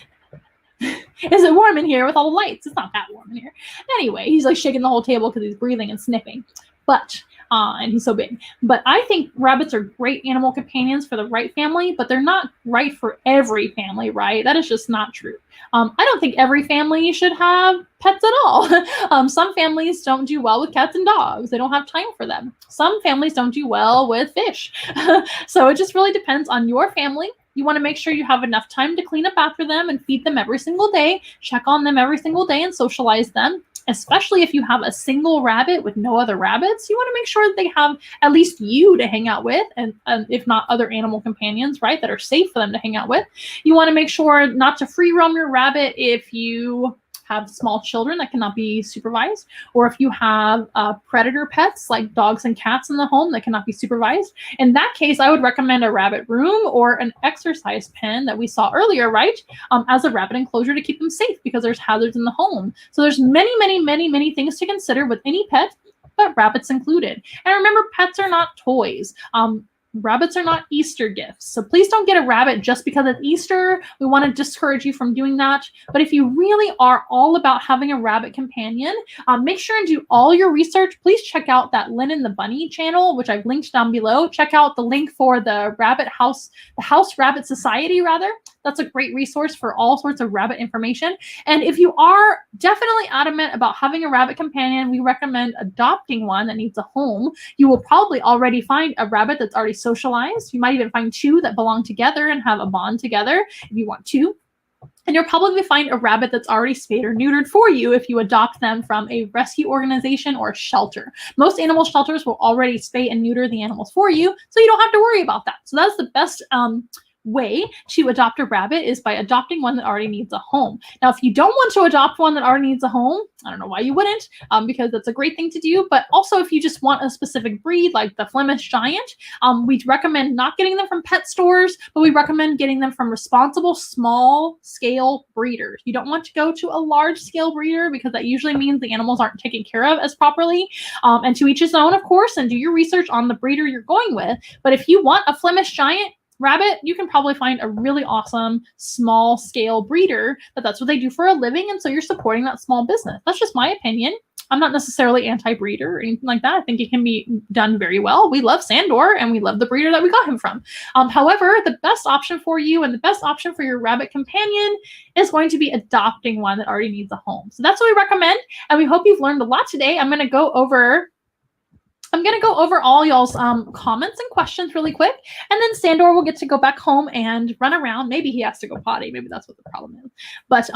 Is it warm in here with all the lights? It's not that warm in here. Anyway, he's like shaking the whole table because he's breathing and sniffing. But and he's so big. But I think rabbits are great animal companions for the right family, but they're not right for every family, right? That is just not true. I don't think every family should have pets at all. Some families don't do well with cats and dogs. They don't have time for them. Some families don't do well with fish. So it just really depends on your family. You want to make sure you have enough time to clean up after them and feed them every single day, check on them every single day and socialize them. Especially if you have a single rabbit with no other rabbits, you want to make sure that they have at least you to hang out with, and if not other animal companions, right, that are safe for them to hang out with. You want to make sure not to free roam your rabbit if you have small children that cannot be supervised, or if you have predator pets like dogs and cats in the home that cannot be supervised. In that case, I would recommend a rabbit room or an exercise pen that we saw earlier, right, as a rabbit enclosure to keep them safe because there's hazards in the home. So there's many things to consider with any pet, but rabbits included. And remember, pets are not toys. Rabbits are not Easter gifts. So please don't get a rabbit just because it's Easter. We want to discourage you from doing that. But if you really are all about having a rabbit companion, make sure and do all your research. Please check out that Lynn and the Bunny channel, which I've linked down below. Check out the link for the House Rabbit Society, rather. That's a great resource for all sorts of rabbit information. And if you are definitely adamant about having a rabbit companion, we recommend adopting one that needs a home. You will probably already find a rabbit that's already socialized. You might even find two that belong together and have a bond together if you want to. And you'll probably find a rabbit that's already spayed or neutered for you if you adopt them from a rescue organization or a shelter. Most animal shelters will already spay and neuter the animals for you, so you don't have to worry about that. So that's the best way to adopt a rabbit, is by adopting one that already needs a home. Now, if you don't want to adopt one that already needs a home, I don't know why you wouldn't, because that's a great thing to do. But also, if you just want a specific breed like the Flemish Giant, we recommend not getting them from pet stores, but we recommend getting them from responsible small scale breeders. You don't want to go to a large scale breeder, because that usually means the animals aren't taken care of as properly. And to each his own, of course, and do your research on the breeder you're going with. But if you want a Flemish Giant rabbit, you can probably find a really awesome small scale breeder that's what they do for a living, and so you're supporting that small business. That's just my opinion. I'm not necessarily anti-breeder or anything like that. I think it can be done very well. We love Sandor, and we love the breeder that we got him from. However, the best option for you and the best option for your rabbit companion is going to be adopting one that already needs a home. So that's what we recommend, and we hope you've learned a lot today. I'm going to go over all y'all's comments and questions really quick, and then Sandor will get to go back home and run around. Maybe he has to go potty. Maybe that's what the problem is. But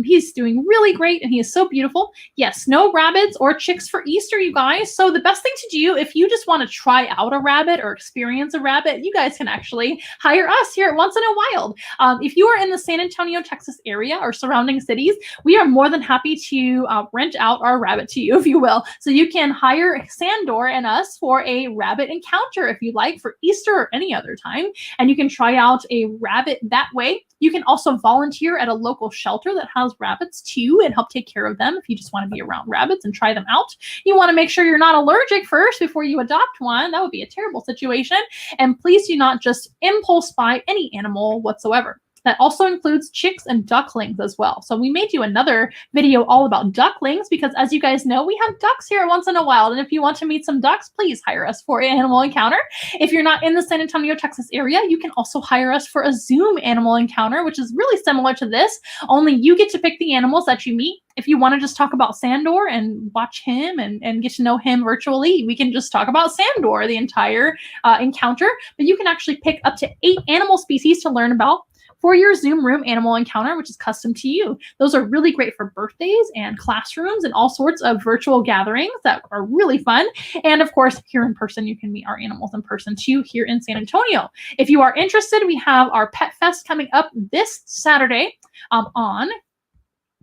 he's doing really great, and he is so beautiful. Yes, no rabbits or chicks for Easter, you guys. So the best thing to do, if you just want to try out a rabbit or experience a rabbit, you guys can actually hire us here at Once in a Wild. If you are in the San Antonio, Texas area or surrounding cities, we are more than happy to rent out our rabbit to you, if you will. So you can hire Sandor and us for a rabbit encounter if you like, for Easter or any other time, and you can try out a rabbit that way. You can also volunteer at a local shelter that has rabbits too and help take care of them if you just want to be around rabbits and try them out. You want to make sure you're not allergic first before you adopt one. That would be a terrible situation. And please do not just impulse buy any animal whatsoever. That also includes chicks and ducklings as well. So we may do another video all about ducklings, because as you guys know, we have ducks here at Once in a Wild. And if you want to meet some ducks, please hire us for an animal encounter. If you're not in the San Antonio, Texas area, you can also hire us for a Zoom animal encounter, which is really similar to this, only you get to pick the animals that you meet. If you want to just talk about Sandor and watch him and get to know him virtually, we can just talk about Sandor the entire encounter. But you can actually pick up to 8 animal species to learn about for your Zoom room animal encounter, which is custom to you. Those are really great for birthdays and classrooms and all sorts of virtual gatherings that are really fun. And of course, here in person, you can meet our animals in person too here in San Antonio. If you are interested, we have our Pet Fest coming up this Saturday on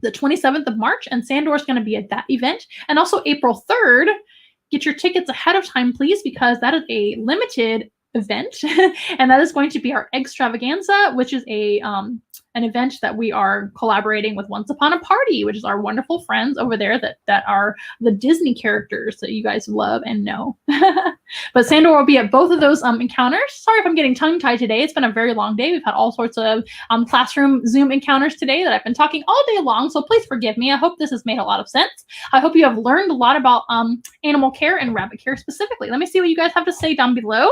the 27th of March, and Sandor is going to be at that event. And also April 3rd, get your tickets ahead of time, please, because that is a limited event, and that is going to be our Extravaganza, which is an event that we are collaborating with Once Upon a Party, which is our wonderful friends over there that are the Disney characters that you guys love and know. But Sandor will be at both of those encounters. Sorry if I'm getting tongue-tied today. It's been a very long day. We've had all sorts of classroom Zoom encounters today that I've been talking all day long, so please forgive me. I hope this has made a lot of sense. I hope you have learned a lot about animal care and rabbit care specifically. Let me see what you guys have to say down below.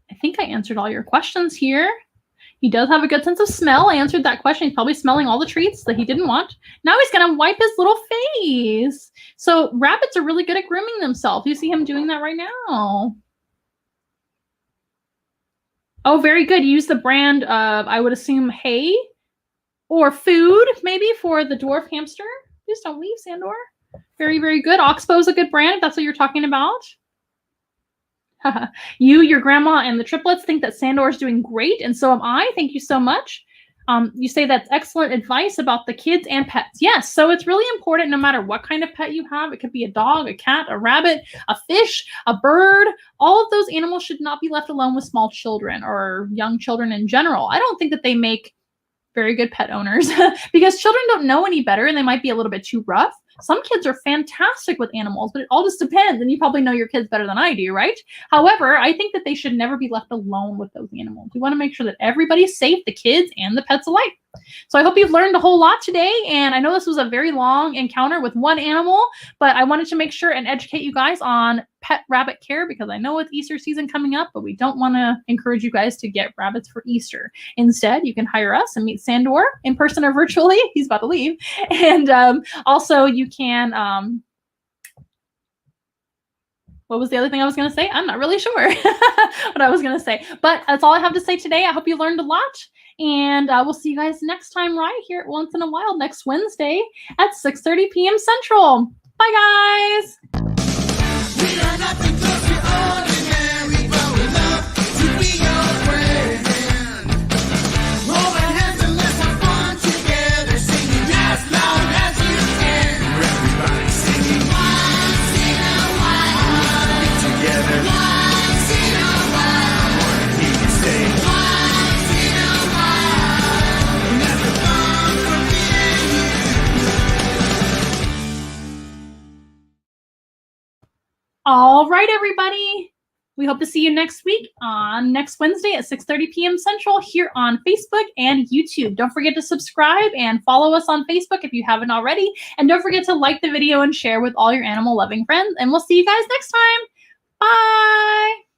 I think I answered all your questions here. He does have a good sense of smell. I answered that question. He's probably smelling all the treats that he didn't want. Now he's going to wipe his little face. So rabbits are really good at grooming themselves. You see him doing that right now. Oh, very good. You use the brand of, I would assume, hay or food, maybe, for the dwarf hamster. Please don't leave, Sandor. Very, very good. Oxbow is a good brand, if that's what you're talking about. You, your grandma, and the triplets think that Sandor is doing great, and so am I. Thank you so much. You say that's excellent advice about the kids and pets. Yes, so it's really important no matter what kind of pet you have. It could be a dog, a cat, a rabbit, a fish, a bird. All of those animals should not be left alone with small children or young children in general. I don't think that they make very good pet owners because children don't know any better and they might be a little bit too rough. Some kids are fantastic with animals, but it all just depends. And you probably know your kids better than I do, right? However, I think that they should never be left alone with those animals. We want to make sure that everybody's safe, the kids and the pets alike. So I hope you've learned a whole lot today. And I know this was a very long encounter with one animal, but I wanted to make sure and educate you guys on pet rabbit care because I know it's Easter season coming up, but we don't want to encourage you guys to get rabbits for Easter. Instead, you can hire us and meet Sandor in person or virtually. He's about to leave. And also you can, what was the other thing I was going to say? I'm not really sure what I was going to say, but that's all I have to say today. I hope you learned a lot, and we'll see you guys next time right here at Once in a While next Wednesday at 6:30 p.m. Central. Bye, guys. We are nothing close to ordinary, but we love to be your friend. Hold our hands and let's have fun together, singing as loud as you can. Everybody singing once in a while. Together. Once in a while. I want to hear you say once in a while. And that's the fun for me and you. All right, everybody. We hope to see you next week on next Wednesday at 6:30 p.m. Central here on Facebook and YouTube. Don't forget to subscribe and follow us on Facebook if you haven't already. And don't forget to like the video and share with all your animal loving friends. And we'll see you guys next time. Bye.